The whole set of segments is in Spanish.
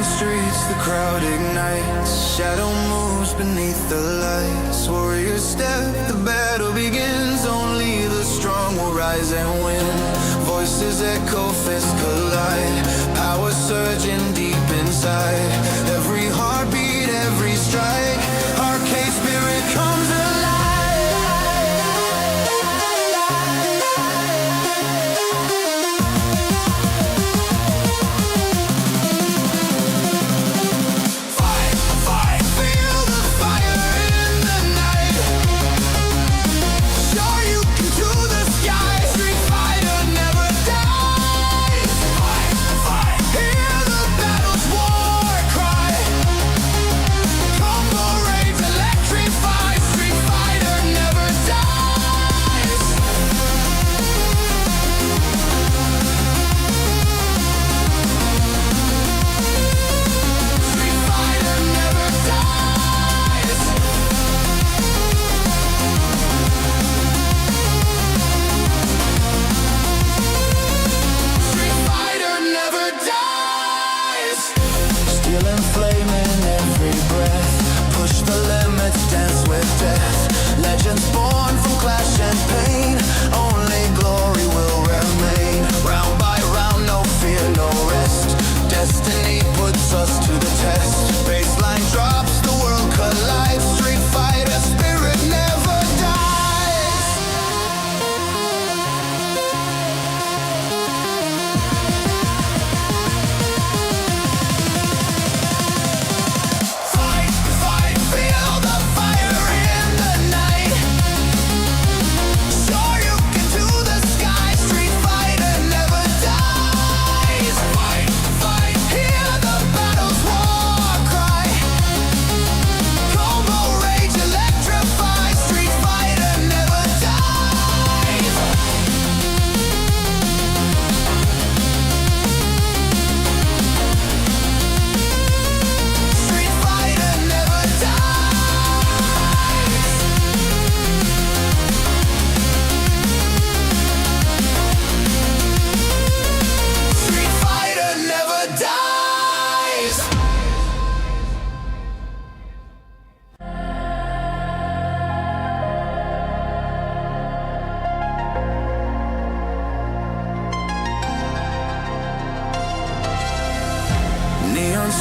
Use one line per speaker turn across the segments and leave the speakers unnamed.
streets, the crowd ignites. Shadow moves beneath the lights. Warriors step, the battle begins. Only the strong will rise and win. Voices echo, fists collide. Power surging deep inside. Every heartbeat, every strike. Arcade spirit comes alive.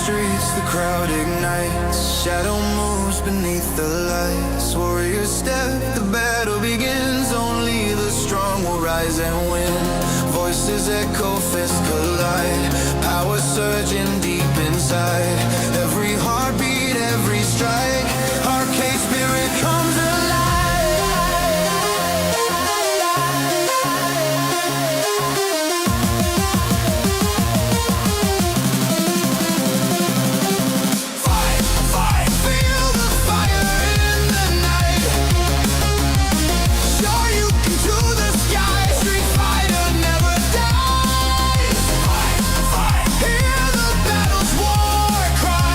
Streets, the crowd ignites. Shadow moves beneath the lights. Warriors step, the battle begins. Only the strong will rise and win. Voices echo, fists collide. Power surging deep inside. Every heartbeat, every strike. Arcade spirit comes alive.
Cry.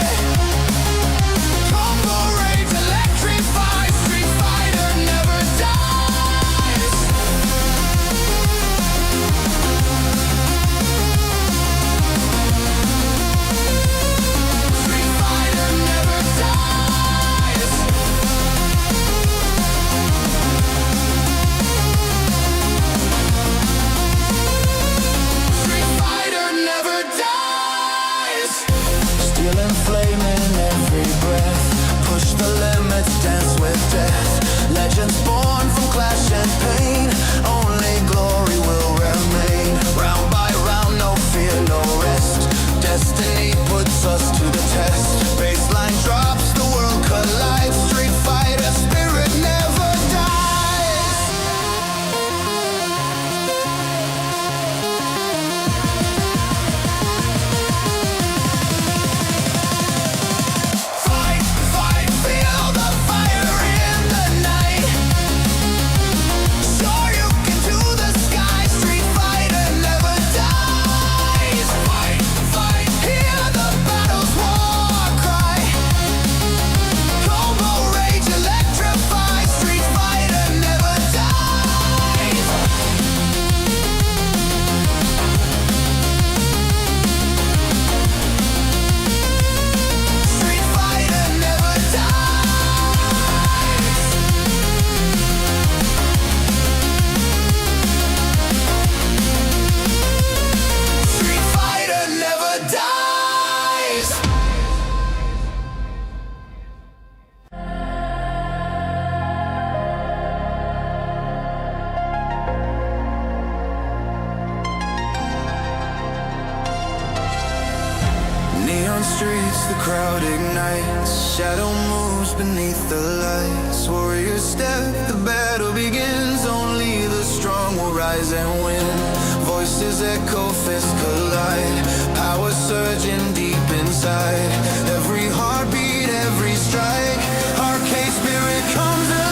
Neon streets, the crowd ignites. Shadow moves beneath the lights. Warriors step, the battle begins. Only the strong will rise and win. Voices echo, fists collide. Power surging deep inside. Every heartbeat, every strike. Arcade spirit comes alive.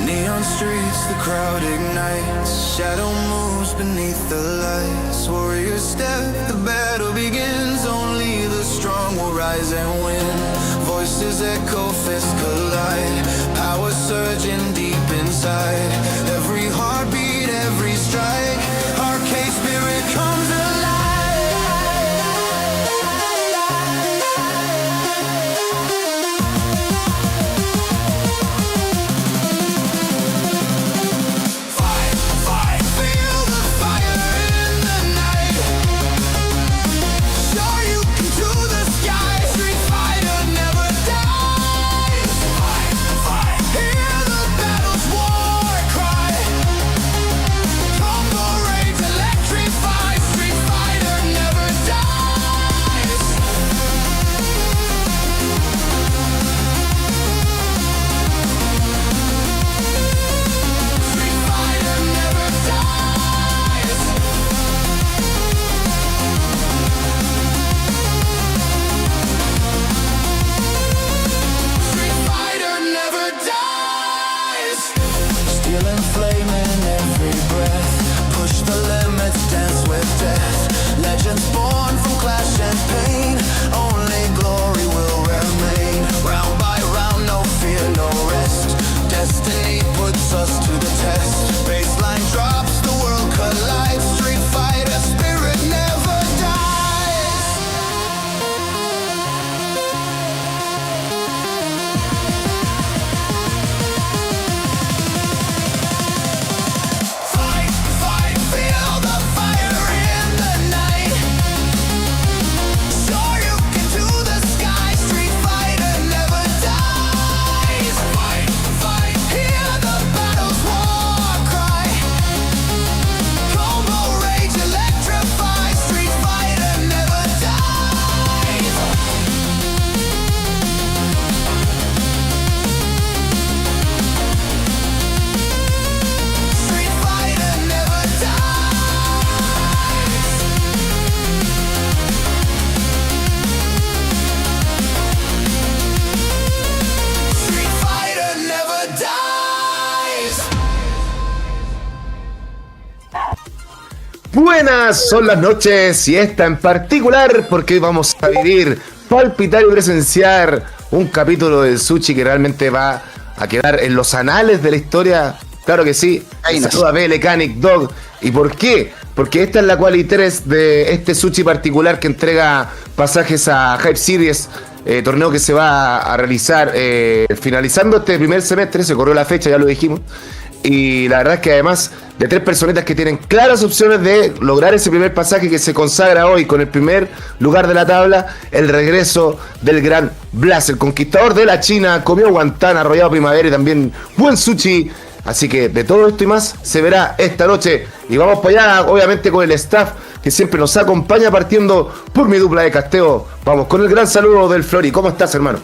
Neon streets, the crowd ignites. Shadow moves beneath the lights. Warriors step, the battle begins. Only the strong will rise and win. Voices echo, fists collide. Power surging deep inside. Every heartbeat, every strike. Arcade spirit comes alive.
Buenas son las noches y esta en particular porque hoy vamos a vivir, palpitar y presenciar un capítulo del sushi que realmente va a quedar en los anales de la historia. Claro que sí. Saluda a Nick Dog. ¿Y por qué? Porque esta es la quali 3 de este sushi particular que entrega pasajes a Hype Series, torneo que se va a realizar finalizando este primer semestre. Se corrió la fecha, ya lo dijimos. Y la verdad es que además de 3 personitas que tienen claras opciones de lograr ese primer pasaje que se consagra hoy con el primer lugar de la tabla, el regreso del gran Blas, el conquistador de la China, comió guantán, arrollado primavera y también buen sushi. Así que de todo esto y más se verá esta noche. Y vamos para allá, obviamente, con el staff que siempre nos acompaña, partiendo por mi dupla de casteo. Vamos con el gran saludo del Flori. ¿Cómo estás, hermano?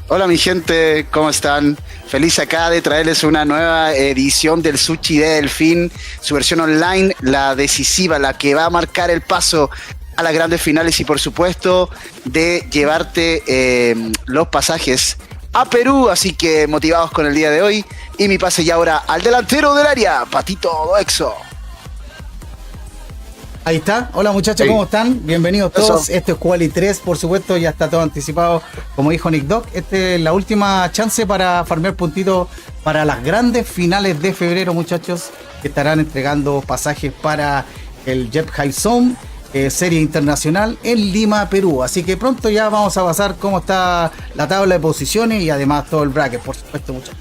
Hola mi gente, ¿cómo están? Feliz acá de traerles una nueva edición del Sushi de Delfín, su versión online, la decisiva, la que va a marcar el paso a las grandes finales y por supuesto de llevarte los pasajes a Perú, así que motivados con el día de hoy. Y mi pase ya ahora al delantero del área, Patito Doexo.
Ahí está. Hola muchachos, ¿cómo están? Bienvenidos todos. Esto es Quali 3, por supuesto, ya está todo anticipado, como dijo Nick Dog. Esta es la última chance para farmear puntitos para las grandes finales de febrero, muchachos, que estarán entregando pasajes para el Jet High Zone, serie internacional en Lima, Perú. Así que pronto ya vamos a pasar cómo está la tabla de posiciones y además todo el bracket, por supuesto, muchachos.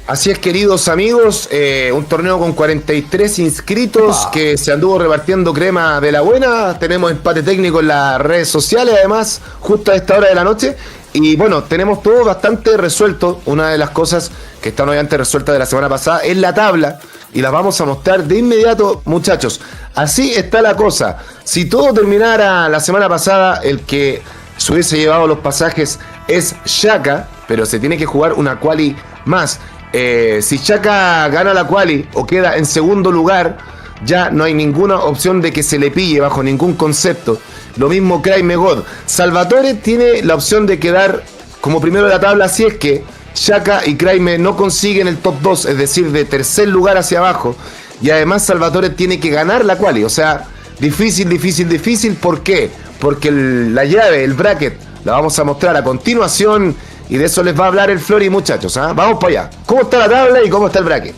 Así es, queridos amigos, un torneo con 43 inscritos que se anduvo repartiendo crema de la buena. Tenemos empate técnico en las redes sociales, además, justo a esta hora de la noche. Y bueno, tenemos todo bastante resuelto. Una de las cosas que están obviamente resueltas de la semana pasada es la tabla. Y las vamos a mostrar de inmediato, muchachos. Así está la cosa. Si todo terminara la semana pasada, el que se hubiese llevado los pasajes es Shaka, pero se tiene que jugar una quali más. Si Shaka gana la quali o queda en segundo lugar, ya no hay ninguna opción de que se le pille bajo ningún concepto. Lo mismo Kraime God. Salvatore tiene la opción de quedar como primero de la tabla si es que Shaka y Kraime no consiguen el top 2, es decir, de tercer lugar hacia abajo. Y además Salvatore tiene que ganar la quali. O sea, difícil. ¿Por qué? Porque la llave, el bracket, la vamos a mostrar a continuación. Y de eso les va a hablar el Flori, muchachos. Vamos para allá. ¿Cómo está la tabla y cómo está el bracket?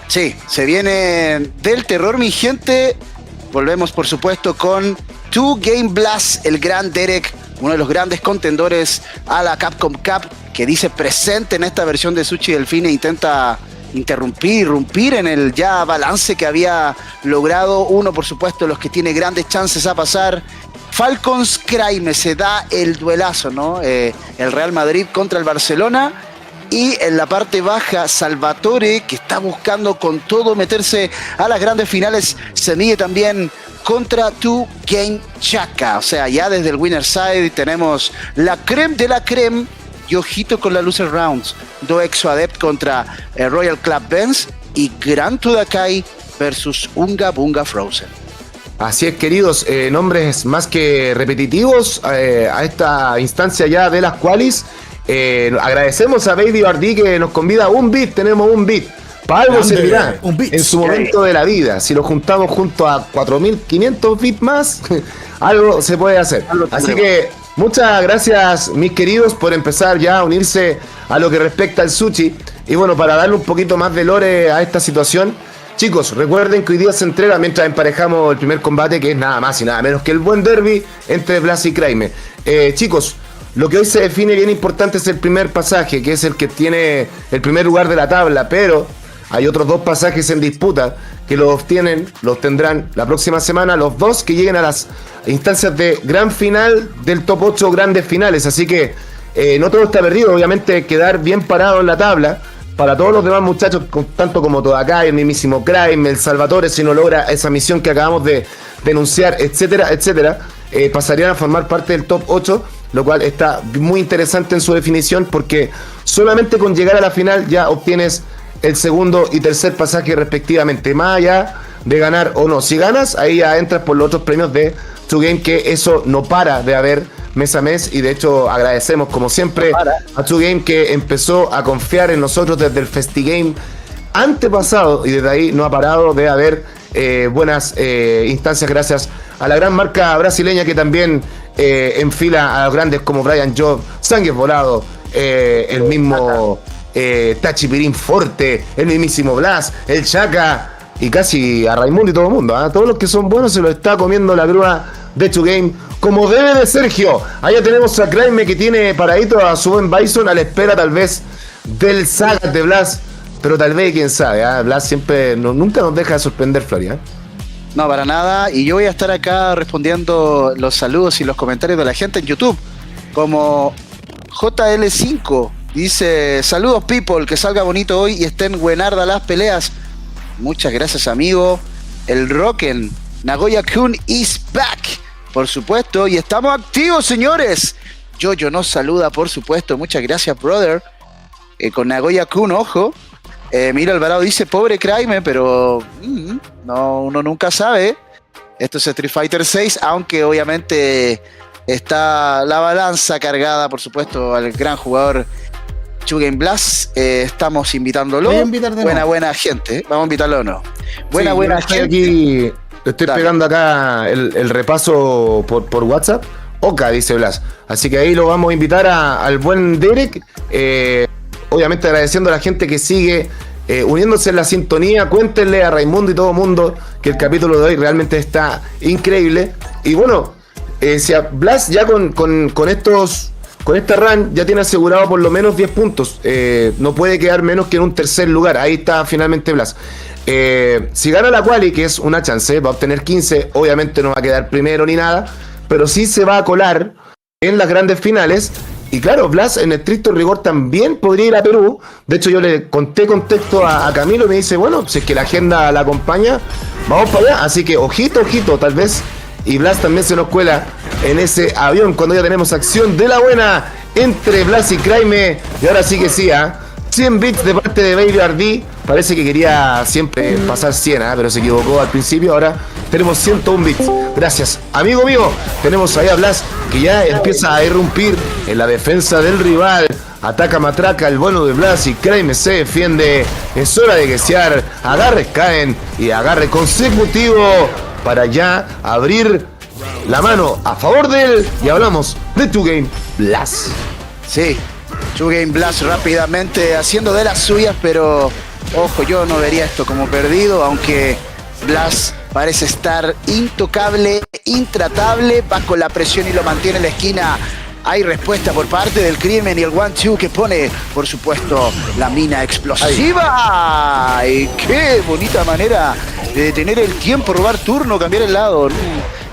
Sí, se viene del terror, mi gente. Volvemos, por supuesto, con 2Game Blast, el gran Derek, uno de los grandes contendores a la Capcom Cup, que dice presente en esta versión de Sushi Delfín e intenta irrumpir en el ya balance que había logrado. Uno, por supuesto, los que tiene grandes chances a pasar. Falcons Kraime, se da el duelazo, ¿no? El Real Madrid contra el Barcelona. Y en la parte baja, Salvatore, que está buscando con todo meterse a las grandes finales, se mide también contra 2Game Shaka. O sea, ya desde el winner side tenemos la creme de la creme. Y ojito con la loser rounds. Doexo Adept contra Royal Club Benz y Gran Tudakai versus Unga Bunga Frozen.
Así es, queridos, nombres más que repetitivos a esta instancia ya de las qualis. Agradecemos a Baby Bardí que nos convida un bit, tenemos un bit. Para algo servirá en su momento de la vida. Si lo juntamos junto a 4.500 bits más, algo se puede hacer. Así que muchas gracias, mis queridos, por empezar ya a unirse a lo que respecta al sushi. Y bueno, para darle un poquito más de lore a esta situación, chicos, recuerden que hoy día se entrega mientras emparejamos el primer combate, que es nada más y nada menos que el buen derby entre Blas y Kraime. Chicos, lo que hoy se define bien importante es el primer pasaje, que es el que tiene el primer lugar de la tabla, pero hay otros 2 pasajes en disputa que los tendrán la próxima semana, los 2 que lleguen a las instancias de gran final del top 8 grandes finales. Así que no todo está perdido, obviamente quedar bien parado en la tabla. Para todos los demás muchachos, tanto como Todakai, el mismísimo Kraime, el Salvatore, si no logra esa misión que acabamos de denunciar, etcétera, pasarían a formar parte del top 8, lo cual está muy interesante en su definición, porque solamente con llegar a la final ya obtienes el segundo y tercer pasaje respectivamente, más allá de ganar o no. Si ganas, ahí ya entras por los otros premios de 2Game, que eso no para de haber mes a mes, y de hecho agradecemos como siempre a 2Game, que empezó a confiar en nosotros desde el FestiGame antepasado, y desde ahí no ha parado de haber buenas instancias gracias a la gran marca brasileña que también enfila a los grandes como Brian Job, Sánchez Volado, el mismo Tachi Pirín Forte, el mismísimo Blas, el Chaka y casi a Raimundo y todo el mundo. ¿Eh? Todos los que son buenos se lo está comiendo la grúa de 2Game como debe de Sergio. Allá tenemos a Kraime que tiene paradito a su buen Bison a la espera tal vez del Sagat de Blas, pero tal vez quién sabe. Blas siempre nunca nos deja de sorprender, Floria.
No, para nada. Y yo voy a estar acá respondiendo los saludos y los comentarios de la gente en YouTube. Como JL5 dice: saludos people, que salga bonito hoy y estén buenarda las peleas. Muchas gracias, amigo. El Rocken, Nagoya-kun is back, por supuesto, y estamos activos, señores. Yoyo nos saluda, por supuesto. Muchas gracias, brother. Con Nagoya-kun, ojo. Mira, Alvarado dice: pobre Kraime, pero no, uno nunca sabe. Esto es Street Fighter 6, aunque obviamente está la balanza cargada, por supuesto, al gran jugador 2Game Blast. Estamos invitándolo.
Voy a invitar de nuevo.
Buena gente. Vamos a invitarlo o no. Buena gente.
Aquí, estoy pegando acá el repaso por WhatsApp. Oka, dice Blas. Así que ahí lo vamos a invitar al buen Derek. Obviamente agradeciendo a la gente que sigue uniéndose en la sintonía. Cuéntenle a Raimundo y todo el mundo que el capítulo de hoy realmente está increíble. Y bueno, si a Blas ya con esta run ya tiene asegurado por lo menos 10 puntos. No puede quedar menos que en un tercer lugar. Ahí está finalmente Blas. Si gana la quali, que es una chance, va a obtener 15. Obviamente no va a quedar primero ni nada, pero sí se va a colar en las grandes finales. Y claro, Blas en estricto rigor también podría ir a Perú. De hecho, yo le conté contexto a Camilo y me dice: bueno, si es que la agenda la acompaña, vamos para allá. Así que ojito, tal vez. Y Blas también se nos cuela en ese avión cuando ya tenemos acción de la buena entre Blas y Kraime. Y ahora sí que sí, 100 bits de parte de Baby RD. Parece que quería siempre pasar 100, pero se equivocó al principio. Ahora tenemos 101 bits. Gracias, amigo mío. Tenemos ahí a Blas que ya empieza a irrumpir en la defensa del rival. Ataca matraca el bueno de Blas y Kraime se defiende. Es hora de guesear. Agarres caen y agarre consecutivo para ya abrir la mano a favor de él. Y hablamos de 2Game Blas.
Sí, 2Game Blast rápidamente haciendo de las suyas, pero ojo, yo no vería esto como perdido, aunque Blast parece estar intocable, intratable, va con la presión y lo mantiene en la esquina. Hay respuesta por parte del Crimen y el 1-2 que pone, por supuesto, la mina explosiva. Y qué bonita manera de detener el tiempo, robar turno, cambiar el lado.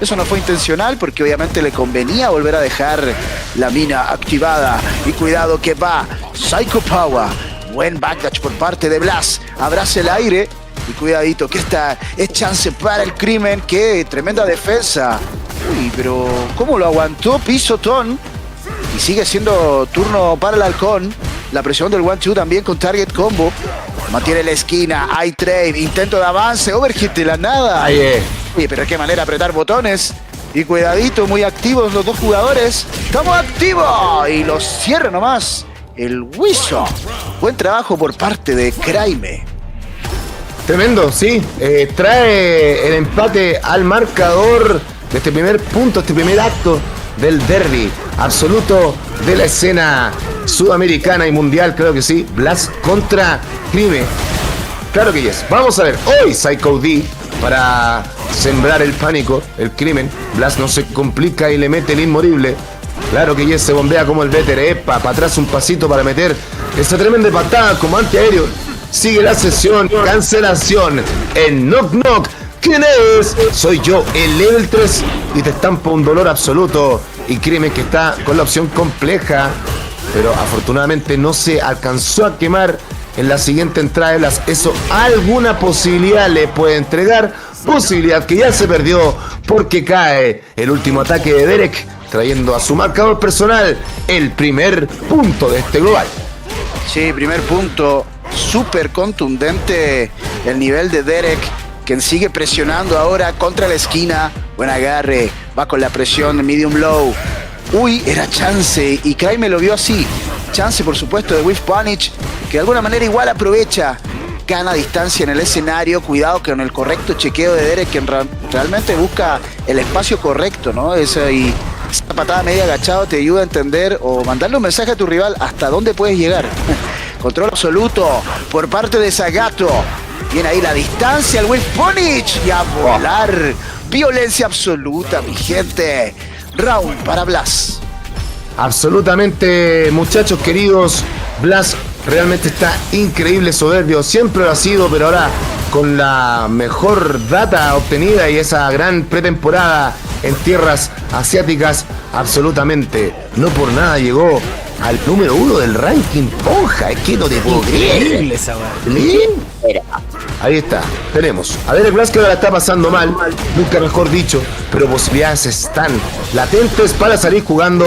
Eso no fue intencional porque obviamente le convenía volver a dejar la mina activada. Y cuidado que va Psycho Power. Buen backdash por parte de Blas. Abraza el aire. Y cuidadito que esta es chance para el Crimen. Qué tremenda defensa. Uy, pero ¿cómo lo aguantó Pisotón? Y sigue siendo turno para el halcón. La presión del 1-2 también con target combo. Mantiene la esquina. Hay trade. Intento de avance. Overhit de la nada. Oye, pero qué manera de apretar botones. Y cuidadito, muy activos los dos jugadores. ¡Estamos activos! Y los cierra nomás el Wiso. Buen trabajo por parte de Kraime.
Tremendo, sí. Trae el empate al marcador de este primer punto, este primer acto del derbi absoluto de la escena sudamericana y mundial, creo que sí. Blas contra Kraime. Claro que yes. Vamos a ver, hoy Psycho D para sembrar el pánico, el Crimen. Blas no se complica y le mete el inmorible. Claro que yes, se bombea como el veter, para atrás un pasito para meter esa tremenda patada como antiaéreo. Sigue la sesión, cancelación, el knock knock. ¿Quién es? Soy yo, el level 3, y te estampa un dolor absoluto. Y Crimen que está con la opción compleja, pero afortunadamente no se alcanzó a quemar en la siguiente entrada de Blas. Eso alguna posibilidad le puede entregar, posibilidad que ya se perdió porque cae el último ataque de Derek, trayendo a su marcador personal el primer punto de este global.
Sí, primer punto, súper contundente el nivel de Derek, quien sigue presionando ahora contra la esquina. Buen agarre, va con la presión medium low. Uy, era chance y Kraime lo vio así. Chance, por supuesto, de Whiff Punish, que de alguna manera igual aprovecha gana distancia en el escenario. Cuidado con el correcto chequeo de Derek, que realmente busca el espacio correcto, ¿no? Y esa patada media agachado te ayuda a entender o mandarle un mensaje a tu rival hasta dónde puedes llegar. Control absoluto por parte de Zagato. Viene ahí la distancia, el Whiff Punish y a volar. Violencia absoluta, mi gente. Round para Blas.
Absolutamente, muchachos queridos, Blas realmente está increíble, soberbio, siempre lo ha sido, pero ahora con la mejor data obtenida y esa gran pretemporada en tierras asiáticas, absolutamente, no por nada llegó al número 1 del ranking. Ponja, es que no te puedo creer. Ahí está, tenemos a Derek Blas, que ahora la está pasando mal, nunca mejor dicho, pero posibilidades están latentes para salir jugando,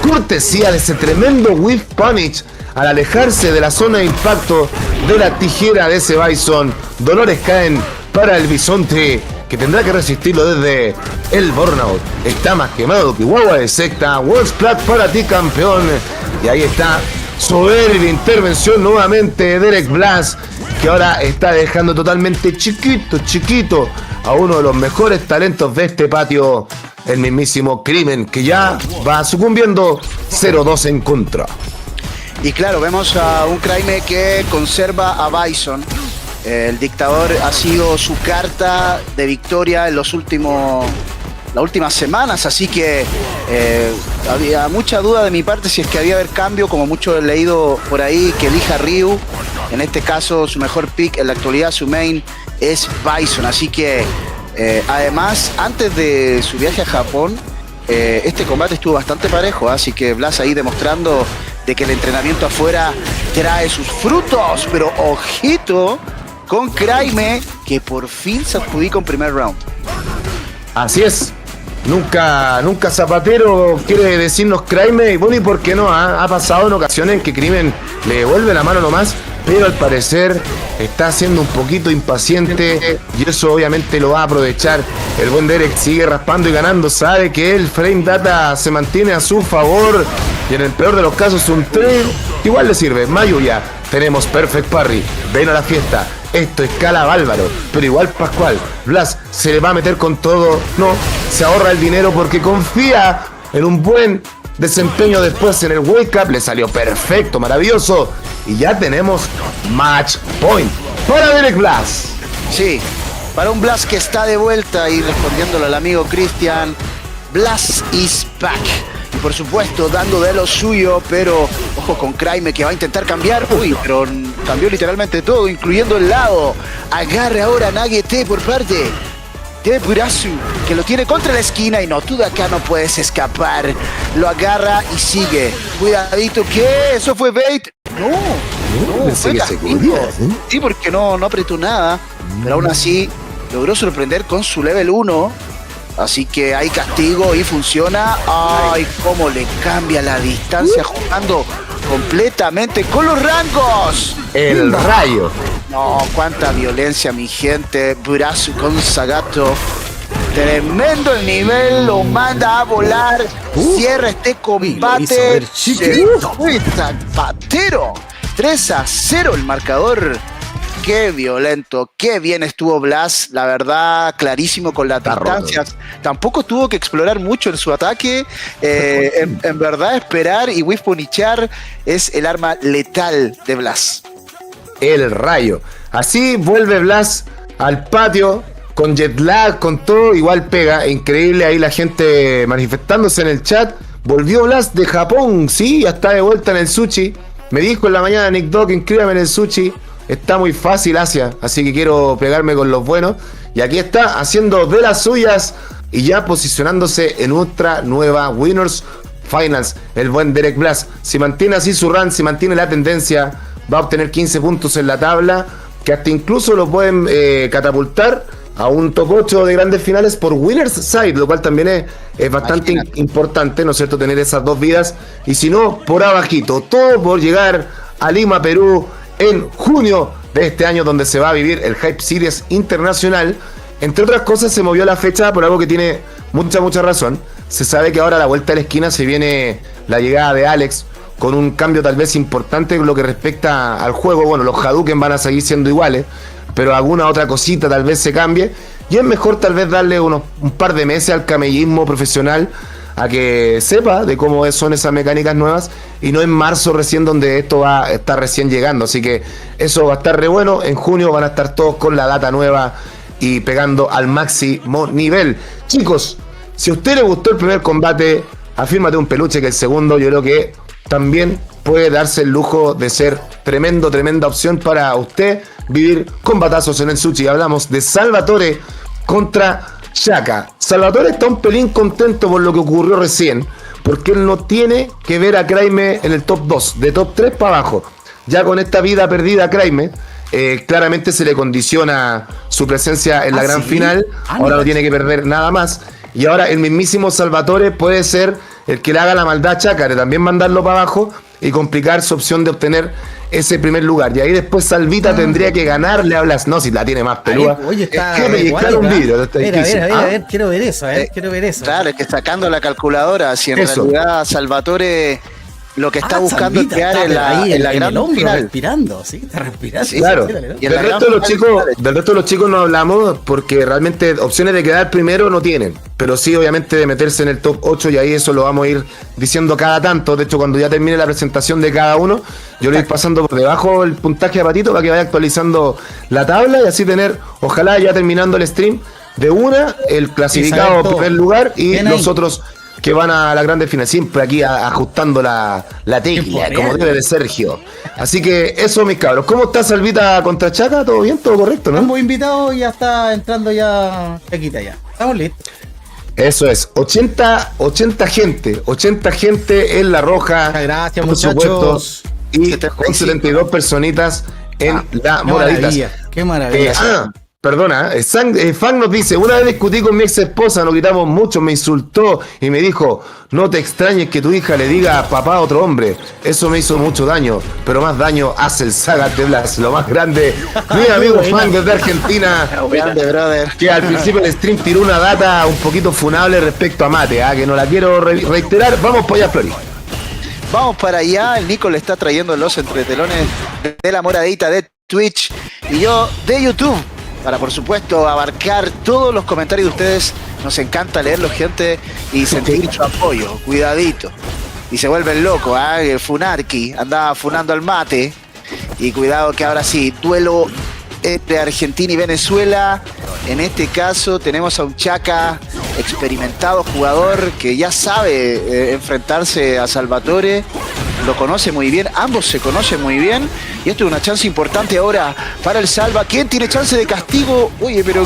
cortesía de ese tremendo Whiff Punish al alejarse de la zona de impacto de la tijera de ese Bison. Dolores caen para el bisonte, que tendrá que resistirlo desde el burnout. Está más quemado que guagua de secta. World Splat para ti, campeón. Y ahí está, soberbia intervención nuevamente de Derek Blas, que ahora está dejando totalmente chiquito a uno de los mejores talentos de este patio, el mismísimo Crimen, que ya va sucumbiendo 0-2 en contra.
Y claro, vemos a un Craime que conserva a Bison. El dictador ha sido su carta de victoria en las últimas semanas, así que había mucha duda de mi parte si es que había haber cambio, como mucho he leído por ahí, que elija Ryu. En este caso, su mejor pick en la actualidad, su main, es Bison. Así que, además, antes de su viaje a Japón, este combate estuvo bastante parejo, así que Blas ahí demostrando de que el entrenamiento afuera trae sus frutos, pero ojito con Craime, que por fin se adjudica un primer round.
Así es. Nunca zapatero quiere decirnos Craime. Y bueno, ¿y por qué no? Ha pasado en ocasiones en que Crimen le devuelve la mano nomás, pero al parecer está siendo un poquito impaciente y eso obviamente lo va a aprovechar. El buen Derek sigue raspando y ganando, sabe que el frame data se mantiene a su favor y en el peor de los casos un 3 igual le sirve. Mayuya, tenemos Perfect Parry, ven a la fiesta. Esto escala bárbaro, pero igual Pascual, Blas se le va a meter con todo, no, se ahorra el dinero porque confía en un buen desempeño después en el Wake Up, le salió perfecto, maravilloso, y ya tenemos Match Point para Derek Blas.
Sí, para un Blas que está de vuelta y respondiéndole al amigo Cristian, Blas is back. Y por supuesto dando de lo suyo, pero ojo con Craime que va a intentar cambiar. Uy, pero cambió literalmente todo, incluyendo el lado. Agarre ahora Nagete por parte de Burazu, que lo tiene contra la esquina y no, tú de acá no puedes escapar. Lo agarra y sigue. Cuidadito, ¿qué? ¿Eso fue bait? No,
pensé
fue
que se
castigo.
cubría, ¿eh?
Sí, porque no apretó nada, pero aún así logró sorprender con su level 1. Así que hay castigo y funciona. ¡Ay, cómo le cambia la distancia jugando completamente con los rangos!
El rayo.
No, cuánta violencia, mi gente. Burazu con Zagato. Tremendo el nivel, lo manda a volar. Cierra este combate. Uy, zapatero. 3-0 el marcador. Qué violento, qué bien estuvo Blas, la verdad, clarísimo con las distancias. Tampoco tuvo que explorar mucho en su ataque. En verdad, esperar y Whiff Punichar es el arma letal de Blas.
El rayo. Así vuelve Blas al patio, con jet lag, con todo, igual pega. Increíble ahí la gente manifestándose en el chat. Volvió Blas de Japón, sí, ya está de vuelta en el sushi. Me dijo en la mañana Nick Dog, inscríbame en el sushi. Está muy fácil Asia, así que quiero pegarme con los buenos. Y aquí está, haciendo de las suyas y ya posicionándose en otra nueva Winners Finals. El buen Derek Blas, si mantiene así su run, si mantiene la tendencia, va a obtener 15 puntos en la tabla, que hasta incluso lo pueden catapultar a un top 8 de grandes finales por Winners Side, lo cual también es bastante importante, ¿no es cierto?, tener esas dos vidas. Y si no, por abajito, todo por llegar a Lima, Perú, en junio de este año, donde se va a vivir el Hype Series Internacional. Entre otras cosas, se movió la fecha por algo que tiene mucha razón. Se sabe que ahora a la vuelta de la esquina se viene la llegada de Alex, con un cambio tal vez importante en lo que respecta al juego. Bueno, los Hadouken van a seguir siendo iguales, pero alguna otra cosita tal vez se cambie. Y es mejor tal vez darle un par de meses al camellismo profesional a que sepa de cómo son esas mecánicas nuevas, y no en marzo recién donde esto va a estar recién llegando. Así que eso va a estar re bueno. En junio van a estar todos con la data nueva y pegando al máximo nivel. Chicos, si a usted le gustó el primer combate, afírmate un peluche, que el segundo yo creo que también puede darse el lujo de ser tremenda opción para usted vivir combatazos en el Sushi. Hablamos de Salvatore contra Shaka. Salvatore está un pelín contento por lo que ocurrió recién, porque él no tiene que ver a Kraime en el top 2, de top 3 para abajo. Ya con esta vida perdida a Kraime, claramente se le condiciona su presencia en la gran final. Ahora no tiene que perder nada más. Y ahora el mismísimo Salvatore puede ser el que le haga la maldad a Chaka, de también mandarlo para abajo y complicar su opción de obtener ese primer lugar. Y ahí después Salvita tendría que ganarle a Blas. No, si la tiene más peluda.
Oye, está
es que me llegaron un vídeo.
A ver, quiero ver eso, quiero ver eso.
Claro, es que sacando la calculadora, si en
Eso.
realidad Salvatore lo que está buscando es
Salvita
quedar
está
en la
en
gran
el hombro,
final.
respirando, sí, está respirando.
Sí,
Claro,
Y en la
del
gran
resto de los chicos no hablamos porque realmente opciones de quedar primero no tienen, pero sí obviamente de meterse en el top 8, y ahí eso lo vamos a ir diciendo cada tanto. De hecho, cuando ya termine la presentación de cada uno, yo le voy pasando por debajo el puntaje a Patito para que vaya actualizando la tabla, y así tener, ojalá ya terminando el stream, de una, el clasificado
todo.
primer lugar y
Bien
los
ahí.
otros que van a la grande final, siempre aquí ajustando la tecla,
Qué
como
poder.
debe de Sergio. Así que eso, mis cabros. ¿Cómo está Salvita contra Chaka? ¿Todo bien? ¿Todo correcto, no?
Ambos invitados, ya está entrando ya Chaquita ya. Estamos listos.
Eso es, 80 gente en la roja.
Muchas gracias,
por
muchachos.
supuesto, y con 72 personitas en la
Qué
moraditas.
maravilla, qué maravilla.
Perdona, Fan nos dice: una vez discutí con mi ex esposa, nos gritamos mucho, me insultó y me dijo: no te extrañes que tu hija le diga papá a otro hombre. Eso me hizo mucho daño, pero más daño hace el Saga de Blas, lo más grande. Mi amigo Fan desde Argentina,
Grande, brother.
que al principio del stream tiró una data un poquito funable respecto a Mate, que no la quiero reiterar. Vamos para allá, Flori.
Vamos para allá, el Nico le está trayendo los entretelones de la moradita de Twitch y yo de YouTube, para por supuesto abarcar todos los comentarios de ustedes. Nos encanta leerlos, gente, y sentir su apoyo. Cuidadito. Y se vuelven locos, el Funarki andaba funando al Mate. Y cuidado que ahora sí, duelo entre Argentina y Venezuela. En este caso tenemos a un Chaka experimentado, jugador que ya sabe enfrentarse a Salvatore, lo conoce muy bien, ambos se conocen muy bien, y esto es una chance importante ahora para el Salva. ¿Quién tiene chance de castigo? Oye, pero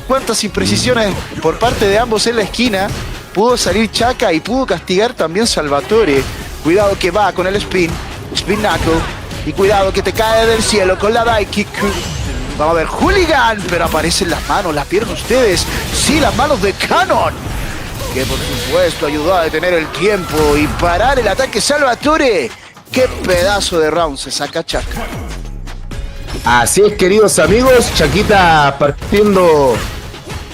cuántas imprecisiones por parte de ambos en la esquina. Pudo salir Chaka y pudo castigar también Salvatore. Cuidado que va con el spin knuckle, y cuidado que te cae del cielo con la die kick. Vamos a ver, Hooligan, pero aparecen las manos, las vieron ustedes. Sí, las manos de Cannon, que por supuesto ayudó a detener el tiempo y parar el ataque Salvatore. Qué pedazo de round se saca Chaka.
Así es, queridos amigos, Chaquita partiendo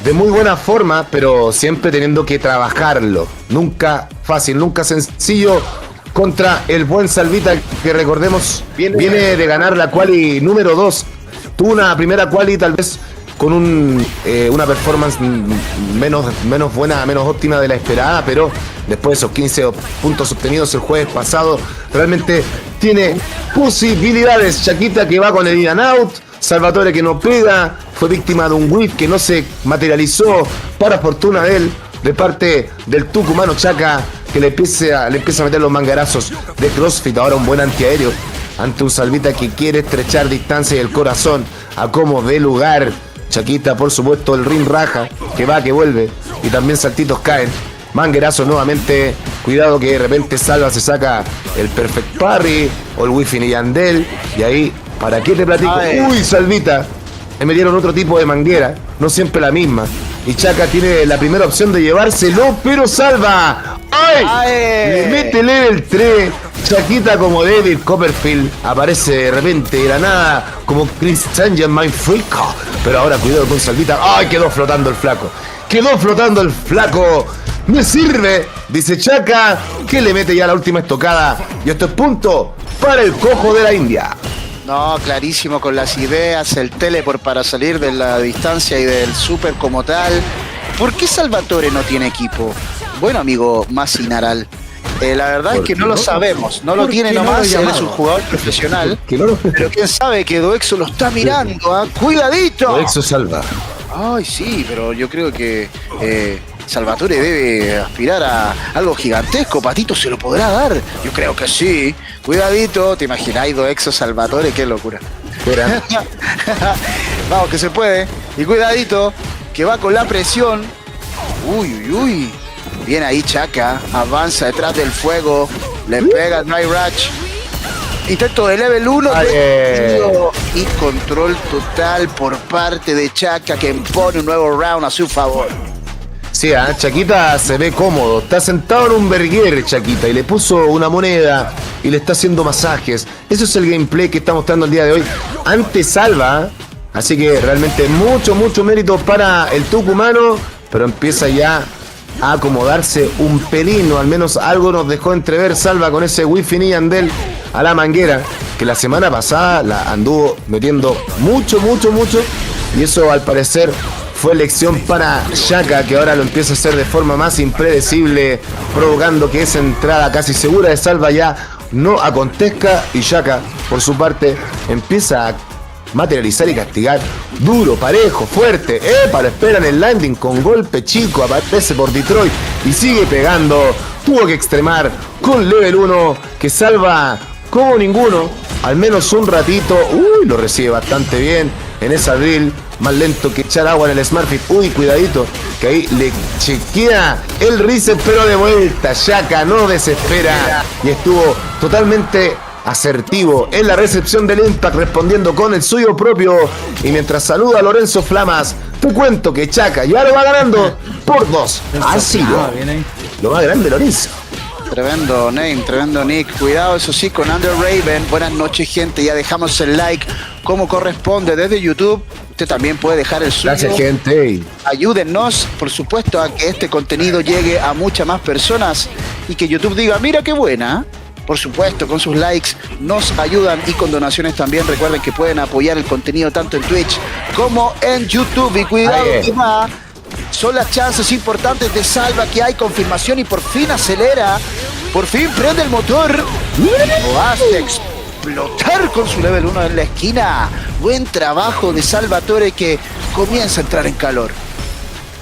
de muy buena forma, pero siempre teniendo que trabajarlo. Nunca fácil, nunca sencillo contra el buen Salvita, que recordemos viene de ganar la quali número 2. Tuvo una primera quali tal vez con una performance menos buena, menos óptima de la esperada, pero después de esos 15 puntos obtenidos el jueves pasado, realmente tiene posibilidades. Chaquita que va con el in and out, Salvatore que no pega, fue víctima de un whip que no se materializó para fortuna de él, de parte del tucumano Chaka, que le empieza a meter los mangarazos de CrossFit. Ahora un buen antiaéreo ante un Salvita que quiere estrechar distancia y el corazón a como dé lugar. Chaquita, por supuesto, el ring raja, que va, que vuelve, y también saltitos caen. Manguerazo nuevamente, cuidado que de repente Salva se saca el perfect parry o el wifi y Yandel, y ahí, ¿para qué te platico? Uy, Salvita, le metieron otro tipo de manguera, no siempre la misma, y Chaka tiene la primera opción de llevárselo, pero Salva, ¡ay! Le mete level 3, Chaquita como David Copperfield, aparece de repente de la nada, como Chris Sanger, My Freak, pero ahora cuidado con Salvita, ¡ay! Quedó flotando el flaco, me sirve, dice Chaka, que le mete ya la última estocada. Y esto es punto para el cojo de la India.
No, clarísimo con las ideas, el teleport para salir de la distancia y del super como tal. ¿Por qué Salvatore no tiene equipo? Bueno, amigo Masinaral, la verdad es que no lo sabemos, no lo tiene nomás, él es un jugador profesional, pero quién sabe que Doexo lo está mirando, ¿ah? ¡Cuidadito!
Doexo salva.
Ay, sí, pero yo creo que Salvatore debe aspirar a algo gigantesco. Patito se lo podrá dar. Yo creo que sí. Cuidadito, ¿te imagináis Doexo Salvatore? ¡Qué locura! Vamos, que se puede. Y cuidadito, que va con la presión. Uy, uy, uy. Bien ahí Chaka, avanza detrás del fuego, le pega el Dry Rush. Intento de level 1 y control total por parte de Chaka, que impone un nuevo round a su favor.
Sí, Chaquita se ve cómodo, está sentado en un verguer Chaquita y le puso una moneda y le está haciendo masajes. Eso es el gameplay que está mostrando el día de hoy ante Salva, así que realmente mucho mérito para el tucumano, pero empieza ya a acomodarse un pelín, o al menos algo nos dejó entrever Salva con ese wifi ni Andel a la manguera, que la semana pasada la anduvo metiendo mucho, y eso al parecer fue lección para Chaka, que ahora lo empieza a hacer de forma más impredecible, provocando que esa entrada casi segura de Salva ya no acontezca, y Chaka, por su parte, empieza a materializar y castigar duro, parejo, fuerte. Lo esperan el landing con golpe chico, aparece por Detroit y sigue pegando. Tuvo que extremar con level 1, que Salva como ninguno, al menos un ratito. Uy, lo recibe bastante bien en esa drill, más lento que echar agua en el Smartfit. Uy, cuidadito, que ahí le chequea el reset, pero de vuelta Chaka no desespera y estuvo totalmente asertivo en la recepción del Impact, respondiendo con el suyo propio. Y mientras saluda a Lorenzo Flamas, te cuento que Chaka ya lo va ganando por 2 a 0. Lo más grande, Lorenzo.
Tremendo name, tremendo nick. Cuidado, eso sí, con Under Raven. Buenas noches, gente. Ya dejamos el like como corresponde desde YouTube. Usted también puede dejar el suyo.
Gracias, gente.
Ayúdennos, por supuesto, a que este contenido llegue a muchas más personas y que YouTube diga, mira qué buena. Por supuesto, con sus likes nos ayudan, y con donaciones también. Recuerden que pueden apoyar el contenido tanto en Twitch como en YouTube. Y cuidado, que va. Son las chances importantes de Salva, que hay confirmación y por fin acelera. Por fin prende el motor. Lo hace explotar con su level 1 en la esquina. Buen trabajo de Salvatore, que comienza a entrar en calor.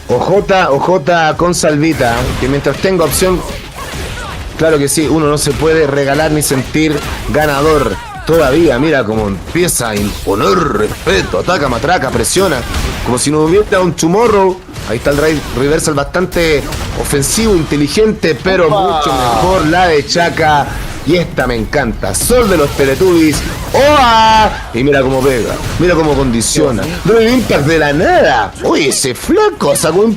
OJ con Salvita, que mientras tenga opción, claro que sí, uno no se puede regalar ni sentir ganador. Todavía, mira cómo empieza a imponer respeto, ataca, matraca, presiona, como si no hubiera un tomorrow. Ahí está el reversal bastante ofensivo, inteligente, pero mucho mejor la de Chaka. Y esta me encanta, Sol de los Teletubbies. ¡Oa! Y mira cómo pega, mira cómo condiciona. Drive Impact de la nada. Uy, ese flaco sacó un...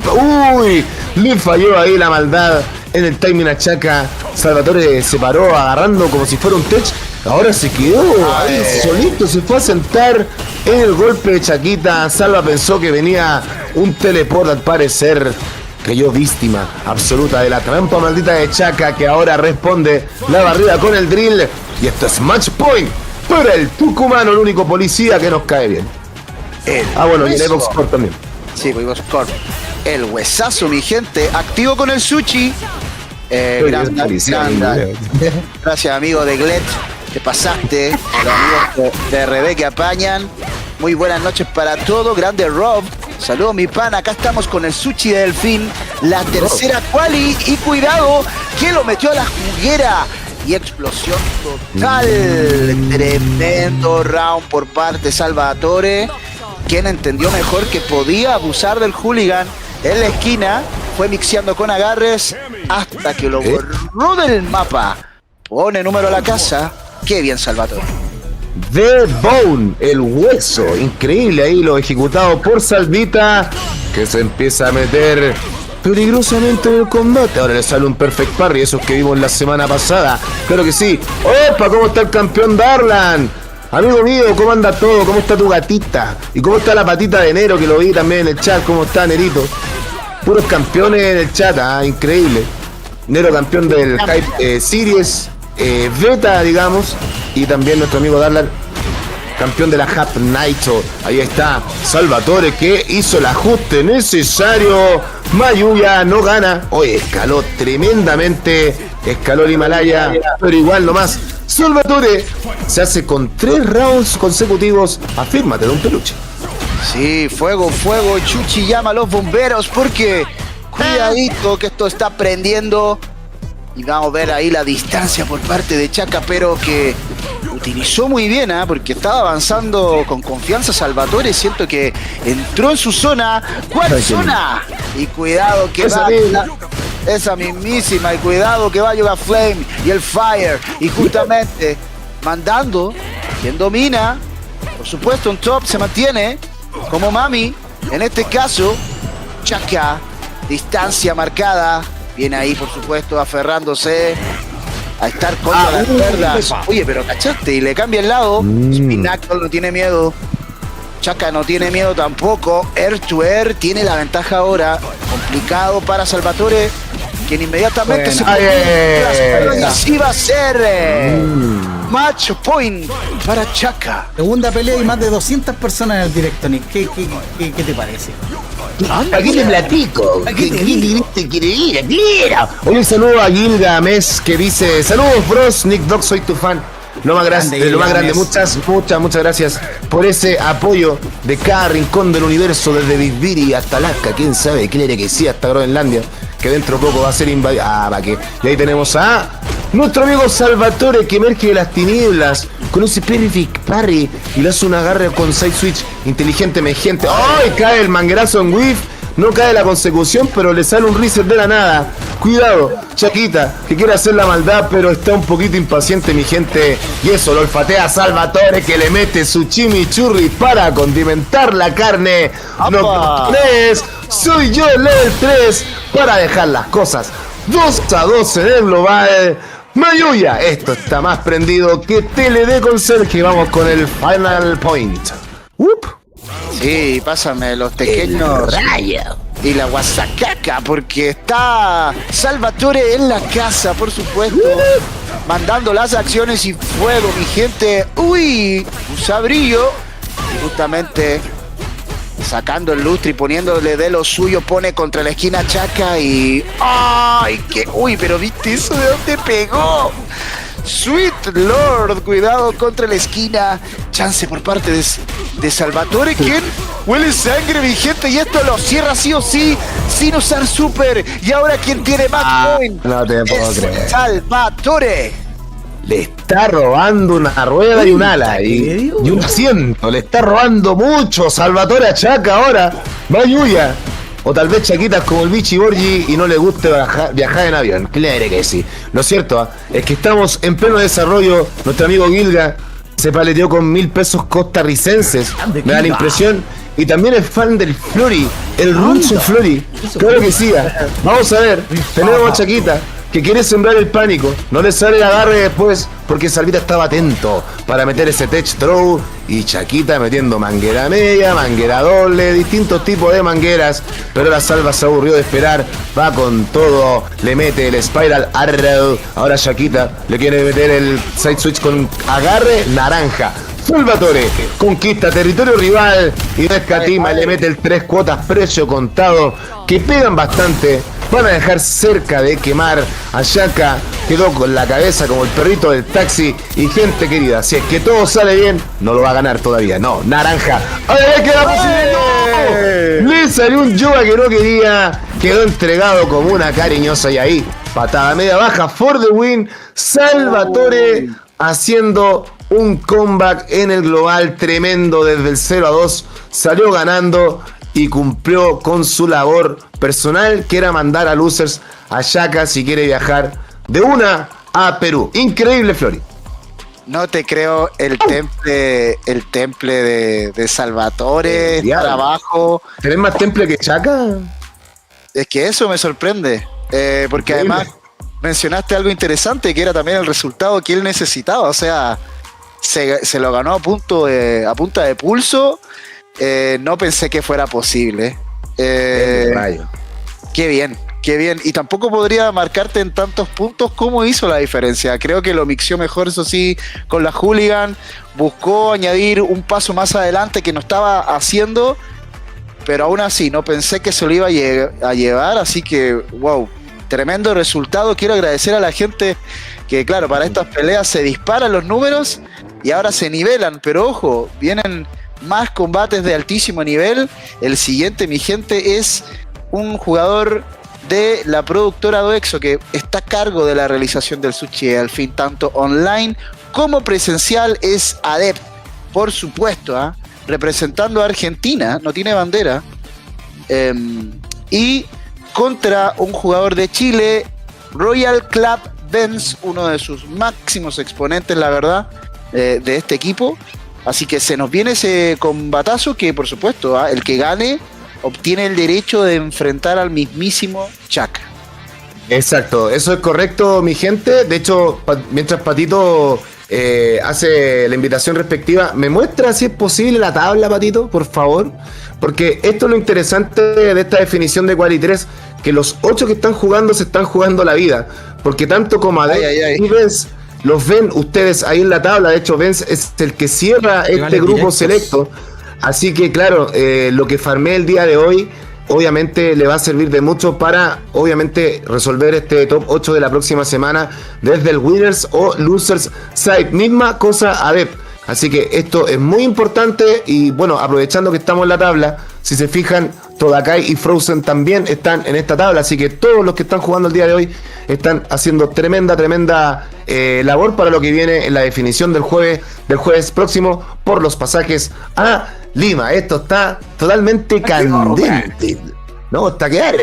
Uy, le falló ahí la maldad en el timing a Chaka. Salvatore se paró agarrando como si fuera un tech. Ahora se quedó ahí solito, se fue a sentar en el golpe de Chaquita. Salva pensó que venía un teleport, al parecer cayó víctima absoluta de la trampa maldita de Chaka, que ahora responde la barrida con el drill. Y esto es match point para el tucumano, el único policía que nos cae bien. Bueno, y el Evox Corp también.
Sí, Evox Corp. El huesazo, mi gente, activo con el sushi. Gracias, amigo de Glet. Te pasaste. Los amigos de RB que apañan. Muy buenas noches para todos. Grande Rob. Saludos, mi pan. Acá estamos con el sushi de Delfín. La tercera quali. Y cuidado, que lo metió a la juguera. Y explosión total. Tremendo round por parte de Salvatore, quien entendió mejor que podía abusar del hooligan en la esquina. Fue mixeando con agarres hasta que lo borró del mapa. Pone número a la casa. Qué bien, Salvatore.
The Bone, el hueso. Increíble ahí lo ejecutado por Salvita, que se empieza a meter peligrosamente en el combate. Ahora le sale un perfect parry, esos que vimos la semana pasada. Claro que sí. ¡Opa! ¿Cómo está el campeón Darlan? Amigo mío, ¿cómo anda todo? ¿Cómo está tu gatita? ¿Y cómo está la patita de Nero, que lo vi también en el chat? ¿Cómo está, Nerito? puros campeones en el chat, increíble. Nero campeón del Hype Series Beta, digamos, y también nuestro amigo Darlan, campeón de la Hub Nitro. Ahí está Salvatore, que hizo el ajuste necesario. Mayuya no gana. Oye, escaló tremendamente. Escaló el Himalaya, pero igual nomás. Salvatore se hace con 3 rounds consecutivos. Afírmate de un peluche.
Sí, fuego, fuego. Chuchi llama a los bomberos porque cuidadito que esto está prendiendo. Y vamos a ver ahí la distancia por parte de Chaka, pero que utilizó muy bien, porque estaba avanzando con confianza Salvatore. Siento que entró en su zona. ¿Cuál zona? Y cuidado que
esa
va esa mismísima. Y cuidado que va a llegar Flame y el Fire. Y justamente mandando, quien domina, por supuesto, un top se mantiene como Mami. En este caso, Chaka, distancia marcada. Viene ahí, por supuesto, aferrándose a estar contra las cuerdas. Oye, pero cachaste, y le cambia el lado. Spinacle no tiene miedo. Chaka no tiene miedo tampoco. Air to Air tiene la ventaja ahora. Complicado para Salvatore, quien inmediatamente se pone y así va a ser match point para Chaka.
Segunda pelea y más de 200 personas en el directo, Nick. ¿Qué te parece?
¿A qué te platico? ¿Qué te quiere ir? ¡Mira! Hoy un saludo a Gilgamesh que dice: saludos, bros, Nick Dog, soy tu fan. Lo más grande, muchas gracias por ese apoyo de cada rincón del universo, desde Bisbiri hasta Alaska, quién sabe, quiere que sí, hasta Groenlandia, que dentro de poco va a ser invadida. ¿Para qué? Y ahí tenemos a nuestro amigo Salvatore, que emerge de las tinieblas con ese perfect parry y le hace un agarre con side switch inteligente emergente. ¡Ay! Cae el manguerazo en whiff. No cae la consecución, pero le sale un reset de la nada. Cuidado, Chaquita, que quiere hacer la maldad, pero está un poquito impaciente, mi gente. Y eso lo olfatea Salvatore, que le mete su chimichurri para condimentar la carne. No, 3, soy yo el level 3 para dejar las cosas 2-2 en el global. Mayuya, esto está más prendido que TLD con Sergio. Vamos con el final point.
Sí, pásame los pequeños rayos y la guasacaca, porque está Salvatore en la casa, por supuesto, mandando las acciones y fuego, mi gente. Uy, un sabrillo, y justamente sacando el lustre y poniéndole de lo suyo, pone contra la esquina Chaka y... ¡ay! ¡Qué! ¡Uy! Pero ¿viste eso de dónde pegó? Sweet Lord, cuidado contra la esquina. Chance por parte de Salvatore, quien huele sangre, mi gente, y esto lo cierra sí o sí, sin usar super. Y ahora quien tiene match point
no te puedo creer.
Salvatore.
Le está robando una rueda y un ala y un asiento. Le está robando mucho Salvatore a Chaka ahora. Mayuya. O tal vez Chaquita es como el Vichy Borgi y no le guste viajar en avión. Claro que sí. Lo cierto es que estamos en pleno desarrollo. Nuestro amigo Gilga se paleteó con 1.000 pesos costarricenses. Me da la impresión. Y también es fan del Flori, el Runcho Flori. Claro que sí. Vamos a ver. Tenemos a Chaquita, que quiere sembrar el pánico. No le sale el agarre después, porque Salvita estaba atento para meter ese tech throw. Y Chaquita metiendo manguera media, manguera doble, distintos tipos de mangueras. Pero la Salva se aburrió de esperar, va con todo, le mete el Spiral Arrow. Ahora Chaquita le quiere meter el side switch con agarre naranja. Salvatore conquista territorio rival y no escatima, le mete el 3 cuotas precio contado, que pegan bastante. Van a dejar cerca de quemar a Chaka. Quedó con la cabeza como el perrito del taxi. Y gente querida, si es que todo sale bien, no lo va a ganar todavía. No, naranja. ¡Ay, qué la posible! Le salió un Yoga que no quería. Quedó entregado como una cariñosa. Y ahí, patada media baja for the win. Salvatore haciendo un comeback en el global tremendo desde el 0-2. Salió ganando y cumplió con su labor personal, que era mandar a losers a Chaka si quiere viajar de una a Perú. Increíble, Flori.
No te creo el temple de Salvatore, estar abajo.
¿Tenés más temple que Chaka?
Es que eso me sorprende, porque
Increíble.
además mencionaste algo interesante, que era también el resultado que él necesitaba. O sea, se lo ganó a punta de pulso. No pensé que fuera posible. Qué bien, qué bien. Y tampoco podría marcarte en tantos puntos cómo hizo la diferencia. Creo que lo mixió mejor, eso sí, con la Hooligan. Buscó añadir un paso más adelante que no estaba haciendo, pero aún así no pensé que se lo iba a llevar. Así que, wow, tremendo resultado. Quiero agradecer a la gente que, claro, para estas peleas se disparan los números y ahora se nivelan. Pero ojo, vienen más combates de altísimo nivel. El siguiente, mi gente, es un jugador de la productora Doexo que está a cargo de la realización del sushi al fin, tanto online como presencial. Es Adept, por supuesto, representando a Argentina, no tiene bandera, y contra un jugador de Chile, Royal Club Benz, uno de sus máximos exponentes, la verdad, de este equipo. Así que se nos viene ese combatazo que, por supuesto, el que gane obtiene el derecho de enfrentar al mismísimo Chaka.
Exacto, eso es correcto, mi gente. De hecho, mientras Patito hace la invitación respectiva, ¿me muestra si es posible la tabla, Patito, por favor? Porque esto es lo interesante de esta definición de Quali 3, que los 8 que están jugando se están jugando la vida. Porque tanto como Adept y Benz los ven ustedes ahí en la tabla. De hecho, Benz es el que cierra este grupo directos. Selecto. Así que claro, lo que farmé el día de hoy obviamente le va a servir de mucho para obviamente resolver este top 8 de la próxima semana desde el Winners o Losers Side. Misma cosa Adept. Así que esto es muy importante y bueno, aprovechando que estamos en la tabla, si se fijan, Todakai y Frozen también están en esta tabla, así que todos los que están jugando el día de hoy están haciendo tremenda labor para lo que viene en la definición del jueves próximo por los pasajes a Lima. Esto está totalmente candente. No, está claro.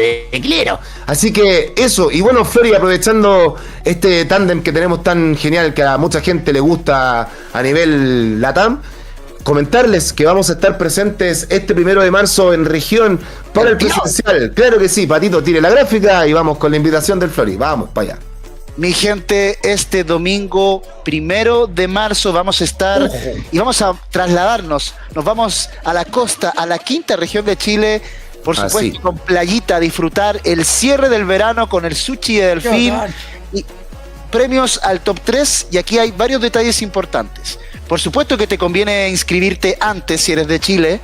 Así que eso, y bueno, Flori, aprovechando este tándem que tenemos tan genial que a mucha gente le gusta a nivel LATAM, comentarles que vamos a estar presentes este 1 de marzo en región para el presencial. Claro que sí, Patito, tire la gráfica y vamos con la invitación del Flori. Vamos para allá.
Mi gente, este domingo 1 de marzo vamos a estar y vamos a trasladarnos. Nos vamos a la costa, a la quinta región de Chile. Por supuesto, con playita, a disfrutar el cierre del verano con el sushi de Delfín y premios al top 3. Y aquí hay varios detalles importantes. Por supuesto que te conviene inscribirte antes si eres de Chile,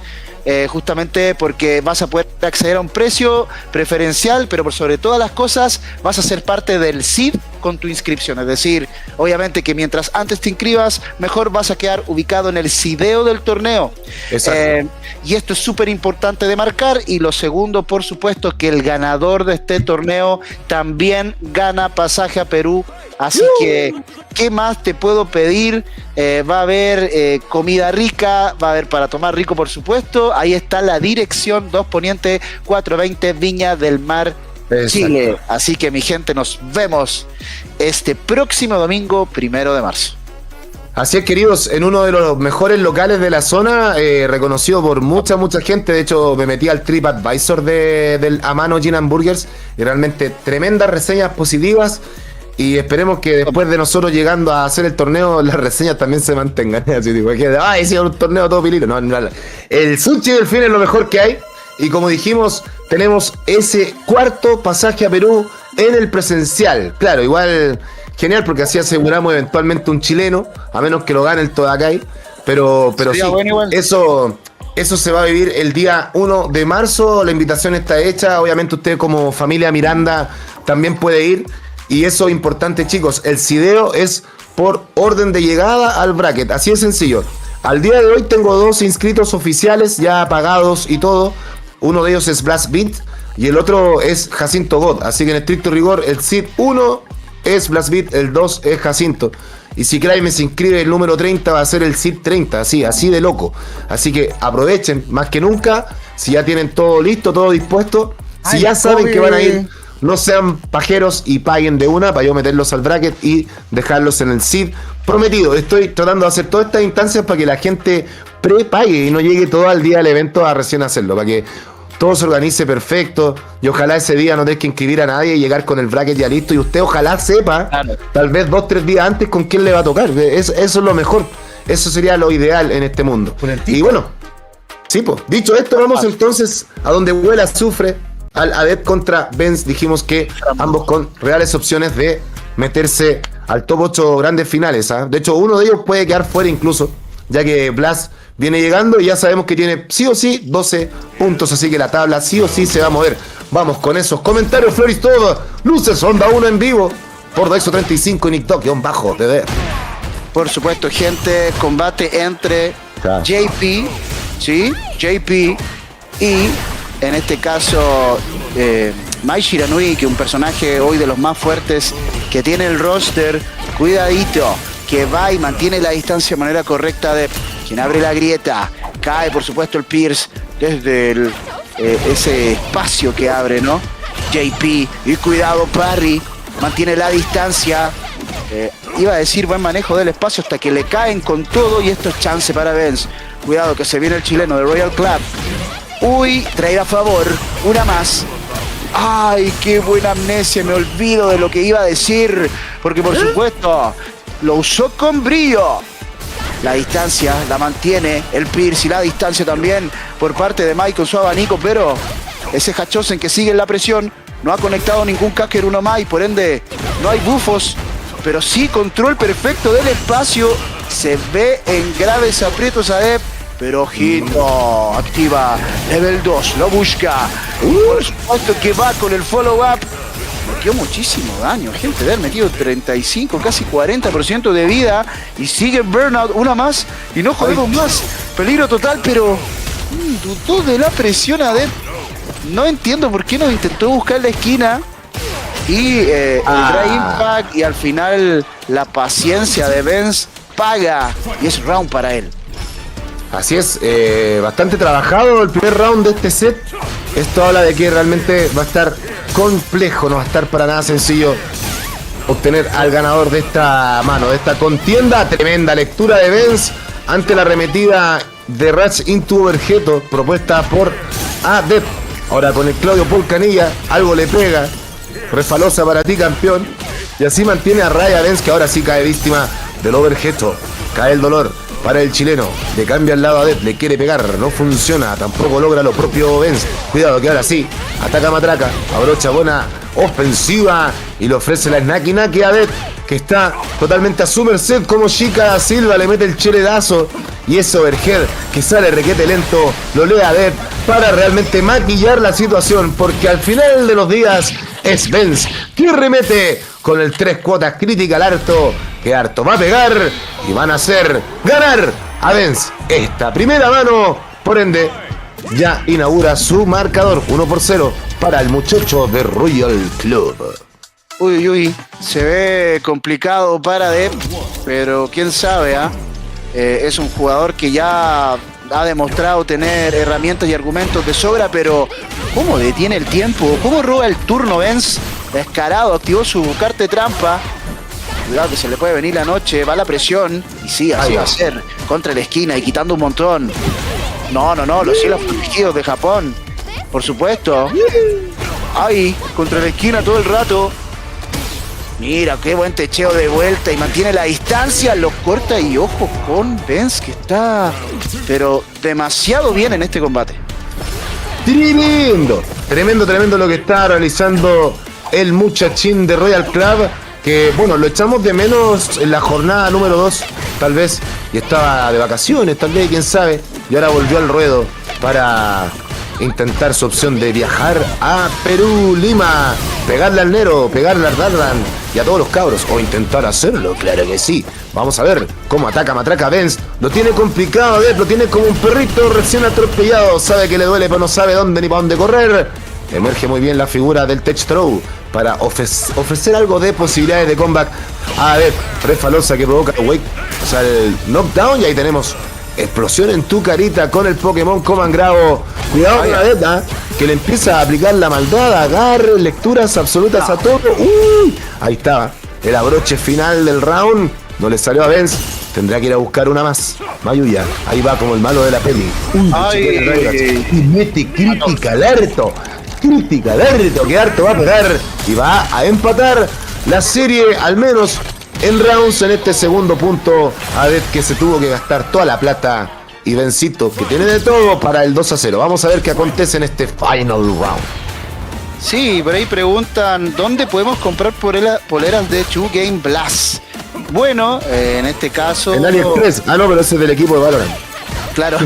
justamente porque vas a poder acceder a un precio preferencial, pero por sobre todas las cosas vas a ser parte del SID con tu inscripción. Es decir, obviamente que mientras antes te inscribas, mejor vas a quedar ubicado en el sideo del torneo. Y esto es súper importante de marcar. Y lo segundo, por supuesto, que el ganador de este torneo también gana pasaje a Perú. Así que, ¿qué más te puedo pedir? Va a haber comida rica, va a haber para tomar rico, por supuesto. Ahí está la dirección 2 Poniente 420 Viña del Mar, Chile. Así que, mi gente, nos vemos este próximo domingo 1 de marzo.
Así es, queridos, en uno de los mejores locales de la zona, reconocido por mucha gente. De hecho, me metí al TripAdvisor del Amano Gin and Burgers y realmente tremendas reseñas positivas. Y esperemos que después de nosotros llegando a hacer el torneo, las reseñas también se mantengan. Así tipo, hicieron un torneo todo pilito. No, el sushi del fin es lo mejor que hay. Y como dijimos, tenemos ese cuarto pasaje a Perú en el presencial. Claro, igual genial porque así aseguramos eventualmente un chileno, a menos que lo gane el Todakai. Pero sí, bueno, eso se va a vivir el día 1 de marzo. La invitación está hecha. Obviamente usted como familia Miranda también puede ir. Y eso es importante, chicos. El sideo es por orden de llegada al bracket. Así de sencillo. Al día de hoy tengo 2 inscritos oficiales ya pagados y todo. Uno de ellos es Blast Beat y el otro es Jacinto God. Así que en estricto rigor, el SID 1 es Blast Beat, el 2 es Jacinto. Y si Kraime se inscribe el número 30, va a ser el SID 30. Así de loco. Así que aprovechen más que nunca. Si ya tienen todo listo, todo dispuesto. Si ya saben que van a ir, no sean pajeros y paguen de una para yo meterlos al bracket y dejarlos en el SID prometido. Estoy tratando de hacer todas estas instancias para que la gente prepague y no llegue todo al día del evento a recién hacerlo, para que todo se organice perfecto y ojalá ese día no tenga que inscribir a nadie y llegar con el bracket ya listo y usted ojalá sepa, tal vez 2-3 días antes con quién le va a tocar. Eso es lo mejor, eso sería lo ideal en este mundo. Y bueno, sí, pues, dicho esto, vamos entonces a donde huele azufre, al Adept contra Benz. Dijimos que ambos con reales opciones de meterse al top 8 grandes finales. De hecho, uno de ellos puede quedar fuera incluso, ya que Blas viene llegando y ya sabemos que tiene sí o sí 12 puntos, así que la tabla sí o sí se va a mover. Vamos con esos comentarios, Floris, todo. Luces, Onda 1 en vivo por Dexo35 y Nick Dog, _DD.
Por supuesto, gente, combate entre JP, ¿sí? JP y, en este caso, Mai Shiranui, que es un personaje hoy de los más fuertes que tiene el roster. Cuidadito, que va y mantiene la distancia de manera correcta de quien abre la grieta. Cae, por supuesto, el Pierce desde ese espacio que abre, ¿no? JP, y cuidado, Parry, mantiene la distancia. Iba a decir buen manejo del espacio hasta que le caen con todo, y esto es chance para Benz. Cuidado que se viene el chileno de Royal Club. Uy, trae a favor, una más. Ay, qué buena amnesia, me olvido de lo que iba a decir, porque por supuesto lo usó con brío. La distancia la mantiene el Pierce y la distancia también por parte de Mike con su abanico, pero ese Hachosen que sigue en la presión no ha conectado ningún Kaker 1 más y por ende no hay bufos, pero sí control perfecto del espacio. Se ve en graves aprietos a Depp, pero ojito, activa level 2, lo busca. Por supuesto que va con el follow-up. Quedó muchísimo daño, gente. De haber metido 35, casi 40% de vida y sigue Burnout, una más y no jodemos más. Peligro total, pero dudó de la presión a Depp. No entiendo por qué no intentó buscar la esquina y el Dry Impact, y al final la paciencia de Benz paga y es round para él.
Así es, bastante trabajado el primer round de este set. Esto habla de que realmente va a estar complejo, no va a estar para nada sencillo obtener al ganador de esta mano, de esta contienda. Tremenda lectura de Benz ante la arremetida de Rats into Overhead propuesta por Adept. Ahora con el Claudio Polcanilla, algo le pega. Refalosa para ti, campeón. Y así mantiene a raya Benz, que ahora sí cae víctima del Overhead. Cae el dolor para el chileno. Le cambia al lado a Adept, le quiere pegar, no funciona. Tampoco logra lo propio Benz. Cuidado que ahora sí, ataca Matraca, abrocha buena ofensiva y le ofrece la Snacky Naki a Adept, que está totalmente a su merced. Como Chica Silva le mete el cheredazo y ese overhead que sale requete lento lo lee a Adept para realmente maquillar la situación, porque al final de los días es Benz que remete con el 3 cuotas crítica al Arto, que Arto va a pegar y van a hacer ganar a Benz esta primera mano. Por ende, ya inaugura su marcador 1-0 para el muchacho de Royal Club.
Uy, se ve complicado para Depp, pero quién sabe, es un jugador que ya ha demostrado tener herramientas y argumentos de sobra, pero ¿cómo detiene el tiempo? ¿Cómo roba el turno Benz? Descarado, activó su carta de trampa. Cuidado que se le puede venir la noche, va la presión, y sí, así va a ser, contra la esquina y quitando un montón. No, los cielos protegidos de Japón, por supuesto. Ahí, contra la esquina todo el rato. Mira, qué buen techeo de vuelta y mantiene la distancia, lo corta y ojo con Benz, que está, pero demasiado bien en este combate. Tremendo
lo que está realizando el muchachín de Royal Club, que bueno, lo echamos de menos en la jornada número 2, tal vez, y estaba de vacaciones, tal vez, quién sabe, y ahora volvió al ruedo para intentar su opción de viajar a Perú, Lima, pegarle al Nero, pegarle al Dardan y a todos los cabros, o intentar hacerlo, claro que sí. Vamos a ver cómo ataca Matraca Benz. Lo tiene complicado, lo tiene como un perrito recién atropellado, sabe que le duele pero no sabe dónde ni para dónde correr. Emerge muy bien la figura del Tech Throw para ofrecer algo de posibilidades de comeback a Depp. Refalosa que provoca el knockdown, y ahí tenemos explosión en tu carita con el Pokémon Command Grabo. Cuidado con la Depp, que le empieza a aplicar la maldad, agarre, lecturas absolutas a todo. Ahí estaba, el abroche final del round. No le salió a Benz, tendrá que ir a buscar una más. Mayuya, ahí va como el malo de la peli. Y mete crítica al Arto. Que Arto va a pegar y va a empatar la serie, al menos en rounds, en este segundo punto. A ver, que se tuvo que gastar toda la plata, y Bencito, que tiene de todo, para el 2-0. Vamos a ver qué acontece en este final round.
Sí, por ahí preguntan, ¿dónde podemos comprar poleras de Two Game Blast? Bueno, en este caso...
En AliExpress. Ah, no, pero ese es del equipo de Valorant.
Claro.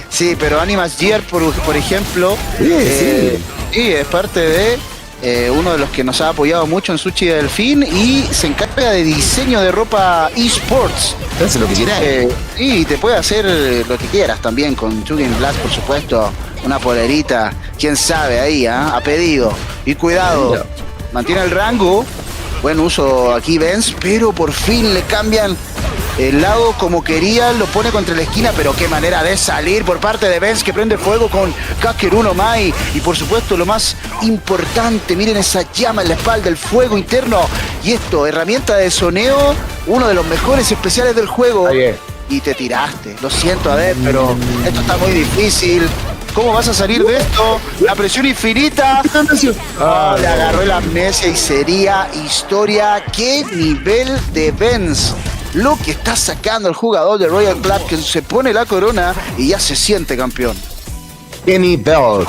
Sí, pero Animas Gear, por ejemplo,
Sí.
es parte de uno de los que nos ha apoyado mucho en Sushi Delfín y se encarga de diseño de ropa eSports.
Hace lo que quieras.
Y te puede hacer lo que quieras también con Two Game Blast, por supuesto. Una polerita, quién sabe ahí, a pedido. Y cuidado, mantiene el rango. Buen uso aquí Benz, pero por fin le cambian el lado como quería, lo pone contra la esquina, pero qué manera de salir por parte de Benz, que prende fuego con Kakeru Mai. Y por supuesto lo más importante, miren esa llama en la espalda, el fuego interno. Y esto, herramienta de soneo, uno de los mejores especiales del juego. Y te tiraste, lo siento Adep, pero esto está muy difícil. ¿Cómo vas a salir de esto? La presión infinita. Le agarró la amnesia y sería historia. ¿Qué nivel de Benz? Lo que está sacando el jugador de Royal Club, que se pone la corona y ya se siente campeón.
Kenny Bell.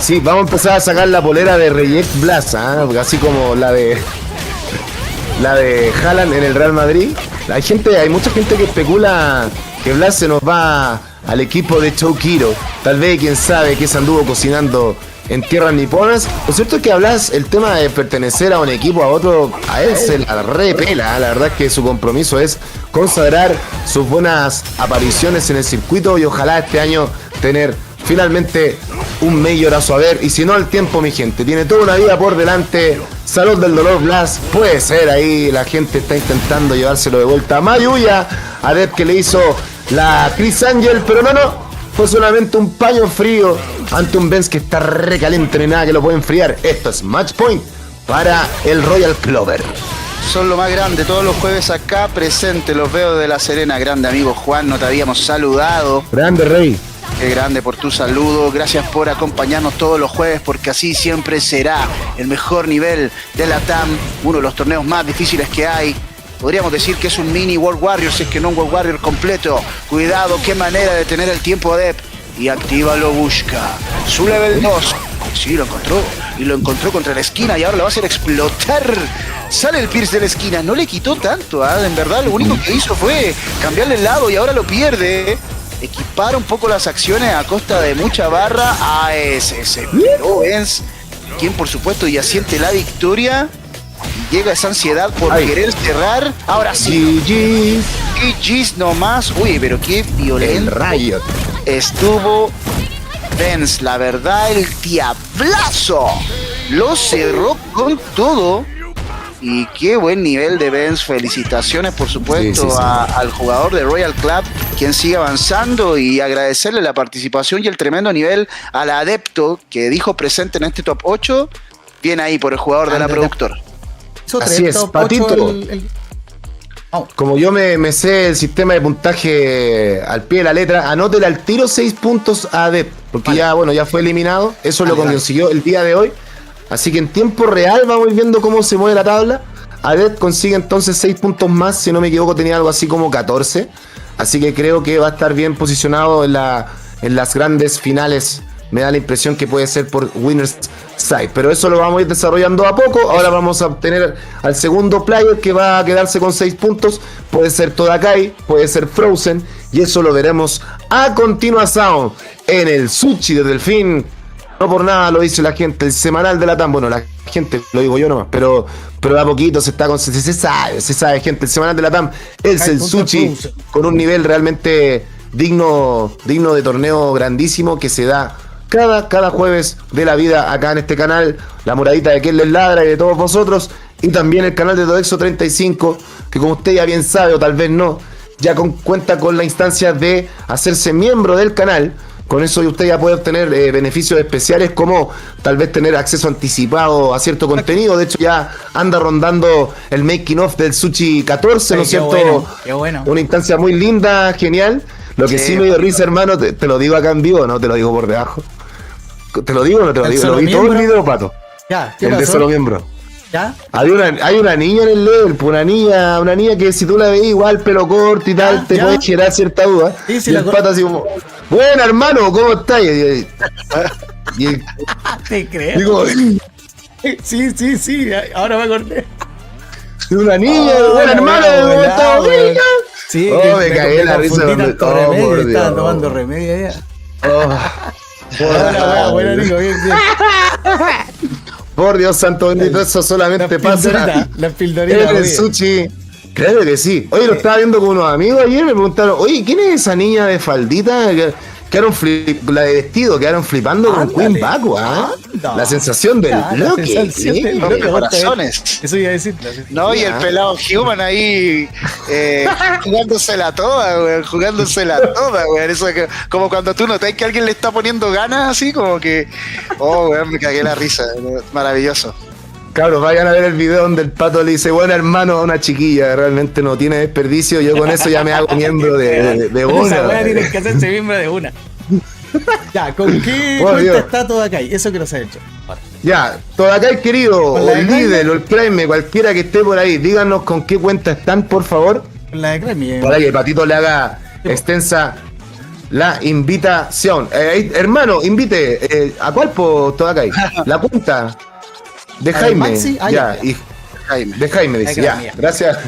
Sí, vamos a empezar a sacar la polera de Reject Blast, así como la de Haaland en el Real Madrid. Hay mucha gente que especula que Blast se nos va al equipo de Choukiro. Tal vez, quién sabe, qué se anduvo cocinando en tierras niponas. Lo cierto es que hablas el tema de pertenecer a un equipo, a otro, a él se la repela. La verdad es que su compromiso es consagrar sus buenas apariciones en el circuito y ojalá este año tener finalmente un mayor a su haber. Y si no, el tiempo, mi gente, tiene toda una vida por delante. Salud del dolor, Blas, puede ser ahí. La gente está intentando llevárselo de vuelta a Mayuya, a Depp, que le hizo la Chris Angel, pero no. Fue solamente un paño frío ante un Benz que está recaliente, ni nada que lo puede enfriar. Esto es Match Point para el Royal Clover.
Son lo más grande, todos los jueves acá presente, los veo de La Serena. Grande amigo Juan, no te habíamos saludado.
Grande Rey.
Qué grande por tu saludo, gracias por acompañarnos todos los jueves, porque así siempre será el mejor nivel de la TAM, uno de los torneos más difíciles que hay. Podríamos decir que es un mini World Warrior, si es que no un World Warrior completo. Cuidado, qué manera de tener el tiempo Adep. Y actívalo, busca. Su level 2. Sí, lo encontró. Y lo encontró contra la esquina y ahora lo va a hacer explotar. Sale el Pierce de la esquina. No le quitó tanto, en verdad lo único que hizo fue cambiarle el lado y ahora lo pierde. Equipar un poco las acciones a costa de mucha barra. Se pero Benz, quien por supuesto ya siente la victoria. Llega esa ansiedad por querer cerrar. Ahora sí. GG's nomás. Uy, pero qué violento.
El Riot.
Estuvo Benz. La verdad, el diablazo. Lo cerró con todo. Y qué buen nivel de Benz. Felicitaciones, por supuesto, sí. Al jugador de Royal Club, quien sigue avanzando, y agradecerle la participación y el tremendo nivel al adepto que dijo presente en este top 8. Bien ahí por el jugador de la productora.
Así es, Patito. Como yo me sé el sistema de puntaje al pie de la letra, anótele al tiro 6 puntos a Adep, porque ya fue eliminado. Eso lo consiguió el día de hoy. Así que en tiempo real vamos viendo cómo se mueve la tabla. Adep consigue entonces 6 puntos más, si no me equivoco tenía algo así como 14. Así que creo que va a estar bien posicionado en las grandes finales. Me da la impresión que puede ser por Winners Side, pero eso lo vamos a ir desarrollando a poco. Ahora vamos a obtener al segundo player, que va a quedarse con 6 puntos. Puede ser Todakai, puede ser Frozen, y eso lo veremos a continuación en el Sushi de Delfín. No por nada lo dice la gente, el semanal de la TAM. Bueno, la gente, lo digo yo nomás, pero de a poquito se sabe, gente. El semanal de la TAM es el Sushi con un nivel realmente digno de torneo grandísimo que se da cada jueves de la vida acá en este canal. La moradita de quien les ladra y de todos vosotros, y también el canal de Dodexo 35, que como usted ya bien sabe, o tal vez no, ya cuenta con la instancia de hacerse miembro del canal. Con eso usted ya puede obtener beneficios especiales, como tal vez tener acceso anticipado a cierto contenido. De hecho, ya anda rondando el making of del Sushi 14, ¿no es cierto?
Qué bueno.
Una instancia muy linda, genial. Lo que sí me dio risa, hermano, te lo digo acá en vivo, no te lo digo por debajo. ¿Te lo digo o no te lo digo? Lo vi todo el video, Pato.
Ya,
el de solo miembro.
¿Ya?
Hay una niña en el level, una niña que si tú la veis igual, pelo corto y tal, te puede generar cierta duda.
Sí,
y el Pato así como, bueno, hermano, ¿cómo estás? Y
¿Te crees?
digo,
Sí, ahora me acordé.
una niña,
Oh,
buen
la
hermano,
wea volada,
estaba
weón.
buena.
Sí,
Oh, me cagué la risa
confundí
cuando-
tanto
oh,
remedio,
por
estaba
Dios.
tomando remedio ya.
Oh,
Buena, Nico, bien.
por Dios santo bendito, eso solamente pasa
Las pildoritas,
en el
oye.
sushi. Claro que sí. Oye, lo estaba viendo con unos amigos ayer, me preguntaron, oye, ¿quién es esa niña de faldita? La de vestido, quedaron flipando con
Ándale.
Queen Baku, ¿ah?
Anda.
La sensación del
Ya, la
bloque.
sensación del
Los
bloque,
corazones.
Eso iba a decir.
No, y el pelado Human ahí jugándosela toda, weón, jugándosela toda, weón. Eso que, como cuando tú notas que alguien le está poniendo ganas, así como que, oh, weón, me cagué la risa, maravilloso.
Cabros, vayan a ver el video donde el pato le dice, bueno hermano, a una chiquilla, realmente no tiene desperdicio, yo con eso ya me hago miembro de
Con esa
una.
weá tienes que hacerse miembro de una. Ya, ¿con qué
Oh,
cuenta
Dios.
está todo acá? Eso quiero saber yo.
Ya, Todacay querido,
¿Con
o
la de
el
Jaime?
líder, o el Prime, cualquiera que esté por ahí, díganos con qué cuenta están, por favor,
Con la de Cremi.
para que el patito le haga extensa la invitación. Hermano, invite, ¿a cuál Todacay? La cuenta de
¿A
Jaime.
Maxi? Ah,
Ya,
ya.
y
Jaime.
de Jaime dice,
Ay,
ya,
mía.
gracias.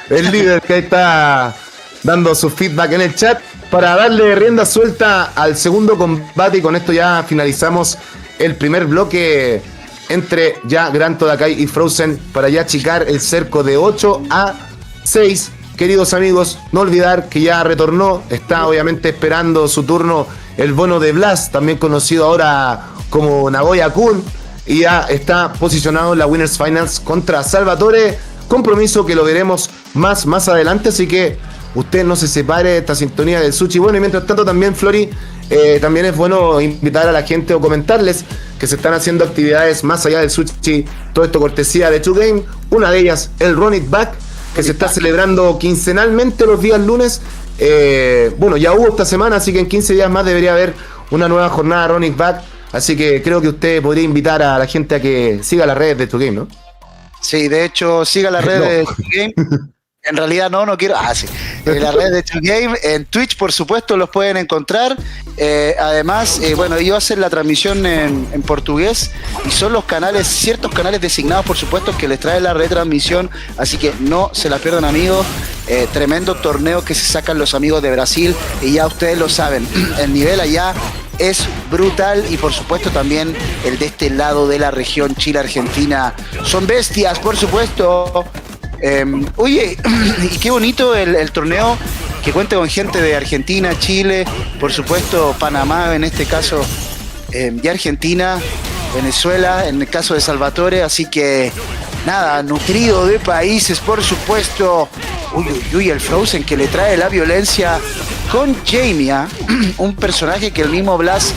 El líder que está dando su feedback en el chat para darle rienda suelta al segundo combate y con esto ya finalizamos el primer bloque entre ya Gran Todacay y Frozen para ya achicar el cerco de 8 a 6. Queridos amigos, no olvidar que ya retornó, está obviamente esperando su turno el bono de Blast, también conocido ahora como Nagoya-kun, y ya está posicionado en la Winners Finals contra Salvatore, compromiso que lo veremos más adelante, así que usted no se separe de esta sintonía del sushi. Bueno, y mientras tanto también, Flori, también es bueno invitar a la gente o comentarles que se están haciendo actividades más allá del sushi, todo esto cortesía de 2Game, una de ellas el Run It Back, que se está celebrando quincenalmente los días lunes. Bueno, ya hubo esta semana, así que en 15 días más debería haber una nueva jornada Run It Back. Así que creo que usted podría invitar a la gente a que siga las redes de 2Game, ¿no?
Sí, de hecho, siga las redes
No.
de 2Game. En realidad no quiero. Ah, sí. En las redes de 2Game, en Twitch, por supuesto, los pueden encontrar. Además, bueno, ellos hacen la transmisión en portugués y son los canales, ciertos canales designados, por supuesto, que les trae la retransmisión. Así que no se la pierdan, amigos. Tremendo torneo que se sacan los amigos de Brasil y ya ustedes lo saben. El nivel allá es brutal y por supuesto también el de este lado de la región Chile-Argentina. Son bestias, por supuesto. Oye, y qué bonito el torneo que cuenta con gente de Argentina, Chile, por supuesto Panamá en este caso, y Argentina, Venezuela en el caso de Salvatore, así que nada, nutrido de países, por supuesto. Uy, el Frozen que le trae la violencia con Jamie, un personaje que el mismo Blas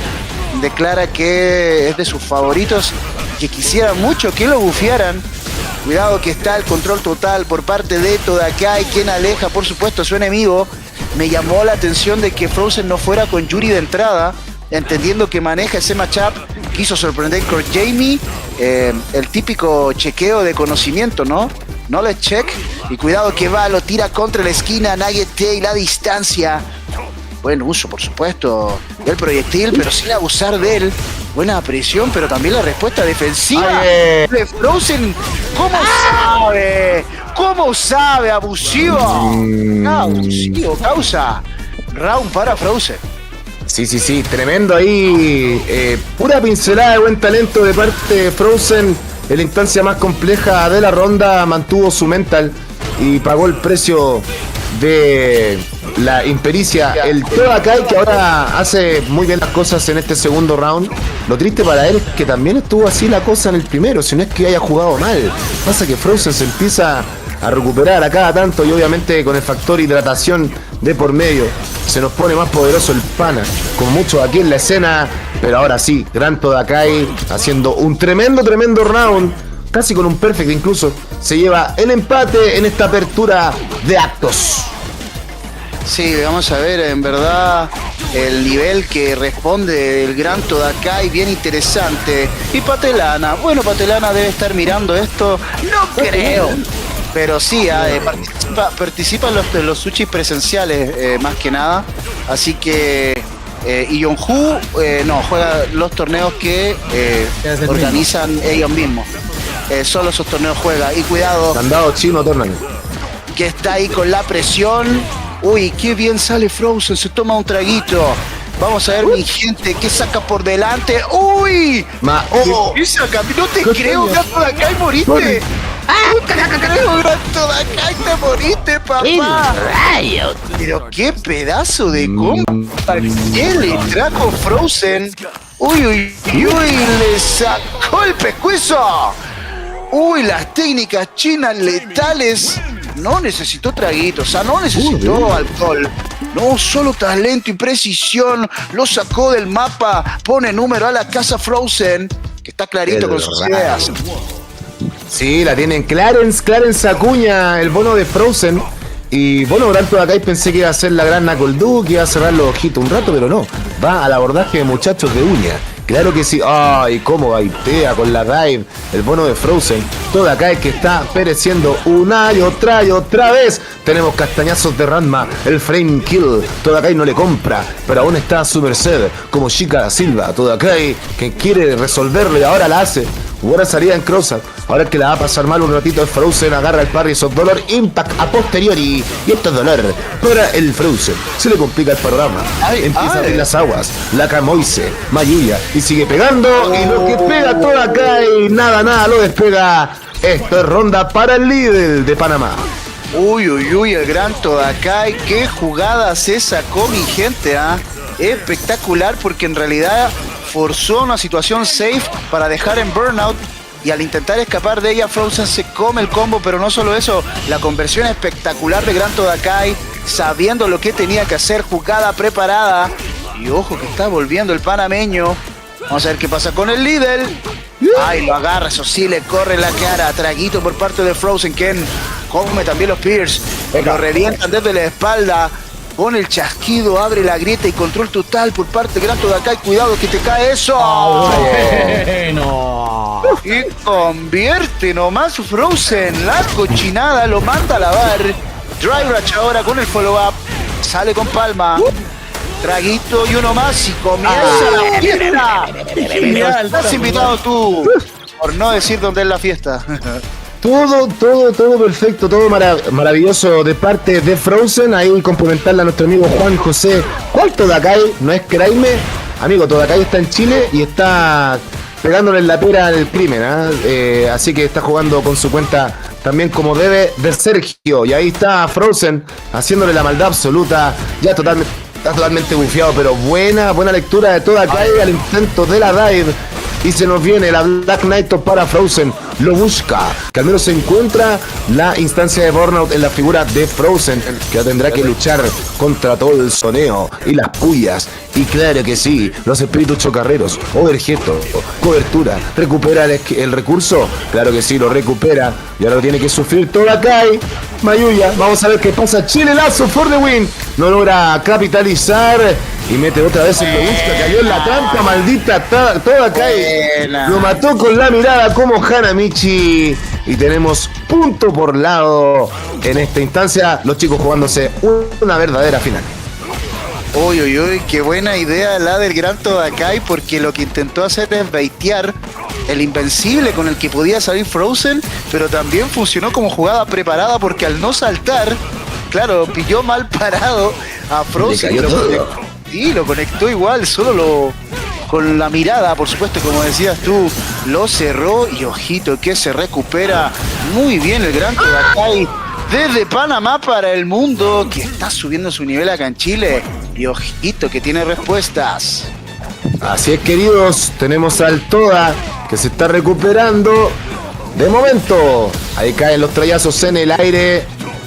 declara que es de sus favoritos, que quisiera mucho que lo bufearan. Cuidado que está el control total por parte de Todacay, quien aleja por supuesto a su enemigo. Me llamó la atención de que Frozen no fuera con Yuri de entrada, entendiendo que maneja ese matchup. Quiso sorprender con Jamie, el típico chequeo de conocimiento, ¿no? Knowledge check. Y cuidado que va, lo tira contra la esquina, Nugget Tail a distancia. Buen uso, por supuesto, del proyectil, pero sin abusar de él. Buena presión, pero también la respuesta defensiva de Frozen. ¿Cómo sabe? ¿Cómo sabe? Abusivo. Abusivo, causa. Round para Frozen.
Sí, tremendo ahí. Pura pincelada de buen talento de parte de Frozen. En la instancia más compleja de la ronda mantuvo su mental y pagó el precio de la impericia. El Todacay, que ahora hace muy bien las cosas en este segundo round. Lo triste para él es que también estuvo así la cosa en el primero, si no es que haya jugado mal. Pasa que Frozen se empieza a recuperar a cada tanto y obviamente con el factor hidratación de por medio se nos pone más poderoso el pana, con mucho aquí en la escena, pero ahora sí, Gran Todacay haciendo un tremendo round, casi con un perfect incluso, se lleva el empate en esta apertura de actos.
Sí, vamos a ver, en verdad, el nivel que responde el Gran Todacay, bien interesante. Y Patelana, bueno, Patelana debe estar mirando esto, no creo. Pero sí, participa en los sushis presenciales más que nada. Así que Y Yonju no, juega los torneos que organizan ellos mismos. Solo esos torneos juega. Y cuidado,
Mandado chino, Tournament.
que está ahí con la presión. Uy, qué bien sale Frozen, se toma un traguito. Vamos a ver, mi gente, ¿qué saca por delante? ¡Uy! ¿Qué saca? No te creo, Gato de acá y moriste. No te creo, Gato de acá y te moriste, papá. Pero qué pedazo de compa. ¿Qué le trajo Frozen? Uy, uy, uy, le sacó el pescuezo. Uy, las técnicas chinas letales. No necesitó traguitos, o sea, no necesitó alcohol. No, solo talento y precisión. Lo sacó del mapa. Pone número a la casa Frozen, que está clarito con sus ideas.
Sí, la tienen Clarence Acuña, el bono de Frozen. Y bueno, Branto de acá y pensé que iba a ser la gran Knuckle Doo, que iba a cerrar los ojitos un rato, pero no. Va al abordaje de muchachos de uña. Claro que sí. Ay, cómo baitea con la dive. El bono de Frozen. Todo acá es que está pereciendo una y otra vez. Tenemos castañazos de Ranma. El frame kill. Todo acá y no le compra. Pero aún está a su merced. Como Chica Silva. Todo acá y que quiere resolverlo y ahora la hace. Buena salida en Crossout. Ahora es que la va a pasar mal un ratito. El Frozen agarra el parry. Eso dolor. Impact a posteriori. Y esto es dolor para el Frozen. Se le complica el panorama. Empieza a abrir las aguas. La Camoise. Mayuya. Y sigue pegando. Y lo que pega todo acá y nada lo despega. Esto es ronda para el líder de Panamá.
Uy, uy, uy, el gran Todakai. Qué jugada se sacó, mi gente, ¿ah? Espectacular, porque en realidad forzó una situación safe para dejar en burnout. Y al intentar escapar de ella, Frozen se come el combo, pero no solo eso, la conversión espectacular de Gran Todakai, sabiendo lo que tenía que hacer, jugada preparada. Y ojo que está volviendo el panameño. Vamos a ver qué pasa con el líder. Ay, lo agarra, eso sí, le corre la cara. Traguito por parte de Frozen, Ken. Come también los Pierce. Lo revientan desde la espalda. Pone el chasquido, abre la grieta y control total por parte de Gran Todakai. Cuidado que te cae eso.
No.
Y convierte nomás Frozen. La cochinada lo manda a lavar. Dry Rush ahora con el follow-up. Sale con palma. Traguito y uno más y comienza la fiesta.
Genial.
Estás invitado tú. Por no decir dónde es la fiesta.
Todo perfecto, todo maravilloso de parte de Frozen. Ahí complementarle a nuestro amigo Juan José. ¿Cuál Todakai? No es Kraime. Amigo, Todakai está en Chile y está pegándole en la pera al crimen, así que está jugando con su cuenta también como debe de Sergio. Y ahí está Frozen haciéndole la maldad absoluta. Ya está totalmente bufiado, pero buena lectura de Todakai al intento de la dive. Y se nos viene la Black Knight para Frozen. Lo busca, que al menos se encuentra la instancia de burnout en la figura de Frozen, que tendrá que luchar contra todo el soneo y las pullas. Y claro que sí, los espíritus chocarreros, overgesto, cobertura, recupera el recurso. Claro que sí, lo recupera. Y ahora lo tiene que sufrir Todakai. Mayuya, vamos a ver qué pasa. Chile Lazo for the win. No logra capitalizar. Y mete otra vez en lo busca, cayó en la trampa, maldita Todakai. Lo mató con la mirada como Hanamichi. Y tenemos punto por lado en esta instancia. Los chicos jugándose una verdadera final.
Uy, uy, uy, qué buena idea la del Gran Todakai, porque lo que intentó hacer es baitear el invencible con el que podía salir Frozen, pero también funcionó como jugada preparada, porque al no saltar, claro, pilló mal parado a Frozen. Y lo conectó igual, con la mirada, por supuesto, como decías tú, lo cerró y ojito que se recupera muy bien el Gran Todakai desde Panamá para el mundo, que está subiendo su nivel acá en Chile y ojito que tiene respuestas.
Así es, queridos, tenemos al Toda que se está recuperando de momento. Ahí caen los trayazos en el aire,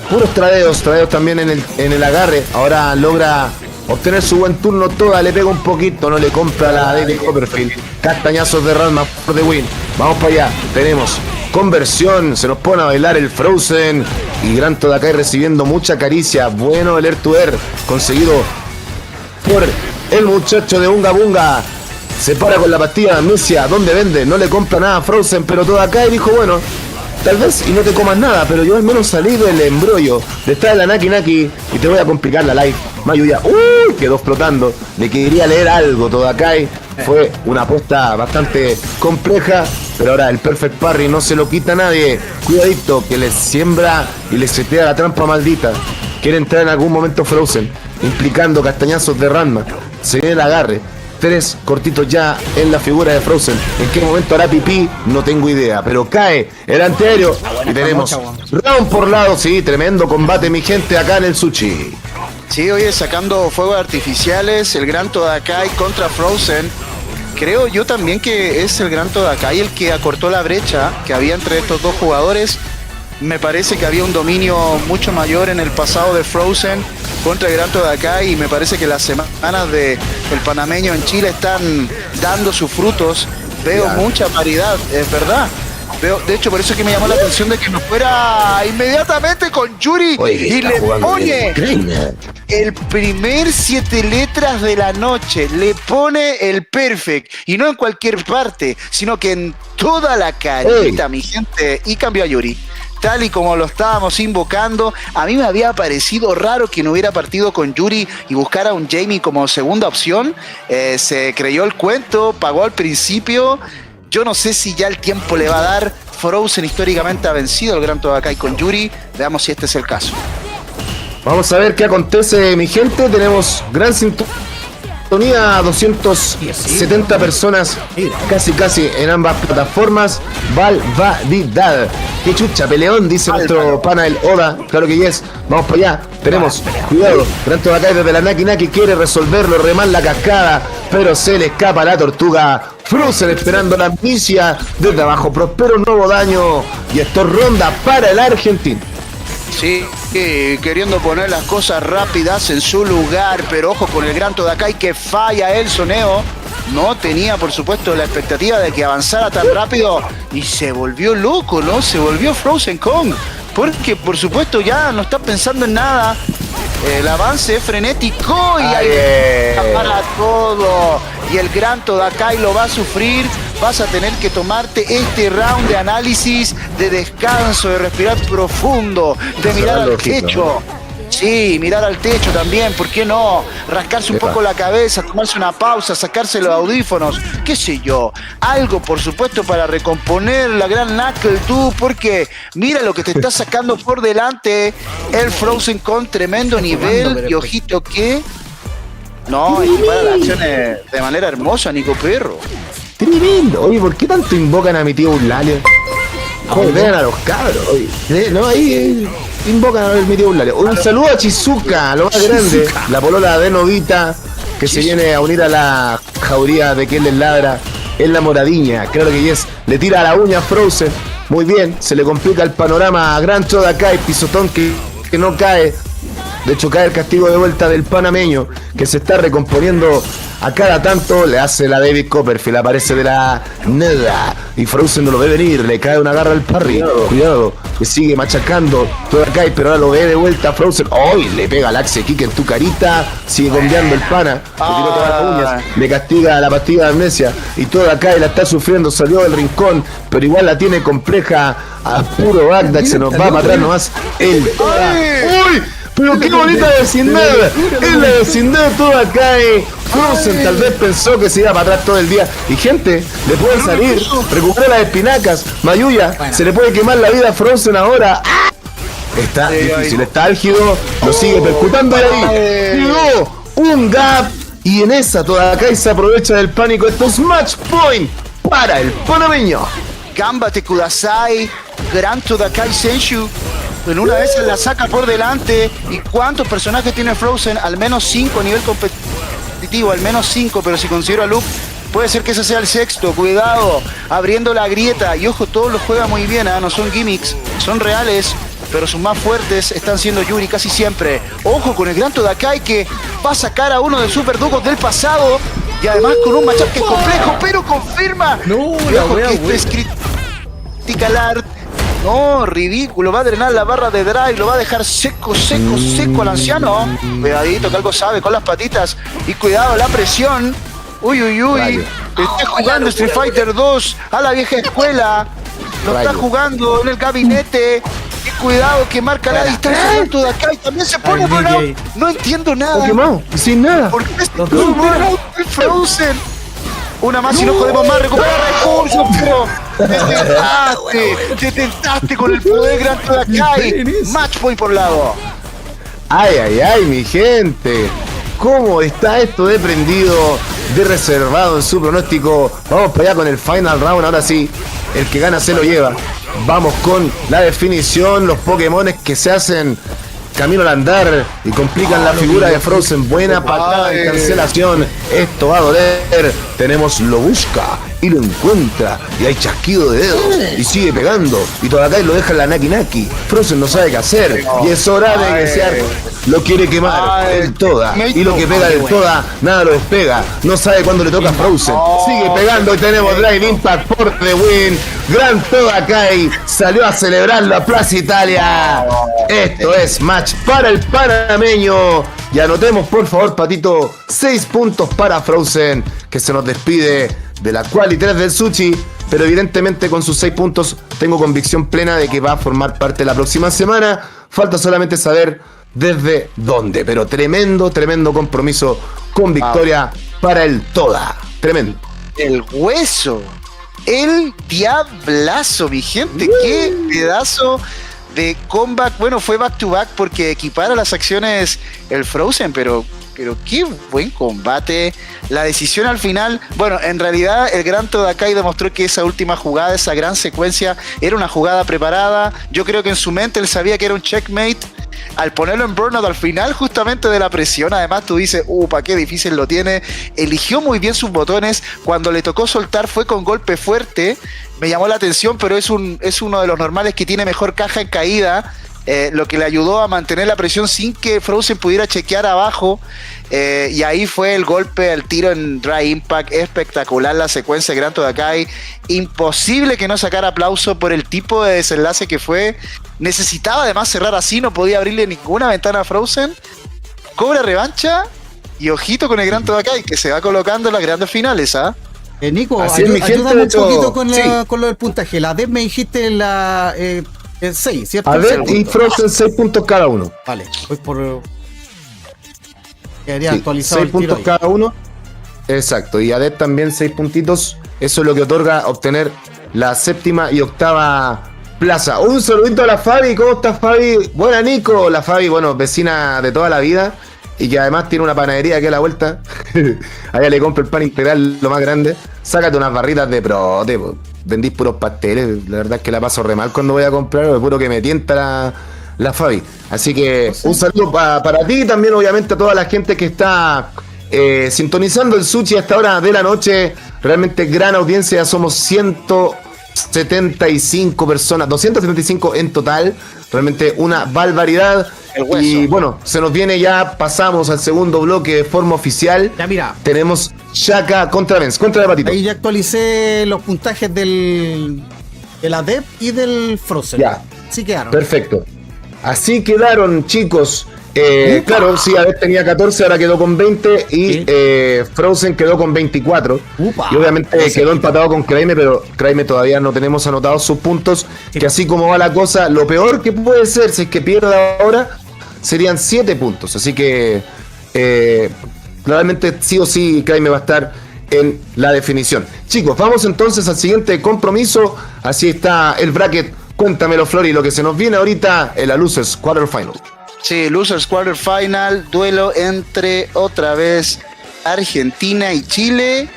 puros tradeos también en el agarre. Ahora logra obtener su buen turno. Toda le pega un poquito, no le compra la Daily Copperfield. Castañazos de Ranma for the win. Vamos para allá, tenemos conversión, se nos pone a bailar el Frozen y Gran Todakai recibiendo mucha caricia. Bueno el Air to Air conseguido por el muchacho de Unga Bunga. Se para con la pastilla de amnesia, ¿dónde vende? No le compra nada a Frozen, pero Todakai dijo, bueno, tal vez y no te comas nada, pero yo al menos salí del embrollo de estar en la Naki Naki y te voy a complicar la live. Mayuya, quedó flotando. Le quería leer algo Todakai. Fue una apuesta bastante compleja, pero ahora el Perfect Parry no se lo quita a nadie. Cuidadito, que les siembra y les setea la trampa maldita. Quiere entrar en algún momento Frozen, implicando castañazos de Ranma. Se viene el agarre. 3 cortitos ya en la figura de Frozen. ¿En qué momento hará pipí? No tengo idea. Pero cae el antiaéreo y tenemos round por lado. Sí, tremendo combate, mi gente, acá en el Sushi.
Sí, oye, sacando fuegos artificiales, el gran Todakai contra Frozen. Creo yo también que es el gran Todakai el que acortó la brecha que había entre estos dos jugadores. Me parece que había un dominio mucho mayor en el pasado de Frozen contra el gran Todakai, y me parece que las semanas del panameño en Chile están dando sus frutos. Veo mucha paridad, es verdad. De hecho, por eso es que me llamó la atención de que no fuera inmediatamente con Yuri.
Oye,
y le pone
bien.
el primer 7 letras de la noche. Le pone el perfect. Y no en cualquier parte, sino que en toda la carita, mi gente. Y cambió a Yuri. Tal y como lo estábamos invocando, a mí me había parecido raro que no hubiera partido con Yuri y buscara a un Jamie como segunda opción. Se creyó el cuento, pagó al principio. Yo no sé si ya el tiempo le va a dar. Frozen históricamente ha vencido al gran Todakai con Yuri. Veamos si este es el caso.
Vamos a ver qué acontece, mi gente. Tenemos gran sintonía, 270 personas, casi en ambas plataformas. Valvalidad. Qué chucha, peleón, dice nuestro pana el Oda. Claro que yes. Vamos para allá. Tenemos, cuidado, Gran Todakai desde la Naki Naki quiere resolverlo, remar la cascada, pero se le escapa la tortuga. Frozen esperando la amnesia desde abajo. Prospero nuevo daño. Y esto es ronda para el argentino.
Sí, queriendo poner las cosas rápidas en su lugar, pero ojo con el gran Todakai que falla el soneo. No tenía, por supuesto, la expectativa de que avanzara tan rápido y se volvió loco, ¿no? Se volvió Frozen Kong, porque, por supuesto, ya no está pensando en nada. El avance es frenético y ahí para todo. Y el gran Todakai lo va a sufrir. Vas a tener que tomarte este round de análisis, de descanso, de respirar profundo, de mirar al techo. Sí, mirar al techo también, ¿por qué no? Rascarse un poco la cabeza, tomarse una pausa, sacarse los audífonos, qué sé yo. Algo, por supuesto, para recomponer la gran Knuckle, tú, porque mira lo que te está sacando por delante el Frozen con tremendo nivel. Y ojito que... No, equipara las acciones de manera hermosa, Nico Perro.
Tremendo. Oye, ¿por qué tanto invocan a mi tío Eulalia? Joder a los cabros. Oye, no, ahí invocan a mi tío Eulalia. Un saludo a Chizuka, lo más grande. La polola de Novita, que se viene a unir a la jauría de que él les ladra. Es la moradiña, claro que yes. Le tira a la uña a Frozen. Muy bien, se le complica el panorama a Gran Todakai, pisotón que no cae. De hecho, cae el castigo de vuelta del panameño, que se está recomponiendo a cada tanto. Le hace la David Copperfield, aparece de la nada. Y Frozen no lo ve venir, le cae una garra al parry. Cuidado, que sigue machacando Todakai, pero ahora lo ve de vuelta Frozen. ¡Ay! Le pega el axe kick en tu carita. Sigue bombeando el pana. Le tiró todas las uñas. Le castiga la pastilla de amnesia. Y Todakai la está sufriendo, salió del rincón, pero igual la tiene compleja. A puro Bagdad, se nos va para atrás nomás. El ¡Uy! Pero qué bonita vecindad. Es la vecindad de Todakai. Frozen tal vez pensó que se iba para atrás todo el día. Y gente, le puede salir, recupera las espinacas. Mayuya, se le puede quemar la vida a Frozen ahora. Está difícil, está álgido. Lo sigue percutando ahí. Llegó un gap. Y en esa Todakai se aprovecha del pánico. Esto es match point para el panameño.
Gambate Kudasai, Gran Todakai Senshu. En una vez la saca por delante. ¿Y cuántos personajes tiene Frozen? Al menos 5 a nivel competitivo, al menos 5, pero si considero a Luke, puede ser que ese sea el sexto. Cuidado, abriendo la grieta. Y ojo, todos los juega muy bien, no son gimmicks, son reales, pero sus más fuertes están siendo Yuri casi siempre. Ojo con el gran Todakai que va a sacar a uno de sus verdugos del pasado. Y además con un matchup que es complejo, pero confirma.
No,
y ojo que esto es critical art. No, ridículo, va a drenar la barra de drive, lo va a dejar seco al anciano. Cuidadito, que algo sabe con las patitas. Y cuidado, la presión. Uy. Está jugando Street Fighter 2 a la vieja escuela. Lo está jugando en el gabinete. Y cuidado que marca la distancia dentro de acá y también se pone burnout. No entiendo nada.
Quemado, sin nada.
¿Por qué se pone burnout el Frozen? Una más y no podemos más recuperar recursos, pero te tentaste con el poder Gran Todakai. Match point por lado.
Ay, ay, ay, mi gente. ¿Cómo está esto de prendido, de reservado en su pronóstico? Vamos para allá con el final round. Ahora sí, el que gana se lo lleva. Vamos con la definición. Los Pokémones que se hacen camino al andar y complican la figura de Frozen. Buena patada en cancelación. Esto va a doler. Tenemos lo busca y lo encuentra. Y hay chasquido de dedos. Y sigue pegando. Y Todakai lo deja en la Naki Naki. Frozen no sabe qué hacer. Y es hora de que sea. Lo quiere quemar el Toda. Y lo que pega del Toda, nada lo despega. No sabe cuándo le toca a Frozen. Sigue pegando y tenemos Drive Impact por the win. Gran Todakai salió a celebrar la Plaza Italia. Esto es match para el panameño. Y anotemos por favor, Patito, 6 puntos para Frozen, que se nos despide de la Quali 3 del Sushi. Pero evidentemente con sus 6 puntos tengo convicción plena de que va a formar parte la próxima semana. Falta solamente saber desde dónde. Pero tremendo compromiso con victoria para el Toda. Tremendo.
El hueso. El diablazo, mi gente. Qué pedazo de comeback. Bueno, fue back to back porque equipara las acciones el Frozen, pero qué buen combate. La decisión al final, bueno, en realidad el Gran Todakai demostró que esa última jugada, esa gran secuencia, era una jugada preparada. Yo creo que en su mente él sabía que era un checkmate. Al ponerlo en burnout al final justamente de la presión, además tú dices, pa' qué difícil lo tiene. Eligió muy bien sus botones. Cuando le tocó soltar fue con golpe fuerte. Me llamó la atención, pero es uno de los normales que tiene mejor caja en caída. Lo que le ayudó a mantener la presión sin que Frozen pudiera chequear abajo. Y ahí fue el golpe, el tiro en Dry Impact. Espectacular la secuencia de Gran Todakai. Imposible que no sacara aplauso por el tipo de desenlace que fue. Necesitaba además cerrar así, no podía abrirle ninguna ventana a Frozen. Cobra revancha y ojito con el Gran Todakai que se va colocando en las grandes finales, ¿ah?
Nico,
ayúdame
un poquito con lo del puntaje. La DEP me dijiste la 6, ¿cierto?
A ver, y Frozen 6 puntos cada uno.
Vale, voy por... Quedaría actualizado
6 puntos cada uno. Exacto, y ADEP también 6 puntitos. Eso es lo que otorga obtener la 7ª y 8ª plaza. Un saludito a la Fabi. ¿Cómo estás, Fabi? Buena, Nico. La Fabi, bueno, vecina de toda la vida y que además tiene una panadería aquí a la vuelta. Allá le compro el pan integral, lo más grande. Sácate unas barritas de prote. Vendís puros pasteles. La verdad es que la paso re mal cuando voy a comprar. Es puro que me tienta la Fabi. Así que un saludo para ti y también obviamente a toda la gente que está sintonizando el Sushi a esta hora de la noche. Realmente gran audiencia. Somos 175 personas, 275 en total. Realmente una barbaridad. Y bueno, se nos viene ya, pasamos al segundo bloque de forma oficial.
Ya mira.
Tenemos Shaka contra Benz. Cuéntale, Patito.
Ahí ya actualicé los puntajes de la DEP y del Frozen.
Ya.
Así quedaron.
Perfecto. Así quedaron, chicos. Claro, sí, Adep tenía 14, ahora quedó con 20 y Frozen quedó con 24. Y obviamente quedó empatado con Kraime, pero Kraime todavía no tenemos anotados sus puntos. Que así como va la cosa, lo peor que puede ser si es que pierde ahora serían 7 puntos. Así que claramente sí o sí Kraime va a estar en la definición. Chicos, vamos entonces al siguiente compromiso. Así está el bracket. Cuéntamelo, Flori, lo que se nos viene ahorita en la Losers Quarterfinal.
Sí, Losers Quarterfinal, duelo entre otra vez Argentina y Chile.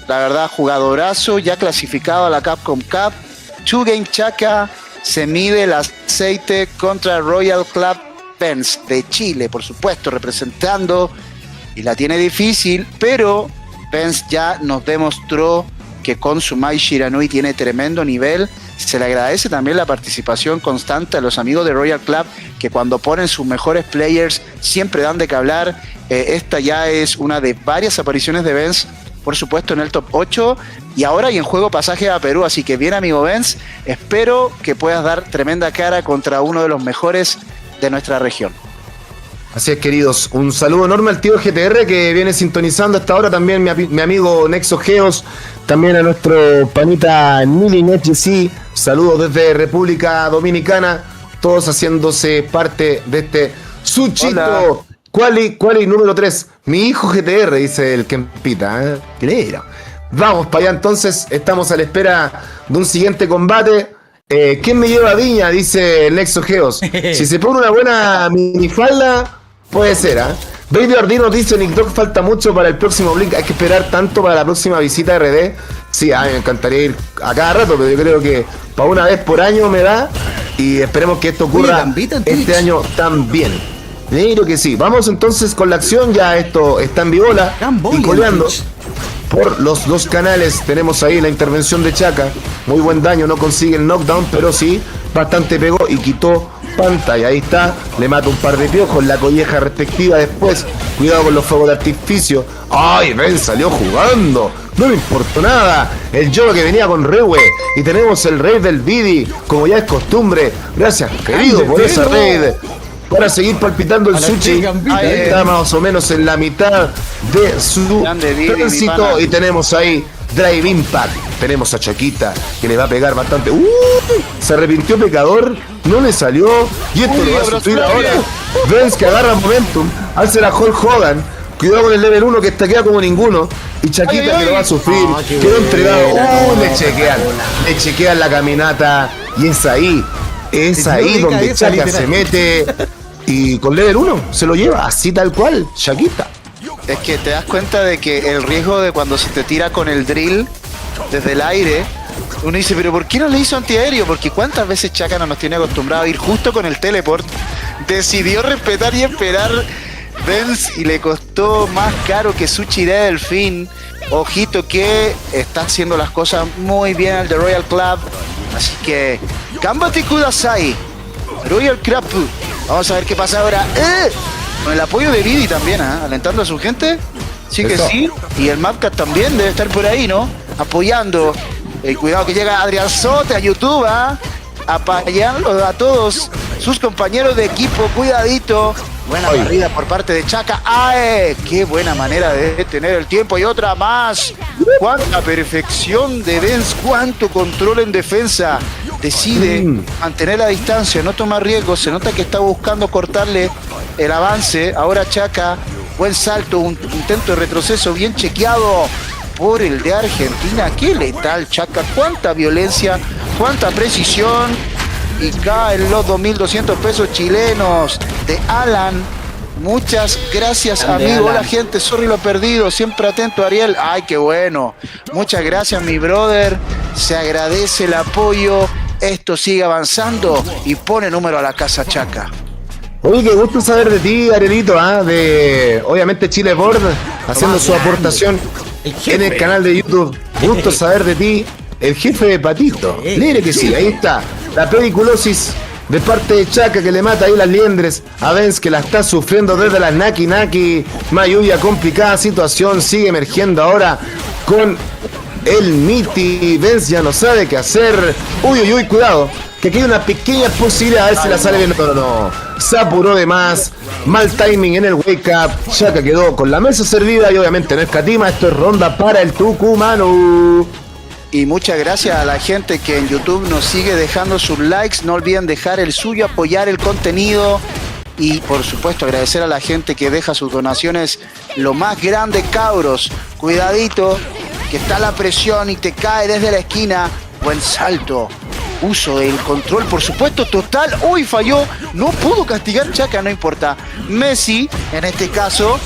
La verdad, jugadorazo, ya clasificado a la Capcom Cup. Two Game Chaka se mide el aceite contra Royal Club Benz de Chile, por supuesto, representando. Y la tiene difícil, pero Benz ya nos demostró que con su Mai Shiranui tiene tremendo nivel. Se le agradece también la participación constante a los amigos de Royal Club, que cuando ponen sus mejores players siempre dan de qué hablar. Esta ya es una de varias apariciones de Benz, por supuesto en el top 8, y ahora hay en juego pasaje a Perú, así que bien, amigo Benz, espero que puedas dar tremenda cara contra uno de los mejores de nuestra región.
Así es, queridos. Un saludo enorme al tío GTR que viene sintonizando hasta ahora. También mi amigo Nexo Geos. También a nuestro panita Nili NetGC. Saludos desde República Dominicana. Todos haciéndose parte de este Suchito. Quali número 3. Mi hijo GTR, dice el Kempita. ¿Eh? Vamos para allá entonces. Estamos a la espera de un siguiente combate. ¿Quién me lleva a Viña? Dice el Nexo Geos. Si se pone una buena minifalda, puede ser, ¿ah? Baby Ordi nos dice: Nick Dog, falta mucho para el próximo Blink. Hay que esperar tanto para la próxima visita a RD. Sí, me encantaría ir a cada rato, pero yo creo que para una vez por año me da. Y esperemos que esto ocurra este año también. Creo que sí. Vamos entonces con la acción. Ya esto está en vivola y coleando por los dos canales. Tenemos ahí la intervención de Chaka. Muy buen daño, no consigue el knockdown, pero sí, bastante pegó y quitó pantalla. Ahí está, le mata un par de piojos, la colleja respectiva después. Cuidado con los fuegos de artificio. ¡Ay, Ben salió jugando! No me importó nada. El Yoga que venía con Rewe. Y tenemos el raid del Vidi, como ya es costumbre. Gracias, querido, por esa raid. Para seguir palpitando el Suchi. Ahí está más o menos en la mitad de su tránsito. Y tenemos ahí Drive Impact. Tenemos a Chaquita que le va a pegar bastante. Se arrepintió Pecador. No le salió. Y esto lo va a sustituir ahora. Vence que agarra momentum. Alce a Hulk Hogan. Cuidado con el level 1 que estaquea como ninguno. Y Chaquita que lo va a sufrir. Quedó entregado. Le chequean la caminata. Y es ahí. Es ahí donde Chaka se mete y con level 1 se lo lleva, así tal cual, Chaquita.
Es que te das cuenta de que el riesgo de cuando se te tira con el drill desde el aire, uno dice, pero ¿por qué no le hizo antiaéreo? Porque cuántas veces Chaka no nos tiene acostumbrado a ir justo con el teleport. Decidió respetar y esperar Vence y le costó más caro que su chiré del fin. Ojito que está haciendo las cosas muy bien el The Royal Club. Así que, Gambate Kudasai, Royal Club. Vamos a ver qué pasa ahora. Con el apoyo de Vidi también, alentando a su gente. Sí que sí. Y el Mapcat también debe estar por ahí, ¿no? Apoyando. Cuidado que llega Adrián Sote a YouTube, apoyando a todos sus compañeros de equipo. Cuidadito. Buena barrida por parte de Chaka. ¡Ay! ¡Qué buena manera de tener el tiempo! Y otra más. ¡Cuánta perfección de Vence! ¡Cuánto control en defensa! Decide mantener la distancia, no tomar riesgos. Se nota que está buscando cortarle el avance. Ahora Chaka. Buen salto, un intento de retroceso bien chequeado por el de Argentina. ¡Qué letal, Chaka! ¡Cuánta violencia! ¡Cuánta precisión! Y caen los 2.200 pesos chilenos de Alan. Muchas gracias, amigo. Hola, gente. Sorry lo perdido. Siempre atento, Ariel. Ay, qué bueno. Muchas gracias, mi brother. Se agradece el apoyo. Esto sigue avanzando y pone número a la casa Chaka.
Oye, qué gusto saber de ti, Arielito, de obviamente Chile Board haciendo su aportación en el canal de YouTube. Gusto saber de ti, el jefe de Patito. Mire que sí, ahí está. La pediculosis de parte de Chaka que le mata ahí las liendres a Vence que la está sufriendo desde las Naki Naki. Mayuya, complicada situación, sigue emergiendo ahora con el Miti. Vence ya no sabe qué hacer. Uy, cuidado, que aquí hay una pequeña posibilidad, a ver si la sale bien, pero no. Se apuró de más, mal timing en el wake up. Chaka quedó con la mesa servida y obviamente no escatima. Esto es ronda para el Tucumano.
Y muchas gracias a la gente que en YouTube nos sigue dejando sus likes. No olviden dejar el suyo, apoyar el contenido. Y por supuesto agradecer a la gente que deja sus donaciones lo más grande, cabros. Cuidadito, que está la presión y te cae desde la esquina. Buen salto. Uso del control, por supuesto, total. Uy, falló. No pudo castigar Chaka, no importa. Messi, en este caso,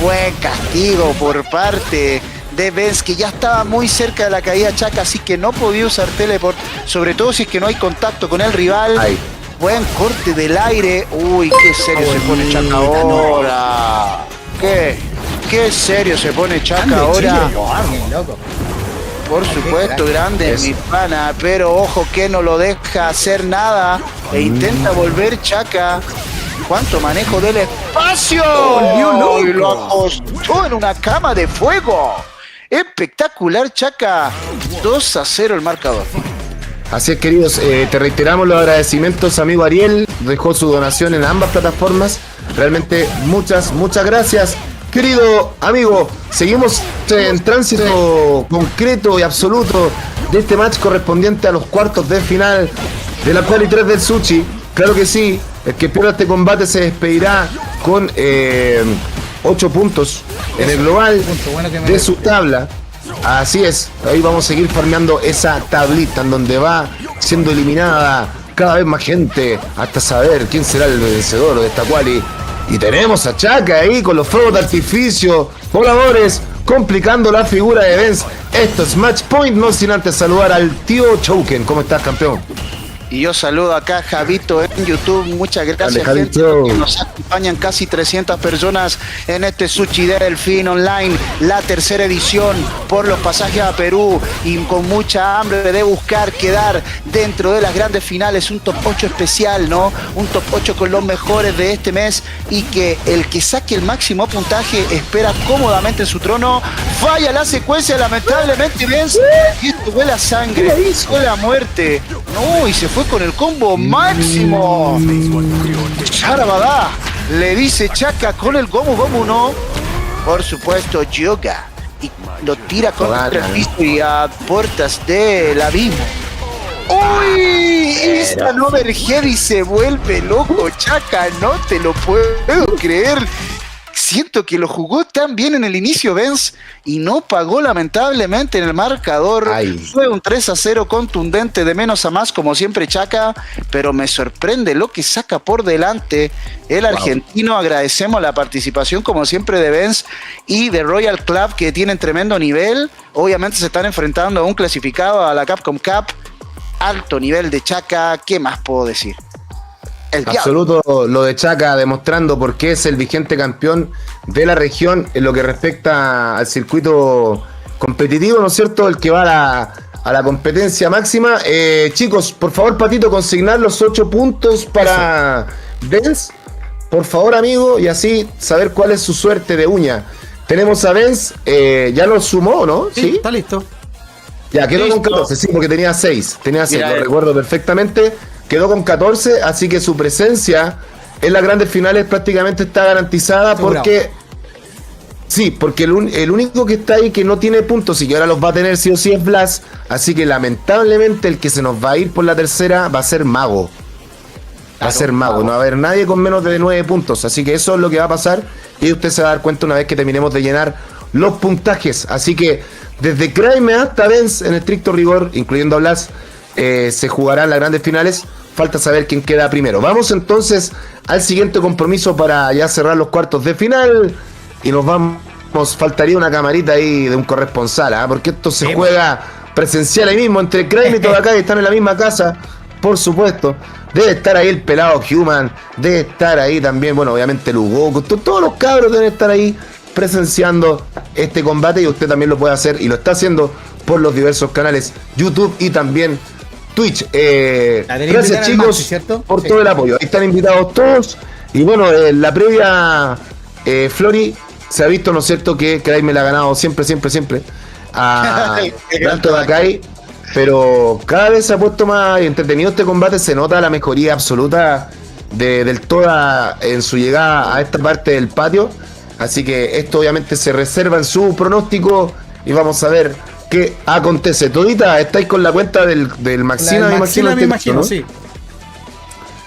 buen castigo por parte de Vence, que ya estaba muy cerca de la caída Chaka, así que no podía usar teleport, sobre todo si es que no hay contacto con el rival. Ay. Buen corte del aire. Uy, qué serio se pone Chaka ahora. Qué serio se pone Chaka ahora. Por supuesto, grande mi pana, pero ojo que no lo deja hacer nada e intenta volver Chaka. ¿Cuánto manejo del espacio? Y lo acostó en una cama de fuego. Espectacular, Chaka. 2-0 el marcador.
Así es, queridos, te reiteramos los agradecimientos, amigo Ariel. Dejó su donación en ambas plataformas. Realmente muchas gracias. Querido amigo, seguimos en tránsito concreto y absoluto de este match correspondiente a los cuartos de final de la Quali 3 del Sushi. Claro que sí, el que pierda este combate se despedirá con 8 puntos en el global de su tabla. Así es, ahí vamos a seguir farmeando esa tablita en donde va siendo eliminada cada vez más gente hasta saber quién será el vencedor de esta Quali. Y tenemos a Chaka ahí con los fuegos de artificio, voladores, complicando la figura de Benz. Esto es Match Point, no sin antes saludar al tío Choken. ¿Cómo estás, campeón?
Y yo saludo acá a Javito en YouTube. Muchas gracias,
dale,
gente, que nos acompañan casi 300 personas en este Sushi Delfín Online, la tercera edición, por los pasajes a Perú y con mucha hambre de buscar quedar dentro de las grandes finales. Un top 8 especial, ¿no? Un top 8 con los mejores de este mes y que el que saque el máximo puntaje espera cómodamente en su trono. Falla la secuencia, lamentablemente, Benz. Y esto huele a sangre, huele a muerte. No, y se fue con el combo máximo. Charabadá, le dice Chaka con el Gomu Gomu, no. Por supuesto, Yoga. Y lo tira contra el piso y a puertas del abismo. ¡Uy! Esta no Heavy se vuelve loco, Chaka. No te lo puedo creer. Siento que lo jugó tan bien en el inicio, Benz, y no pagó lamentablemente en el marcador. Ay. Fue un 3-0 contundente de menos a más, como siempre Chaka, pero me sorprende lo que saca por delante el argentino. Agradecemos la participación, como siempre, de Benz y de Royal Club, que tienen tremendo nivel. Obviamente se están enfrentando a un clasificado a la Capcom Cup. Alto nivel de Chaka, ¿qué más puedo decir?
Absoluto lo de Chaka, demostrando por qué es el vigente campeón de la región en lo que respecta al circuito competitivo, ¿no es cierto? El que va a la competencia máxima. Chicos, por favor, Patito, consignar los 8 puntos para Benz. Por favor, amigo, y así saber cuál es su suerte de uña. Tenemos a Benz, ya lo sumó, ¿no?
Sí, está listo.
Ya, quedó con 14, sí, porque tenía 6. Lo recuerdo perfectamente. Quedó con 14, así que su presencia en las grandes finales prácticamente está garantizada. Porque sí, porque el único que está ahí que no tiene puntos y que ahora los va a tener sí o sí es Blas. Así que lamentablemente el que se nos va a ir por la tercera va a ser Mago. Va a ser Mago, no va a haber nadie con menos de 9 puntos. Así que eso es lo que va a pasar y usted se va a dar cuenta una vez que terminemos de llenar los puntajes. Así que desde Kraime hasta Benz, en estricto rigor, incluyendo a Blas, se jugarán las grandes finales. Falta saber quién queda primero. Vamos entonces al siguiente compromiso para ya cerrar los cuartos de final. Y nos vamos. Faltaría una camarita ahí de un corresponsal, ¿eh? Porque esto se juega presencial ahí mismo entre Kraime y todo acá, que están en la misma casa, por supuesto. Debe estar ahí el pelado Human. Debe estar ahí también, bueno, obviamente Lugo. Todos los cabros deben estar ahí presenciando este combate. Y usted también lo puede hacer y lo está haciendo por los diversos canales YouTube y también Twitch. Gracias, chicos, por todo el apoyo. Ahí están invitados todos. Y bueno, la previa, Flori, se ha visto, ¿no es cierto?, que Kraime le ha ganado siempre a tanto de Akai, pero cada vez se ha puesto más entretenido este combate. Se nota la mejoría absoluta del Toda en su llegada a esta parte del patio. Así que esto obviamente se reserva en su pronóstico y vamos a ver qué acontece. Todita, estáis con la cuenta del Maxina, me imagino, ¿no? Sí.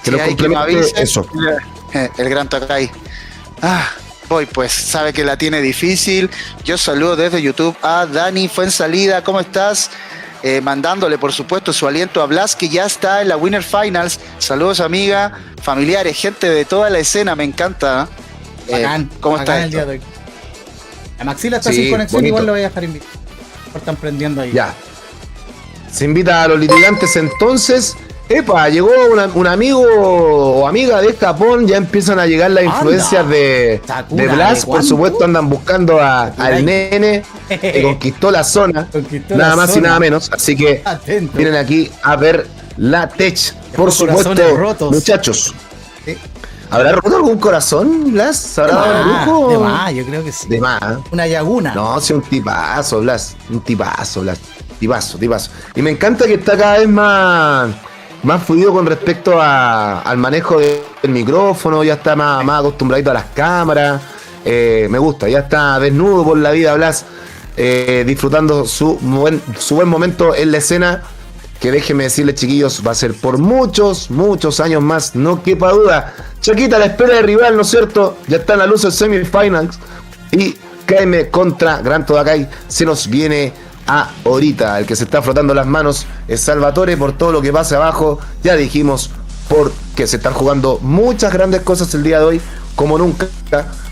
Que nos complemente eso.
El gran Takai. Voy, pues, sabe que la tiene difícil. Yo saludo desde YouTube a Dani Fuensalida, ¿cómo estás? Mandándole, por supuesto, su aliento a Blas, que ya está en la Winner Finals. Saludos, amiga, familiares, gente de toda la escena, me encanta.
Bacán,
¿cómo está el
día de hoy? La Maxila está sin conexión, bonito. Igual lo voy a dejar invitado. Están prendiendo ahí.
Ya. Se invita a los litigantes entonces. Epa, llegó un amigo o amiga de Japón. Ya empiezan a llegar las influencias de Blas. Por supuesto, andan buscando al nene que conquistó la zona. Nada más y nada menos. Así que vienen aquí a ver la tech. Por supuesto, muchachos. ¿Habrá roto algún corazón, Blas? ¿Habrá dado brujo?
De más, yo creo que sí.
De más.
Una Yaguna.
No, sí, un tipazo, Blas. Un tipazo, Blas. Tipazo. Y me encanta que está cada vez más más fluido con respecto al manejo del micrófono, ya está más acostumbradito a las cámaras. Me gusta, ya está desnudo por la vida Blas, disfrutando su buen momento en la escena, que déjenme decirles, chiquillos, va a ser por muchos años más, no quepa duda. Chaquita a la espera del rival, ¿no es cierto? Ya están a luz el semifinals y KM contra Gran Todakai se nos viene ahorita. El que se está frotando las manos es Salvatore por todo lo que pasa abajo. Ya dijimos porque se están jugando muchas grandes cosas el día de hoy, como nunca,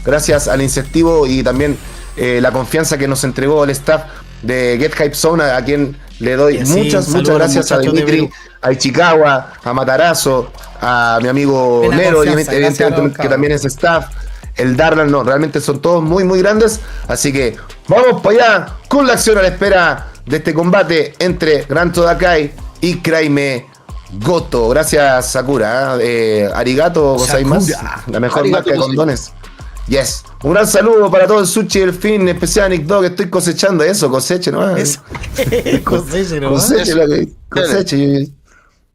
gracias al incentivo y también la confianza que nos entregó el staff de Get Hype Zone, a quien le doy muchas gracias a Dimitri, a Ichikawa, a Matarazo, a mi amigo Nero, evidentemente, que también es staff, el Darlan, no, realmente son todos muy grandes, así que vamos para allá con la acción a la espera de este combate entre Gran Todakai y Kraime Goto. Gracias, Sakura. Arigato gozaimasu, la mejor
Arigato
marca de condones. Yes. Un gran saludo para todo el sushi del fin, especial Nick Dog. Estoy cosechando eso, coseche nomás.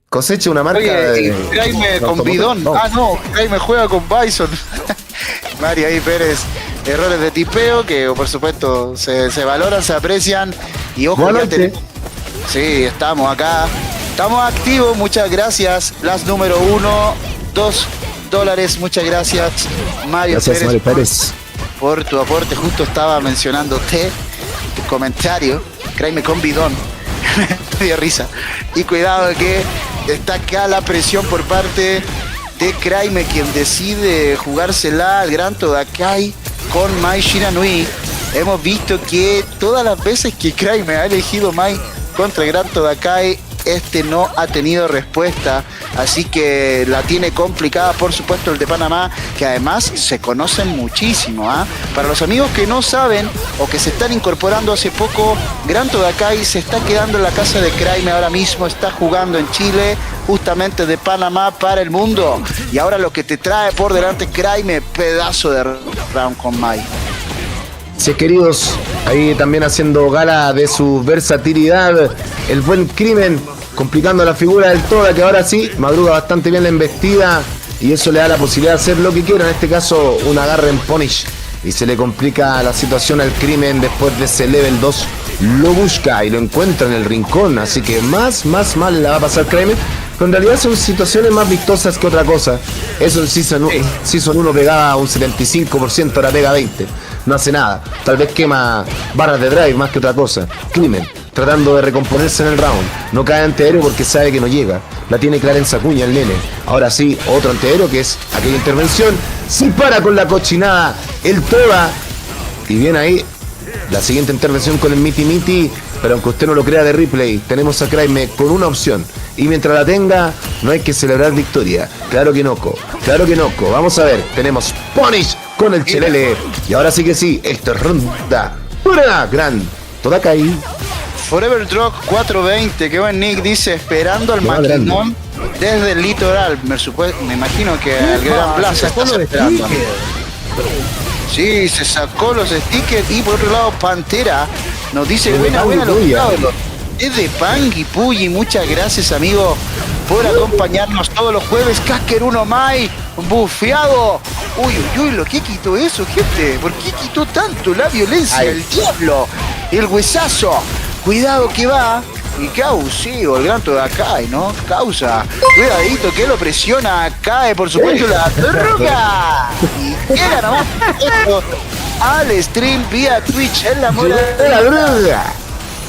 Coseche una marca.
Oye, Kraime con bidón.
No.
Kraime juega con Bison. Mario ahí Pérez, errores de tipeo que por supuesto se valoran, se aprecian. Y ojo,
Buenas
ya
noches.
tenemos. Sí, estamos acá. Estamos activos, muchas gracias. Las número 1, $2. Muchas gracias, Mario
Gracias,
Pérez,
Mario Pérez.
por tu aporte. Justo estaba mencionándote tu comentario. Kraime con bidón. Me dio risa. Y cuidado que está acá la presión por parte de Kraime, quien decide jugársela al Gran Todakai con Mai Shiranui. Hemos visto que todas las veces que Kraime ha elegido Mai contra el Gran Todakai, no ha tenido respuesta, así que la tiene complicada. Por supuesto, el de Panamá, que además se conocen muchísimo, ¿ah? Para los amigos que no saben o que se están incorporando hace poco, Gran Todakai se está quedando en la casa de Kraime ahora mismo, está jugando en Chile, justamente de Panamá para el mundo, y ahora lo que te trae por delante Kraime, pedazo de round con Mai.
Sí, queridos, ahí también haciendo gala de su versatilidad, el buen Crimen, complicando la figura del Toda, que ahora sí madruga bastante bien la embestida y eso le da la posibilidad de hacer lo que quiera, en este caso un agarre en punish, y se le complica la situación al Crimen después de ese level 2. Lo busca y lo encuentra en el rincón, así que más mal la va a pasar Crimen, pero en realidad son situaciones más vistosas que otra cosa. Eso en Season 1 pegaba un 75%, ahora pega 20%. No hace nada, tal vez quema barras de drive más que otra cosa. Crimen, tratando de recomponerse en el round, no cae antiaéreo porque sabe que no llega, la tiene clara en Sacuña el nene. Ahora sí, otro antiaéreo, que es aquella intervención, se para con la cochinada el Toda, y viene ahí la siguiente intervención con el Miti, pero aunque usted no lo crea de replay, tenemos a Kraime con una opción, y mientras la tenga, no hay que celebrar victoria. Claro que no, vamos a ver, tenemos Punish con el Chelele, y ahora sí que sí, esto es ronda pura Gran Todakai.
Forever Drop 420, qué buen nick, dice, esperando al maquinón desde el litoral. Me imagino que al Gran Plaza está esperando. Sí, se sacó los stickers. Y por otro lado, Pantera nos dice, buena los cuidados. Es de Pangui Puyi, muchas gracias, amigo, por acompañarnos todos los jueves. Casker 1 Mai, bufeado. Uy, lo que quitó eso, gente. ¿Por qué quitó tanto la violencia? El diablo, el huesazo. Cuidado que va. Y Causigo, el Gran Todakai, ¿no? Causa. Cuidadito que lo presiona. Cae, por supuesto, la droga. Y llega nomás esto al stream vía Twitch en la mora de la droga.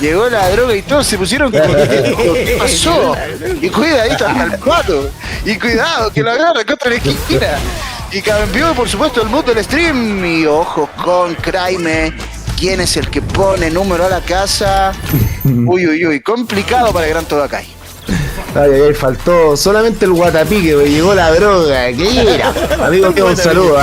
Llegó la droga y todos se pusieron como ¿qué pasó? Y cuidadito hasta el pato. Y cuidado que lo agarra contra la esquina. Y cambió, por supuesto, el mood del stream. Y ojo con Kraime. ¿Quién es el que pone número a la casa? Uy, complicado para el Gran Todakai.
Ay, faltó solamente el guatapique, porque llegó la droga. ¿Qué era? Amigo mío, un saludo,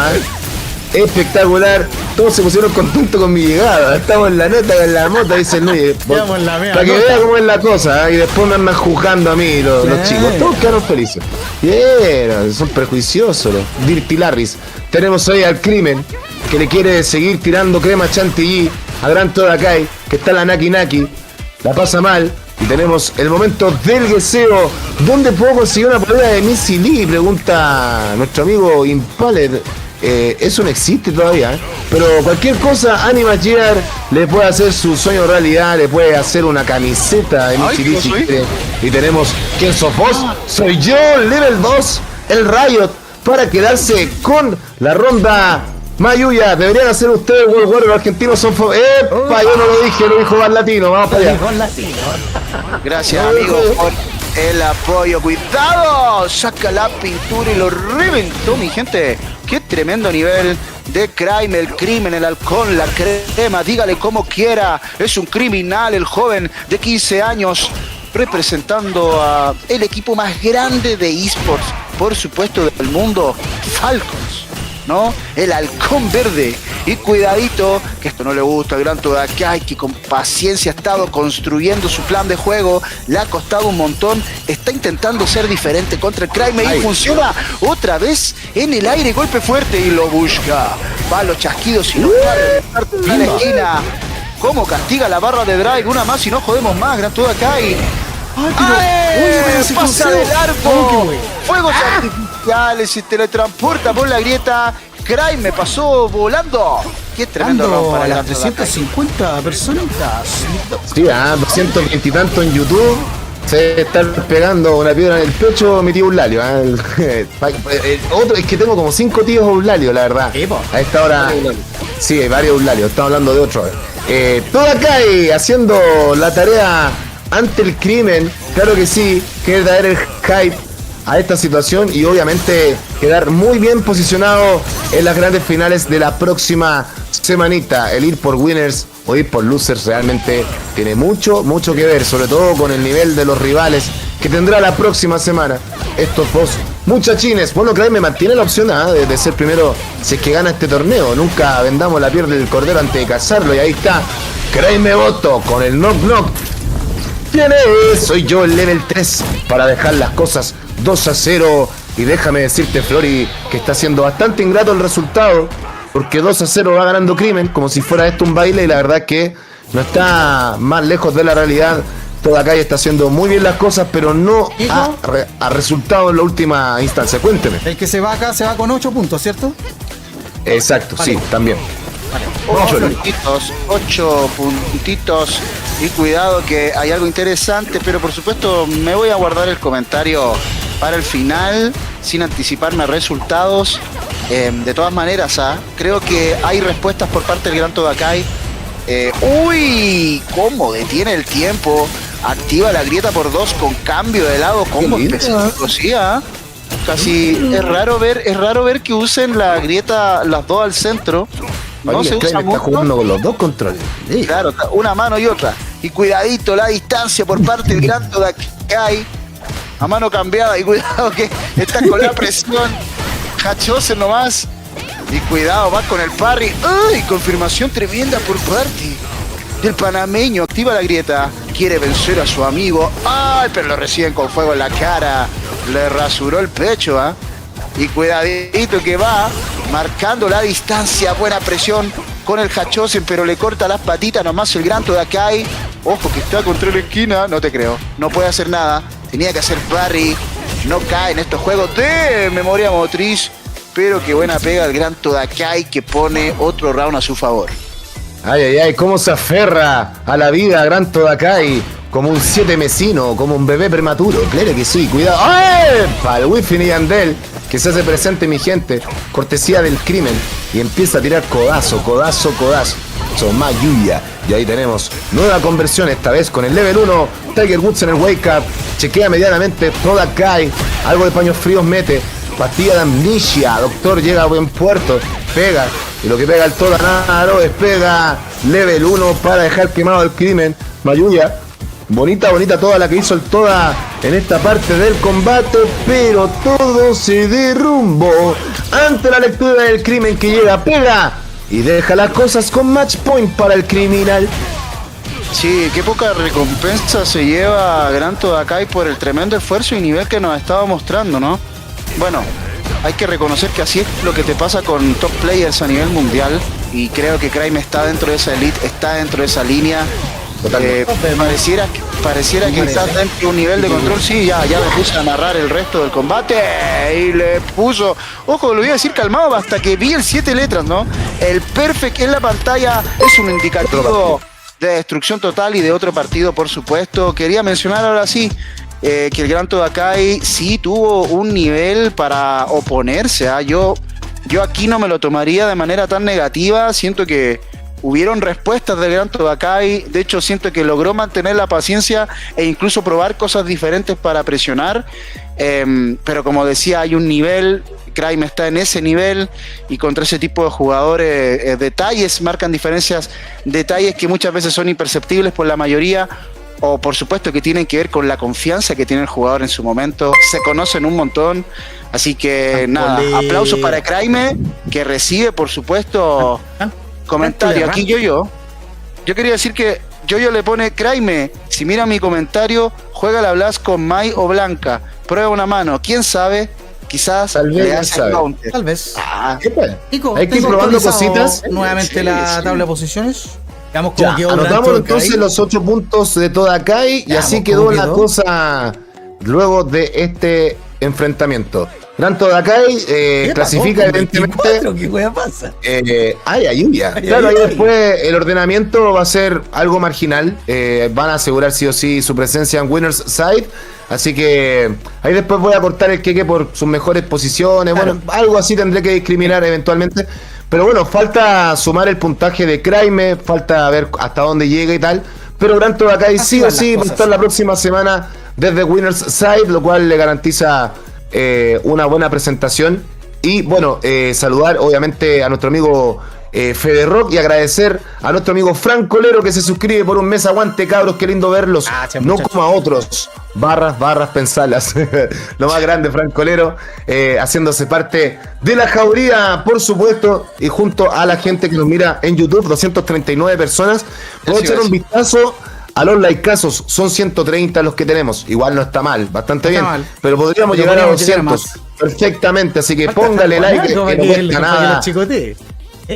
espectacular. Todos se pusieron contentos con mi llegada. Estamos en la nota con la moto, dicen Luis. Para que vea cómo es la cosa, y después me andan juzgando a mí los chicos. Todos quedaron felices. Bien, son prejuiciosos los Dirty Larrys. Tenemos hoy al Crimen, que le quiere seguir tirando crema chantilly a Gran Todakai, que está la Naki, la pasa mal, Y tenemos el momento del gueseo. ¿Dónde puedo conseguir una polera de Missy Lee? Pregunta nuestro amigo Impaler. Eso no existe todavía, pero cualquier cosa, Anima Gear le puede hacer su sueño realidad, le puede hacer una camiseta de Missy Lee si quiere. Y tenemos ¿quién sos vos? Soy yo, Level 2, el Riot, para quedarse con la ronda Mayuya. Deberían hacer ustedes World War, los argentinos son ¡epa! Yo no lo dije, lo dijo Bar Latino, vamos para allá.
Gracias, amigos, por el apoyo. ¡Cuidado! Saca la pintura y lo reventó, mi gente. Qué tremendo nivel de crime, el crimen, el halcón, la crema, dígale como quiera. Es un criminal, el joven de 15 años, representando a el equipo más grande de esports, por supuesto, del mundo, Falcons, ¿no? El halcón verde. Y cuidadito, que esto no le gusta al gran Todakai, que con paciencia ha estado construyendo su plan de juego, le ha costado un montón, está intentando ser diferente contra el Crime y funciona otra vez en el aire, golpe fuerte y lo busca. Va a los chasquidos y no para la esquina. ¿Cómo castiga la barra de Drive? Una más y no jodemos más, gran Todakai. Pasa del arco, fuegos artificiales, se teletransporta por la grieta. Crime me pasó volando. Qué tremendo round para
las 350 personitas.
Sí, 220 y tanto en YouTube. Se está pegando una piedra en el pecho mi tío Eulalio. Otro, es que tengo como 5 tíos Eulalio, la verdad. A esta hora. Sí, hay varios Eulalio. Estamos hablando de otro. Todakai haciendo la tarea ante el crimen. Claro que sí. Quiere traer el hype a esta situación y obviamente quedar muy bien posicionado en las grandes finales de la próxima semanita. El ir por winners o ir por losers realmente tiene mucho que ver, sobre todo con el nivel de los rivales que tendrá la próxima semana. Estos dos muchachines, bueno, Crime me mantiene la opción de ser primero si es que gana este torneo. Nunca vendamos la piel del cordero antes de cazarlo. Y ahí está Crime me voto con el knock knock. ¿Quién es? Soy yo, el level 3, para dejar las cosas 2-0. Y déjame decirte, Flori, que está siendo bastante ingrato el resultado, porque 2-0 va ganando Crimen, como si fuera esto un baile, y la verdad que no está más lejos de la realidad. Todakai está haciendo muy bien las cosas, pero no ha resultado en la última instancia. Cuénteme.
El que se va acá se va con 8 puntos, ¿cierto?
Exacto, vale. Sí, también.
Vale. 8 puntitos. Y cuidado que hay algo interesante, pero por supuesto me voy a guardar el comentario para el final, sin anticiparme a resultados. De todas maneras, creo que hay respuestas por parte del gran Todakai. ¿Cómo detiene el tiempo? Activa la grieta por 2 con cambio de lado, combo específico, sí, Casi es raro ver que usen la grieta las dos al centro. No se usa mucho.
Está jugando con los dos controles.
Sí. Claro, una mano y otra. Y cuidadito la distancia por parte del gran Todakai. A mano cambiada y cuidado que está con la presión. Hachosen nomás. Y cuidado, va con el parry. ¡Ay! Confirmación tremenda por parte del panameño. Activa la grieta. Quiere vencer a su amigo. ¡Ay! Pero lo reciben con fuego en la cara. Le rasuró el pecho, Y cuidadito que va marcando la distancia. Buena presión con el Hachosen, pero le corta las patitas nomás el gran Todakai. Ojo que está contra la esquina. No te creo. No puede hacer nada. Tenía que hacer parry. No cae en estos juegos de memoria motriz. Pero qué buena pega el gran Todakai, que pone otro round a su favor.
Ay, cómo se aferra a la vida gran Todakai. Como un 7 mesino, como un bebé prematuro. Claro que sí, cuidado. ¡Ay! Para el Wifi y Yandel, que se hace presente, mi gente. Cortesía del crimen. Y empieza a tirar codazo. Más lluvia. Y ahí tenemos nueva conversión, esta vez con el level 1. Tiger Woods en el wake up. Chequea medianamente Todakai. Algo de paños fríos mete. Pastilla de amnesia. Doctor llega a buen puerto. Pega. Y lo que pega el Toda nada lo despega. Level 1 para dejar quemado el crimen. Mayuya. Bonita toda la que hizo el Toda en esta parte del combate, pero todo se derrumbó ante la lectura del crimen que llega, pega y deja las cosas con match point para el criminal.
Sí, qué poca recompensa se lleva Gran Todakai por el tremendo esfuerzo y nivel que nos estaba mostrando, ¿no? Bueno, hay que reconocer que así es lo que te pasa con top players a nivel mundial, y creo que Crime está dentro de esa elite, está dentro de esa línea. pareciera que estás dentro de un nivel de control. Sí, ya me puse a narrar el resto del combate y le puso, ojo, lo voy a decir calmado hasta que vi el 7 letras, ¿no? El perfect en la pantalla es un indicativo de destrucción total y de otro partido, por supuesto. Quería mencionar ahora sí que el Gran Todakai sí tuvo un nivel para oponerse. Yo aquí no me lo tomaría de manera tan negativa. Siento que hubieron respuestas del Gran Todakai. De hecho, siento que logró mantener la paciencia e incluso probar cosas diferentes para presionar. Pero como decía, hay un nivel. Cryme está en ese nivel y contra ese tipo de jugadores detalles marcan diferencias, detalles que muchas veces son imperceptibles por la mayoría, o por supuesto que tienen que ver con la confianza que tiene el jugador en su momento. Se conocen un montón, así que nada, aplausos para Cryme, que recibe por supuesto comentario. Aquí yo quería decir que yo le pone: Cryme, si mira mi comentario, juega la Blast con Mai o Blanca, prueba una mano, quién sabe. Quizás
tal vez,
le hace el counter.
Tal vez.
Nico, hay que ir probando cositas.
Nuevamente la tabla de posiciones. Veamos cómo quedó.
Anotamos entonces los 8 puntos de Todakai y así quedó la cosa luego de este enfrentamiento. Gran Todakai clasifica evidentemente.
¿Qué hueá pasa?
Hay lluvia. Claro, ahí después el ordenamiento va a ser algo marginal. Van a asegurar sí o sí su presencia en Winners Side. Así que ahí después voy a cortar el queque por sus mejores posiciones. Claro. Bueno, algo así tendré que discriminar eventualmente. Pero bueno, falta sumar el puntaje de Cryme, falta ver hasta dónde llega y tal. Pero Gran Todakai sí o sí va a estar la próxima semana desde Winners Side, lo cual le garantiza una buena presentación. Y bueno, saludar obviamente a nuestro amigo Fede Rock y agradecer a nuestro amigo Franco Lero que se suscribe por un mes. Aguante, cabros, qué lindo verlos. No como a otros. Barras, pensalas. Lo más grande, Franco Lero, haciéndose parte de la jauría, por supuesto, y junto a la gente que nos mira en YouTube, 239 personas. Puedo echar un vistazo a los likeazos, son 130 los que tenemos. Igual no está mal, bastante bien. Pero podríamos llegar a 200 perfectamente, así que póngale like, que no cuesta nada.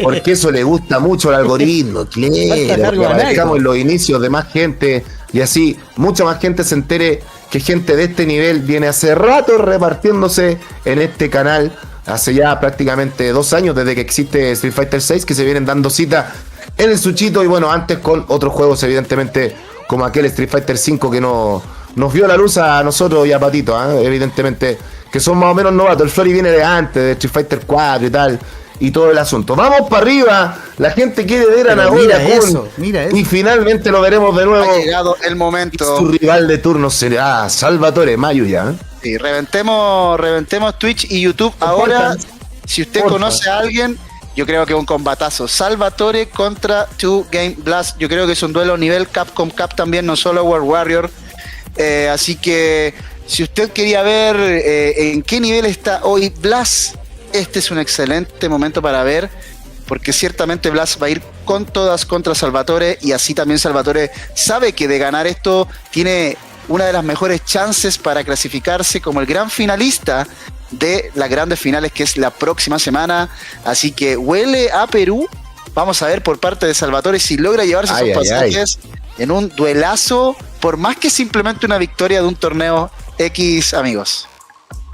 Porque eso le gusta mucho al algoritmo, claro, que aparezcamos en los inicios de más gente y así mucha más gente se entere que gente de este nivel viene hace rato repartiéndose en este canal, hace ya prácticamente 2 años desde que existe Street Fighter 6, que se vienen dando cita en el Suchito y bueno, antes con otros juegos evidentemente como aquel Street Fighter 5 que no nos vio la luz a nosotros y a Patito, evidentemente que son más o menos novatos. El Flori viene de antes, de Street Fighter 4 y tal, y todo el asunto. Vamos para arriba, la gente quiere ver a Nagoya Kun y finalmente lo veremos de nuevo.
Ha llegado el momento.
Su rival de turno será Salvatore Mayuya.
Sí, reventemos Twitch y YouTube ahora. Si usted conoce a alguien, yo creo que un combatazo. Salvatore contra 2Game Blast. Yo creo que es un duelo nivel Capcom Cup también, no solo World Warrior. Así que si usted quería ver en qué nivel está hoy Blast, este es un excelente momento para ver, porque ciertamente Blast va a ir con todas contra Salvatore, y así también Salvatore sabe que de ganar esto tiene una de las mejores chances para clasificarse como el gran finalista de las grandes finales, que es la próxima semana. Así que huele a Perú. Vamos a ver por parte de Salvatore si logra llevarse esos pasajes en un duelazo, por más que simplemente una victoria de un torneo X, amigos.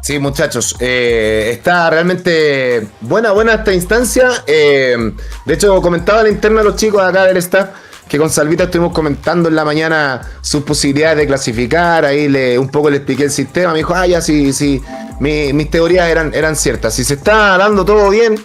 Sí, muchachos, está realmente buena esta instancia. De hecho, comentaba la interna a los chicos acá del staff que con Salvita estuvimos comentando en la mañana sus posibilidades de clasificar. Ahí un poco le expliqué el sistema. Me dijo, sí, mis teorías eran ciertas. Si se está dando todo bien,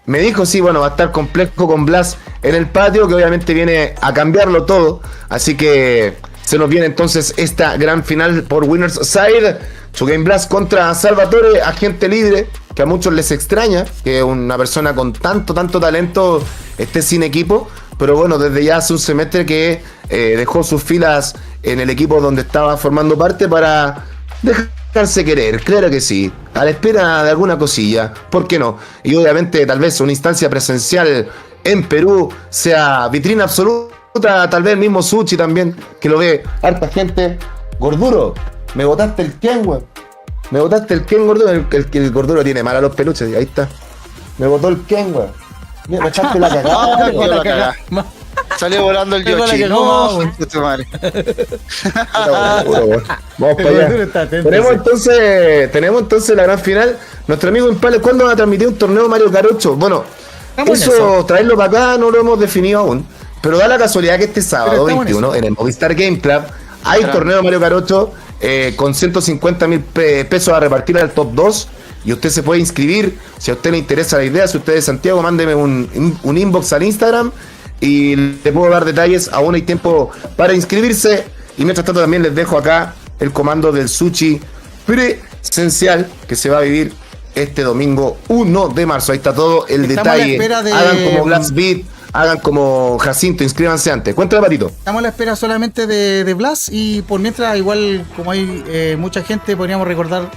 me dijo, sí, bueno, va a estar complejo con Blast en el patio, que obviamente viene a cambiarlo todo. Así que se nos viene entonces esta gran final por Winners Side. 2Game Blast contra Salvatore, agente libre, que a muchos les extraña que una persona con tanto talento esté sin equipo, pero bueno, desde ya hace un semestre que dejó sus filas en el equipo donde estaba formando parte para dejarse querer, claro que sí, a la espera de alguna cosilla, ¿por qué no? Y obviamente tal vez una instancia presencial en Perú sea vitrina absoluta, tal vez el mismo Sushi también, que lo ve harta gente. Gorduro, me botaste el Ken, weón. Me botaste el Ken, Gorduro. El Gorduro tiene mal a los peluches. Ahí está. Me botó el Ken, weón. Me echaste la cagada.
Salió volando el
Pegó la
Yoshi.
que
No,
como,
concha tu madre.
Vamos para allá. Tenemos entonces la gran final. Nuestro amigo Impales, ¿cuándo va a transmitir un torneo Mario Kart 8? Bueno,
Estamos en
eso, traerlo para acá no lo hemos definido aún. Pero da la casualidad que este sábado 21 en el Movistar Game Club hay torneo Mario Kart 8 con 150.000 pesos a repartir al top 2. Y usted se puede inscribir. Si a usted le interesa la idea, si usted es de Santiago, mándeme un inbox al Instagram y le puedo dar detalles. Aún hay tiempo para inscribirse. Y mientras tanto también les dejo acá el comando del sushi presencial que se va a vivir este domingo 1 de marzo. Ahí está todo el detalle. Hagan como Blast Beat, hagan como Jacinto, inscríbanse antes. Cuéntame, Patito.
Estamos a la espera solamente de Blas, y por mientras, igual como hay mucha gente, podríamos recordar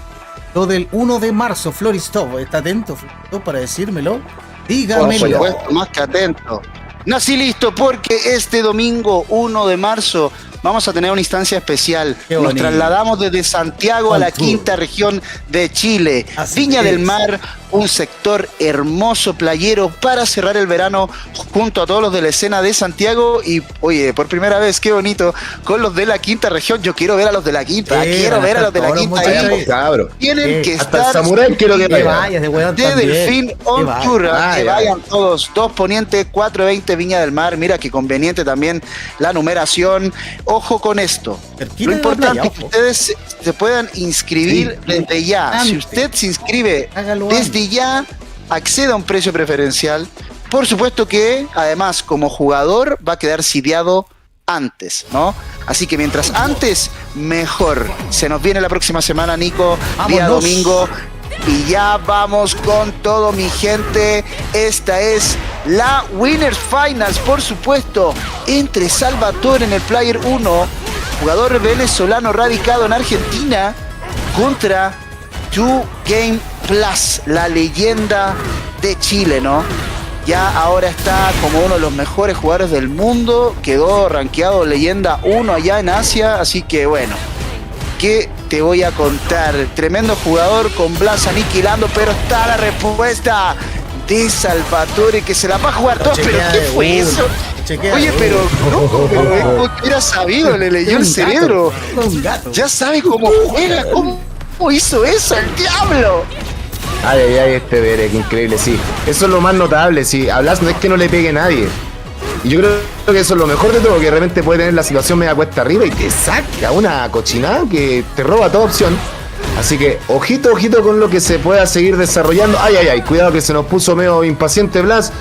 lo del 1 de marzo. Floristop, está atento Floristop para decírmelo. Dígamelo.
Por supuesto, más que atento. Nací listo porque este domingo 1 de marzo vamos a tener una instancia especial.
Qué
Nos
bonito.
trasladamos desde Santiago a la quinta región de Chile.
Así
Viña
es.
del Mar, un sector hermoso, playero, para cerrar el verano junto a todos los de la escena de Santiago. Y, oye, por primera vez, qué bonito, con los de la quinta región. Yo quiero ver a los de la quinta, quiero ver a los de la
todos los
quinta
muchachos
ahí.
ahí.
Cabro.
Tienen que
Hasta el
estar
Samurai quiero que
Que
vaya.
vayas de weón
de
también.
Delfín on
vaya.
Tour, que
ya.
vayan todos, 2 Poniente, 420 Viña del Mar. Mira qué conveniente también la numeración. Ojo con esto.
Cerquita
Lo
de la
importante
playa,
es que
ojo.
ustedes se puedan inscribir desde ya. Si
Antes.
usted se inscribe
Hágalo
desde ya, acceda a un precio preferencial. Por supuesto que, además, como jugador, va a quedar sitiado antes, ¿no? Así que mientras antes, mejor. Se nos viene la próxima semana, Nico, día
Vámonos.
domingo. Y ya vamos con todo, mi gente. Esta es la Winners Finals, por supuesto, entre Salvatore en el Player 1, jugador venezolano radicado en Argentina, contra 2Game Plus, la leyenda de Chile, ¿no? Ya ahora está como uno de los mejores jugadores del mundo, quedó rankeado leyenda 1 allá en Asia, así que bueno. ¿Qué te voy a contar? Tremendo jugador con Blas aniquilando, pero está la respuesta de Salvatore que se la va a jugar todos. ¿Pero
Chequea
qué
de
fue
uno.
eso?
Chequea
Oye,
de
pero
uno.
¿cómo? Pero es como que hubiera sabido, le leyó el
Un gato,
cerebro.
un gato.
Ya sabe cómo juega, cómo hizo eso el diablo.
Ay, ay, ay, este Derek, increíble, sí. Eso es lo más notable, sí. A Blas no es que no le pegue nadie. Y yo creo que eso es lo mejor de todo, que de repente puede tener la situación media cuesta arriba y te saca una cochinada que te roba toda opción. Así que, ojito, ojito con lo que se pueda seguir desarrollando. Ay, ay, ay, cuidado que se nos puso medio impaciente Blas.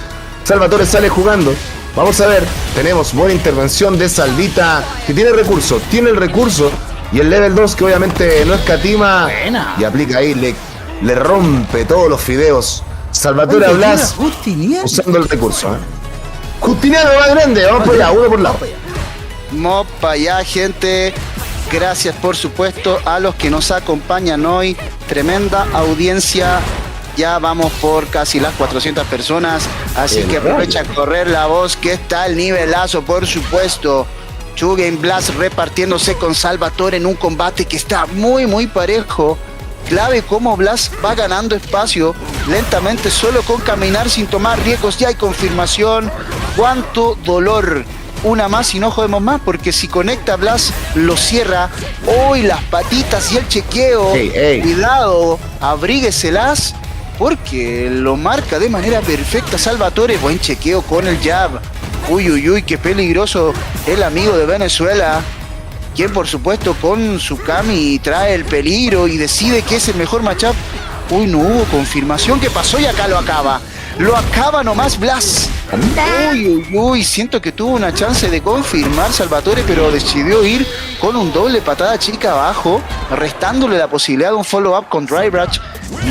Salvatore sale jugando. Vamos a ver, tenemos buena intervención de Salvita, que tiene recursos, tiene el recurso. Y el level 2, que obviamente no escatima,
Buena.
y aplica ahí, le rompe todos los fideos. Salvatore a
Oye,
Blas
mira, Justiniano.
usando el recurso. Justiniano va grande, vamos por allá, uno por lado.
Vamos para allá, gente. Gracias, por supuesto, a los que nos acompañan hoy. Tremenda audiencia. Ya vamos por casi las 400 personas. Así
Bien,
que aprovecha a correr la voz, que está el nivelazo, por supuesto. 2Game Blast repartiéndose con Salvatore en un combate que está muy, muy parejo. Clave cómo Blas va ganando espacio lentamente, solo con caminar sin tomar riesgos. Ya hay confirmación. Cuánto dolor. Una más y no jodemos más, porque si conecta Blas, lo cierra. Hoy las patitas y el chequeo.
Ey, ey.
Cuidado, abrígueselas, porque lo marca de manera perfecta Salvatore. Buen chequeo con el jab. Uy, uy, uy, qué peligroso el amigo de Venezuela, quien por supuesto con su Kami trae el peligro y decide que es el mejor matchup. Uy, no hubo confirmación. ¿Qué pasó? Y acá lo acaba. Lo acaba nomás Blas. Uy, uy, uy, siento que tuvo una chance de confirmar Salvatore, pero decidió ir con un doble patada chica abajo, restándole la posibilidad de un follow-up con Dry Brush.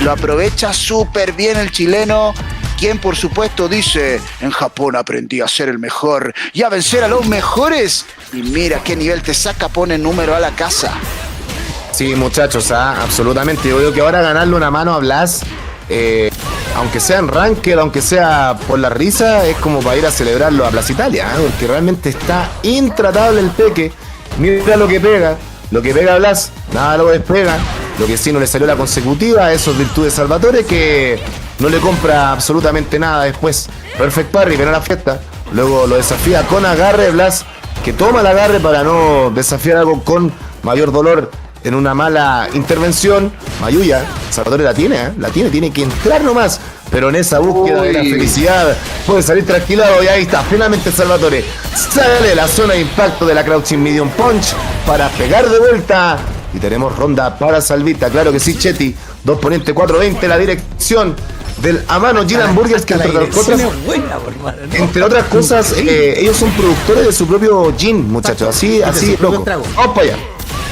Lo aprovecha súper bien el chileno, quien por supuesto dice: en Japón aprendí a ser el mejor y a vencer a los mejores. Y mira qué nivel te saca, pone número a la casa.
Sí, muchachos, absolutamente. Yo creo que ahora ganarle una mano a Blas, aunque sea en ranked, aunque sea por la risa, es como para ir a celebrarlo a Plaza Italia, porque realmente está intratable el peque. Mira lo que pega Blas, nada lo despega. Lo que sí no le salió la consecutiva, eso es virtud de Salvatore, que no le compra absolutamente nada después. Perfect Parry, ven a la fiesta. Luego lo desafía con agarre. Blas que toma el agarre para no desafiar algo con mayor dolor en una mala intervención. Mayuya, Salvatore la tiene, tiene que entrar nomás. Pero en esa búsqueda de la felicidad puede salir tranquilado y ahí está. Finalmente Salvatore sale de la zona de impacto de la Crouching Medium Punch para pegar de vuelta. Y tenemos ronda para Salvita. Claro que sí, Chetti. 2 poniente 420 la dirección del Amano Gin Hamburgers, que entre otras cosas, ellos son productores de su propio gin, muchachos. Así, loco. Vamos para allá.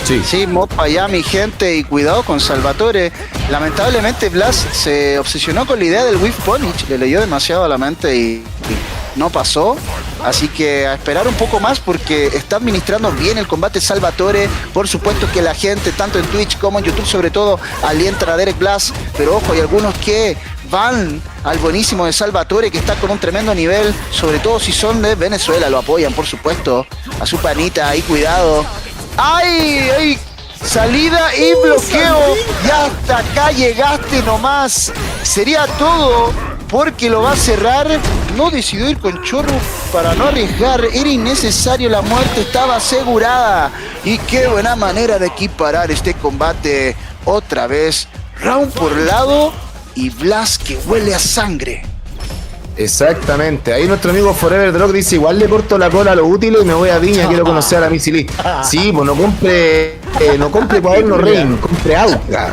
Sí, vamos para allá, mi gente, y cuidado con Salvatore. Lamentablemente Blas se obsesionó con la idea del Whiff Punish, le leyó demasiado a la mente y no pasó. Así que a esperar un poco más porque está administrando bien el combate Salvatore. Por supuesto que la gente, tanto en Twitch como en YouTube sobre todo, alientan a Derek Blas, pero ojo, hay algunos que van al buenísimo de Salvatore, que está con un tremendo nivel, sobre todo si son de Venezuela, lo apoyan por supuesto, a su panita, ahí cuidado. ¡Ay! ¡Ay! Salida y bloqueo. Y hasta acá llegaste nomás. Sería todo porque lo va a cerrar. No decidió ir con chorro para no arriesgar. Era innecesario, la muerte estaba asegurada. Y qué buena manera de equiparar este combate. Otra vez, round por lado y Blas que huele a sangre.
Exactamente, ahí nuestro amigo Forever Drog dice: igual le corto la cola a lo útil y me voy a Viña, quiero conocer a la Missy Lee. Sí, pues no compre cuaderno Rein, compre Auca.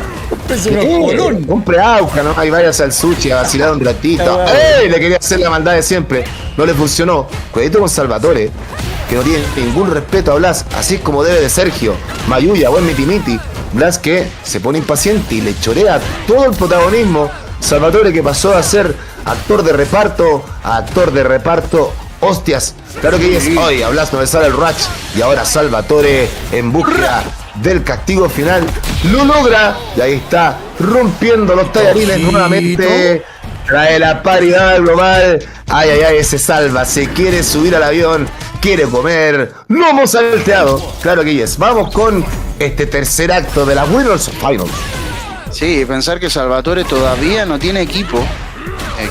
Compre Auca, ¿no? Ahí váyase al sushi a vacilar un ratito. Le quería hacer la maldad de siempre, no le funcionó. Cuidadito con Salvatore, que no tiene ningún respeto a Blas, así es como debe de Sergio. Mayuya, buen miti. Blas que se pone impaciente y le chorea todo el protagonismo. Salvatore que pasó a ser actor de reparto a actor de reparto. Hostias, claro que es hoy. A Blas no le sale el Ratch y ahora Salvatore en búsqueda del castigo final lo logra y ahí está rompiendo los tallarines nuevamente. Trae la paridad global. Ay, ese salva, se quiere subir al avión, quiere comer, no hemos salteado. Claro que es. Vamos con este tercer acto de la Winners Finals.
Sí, pensar que Salvatore todavía no tiene equipo.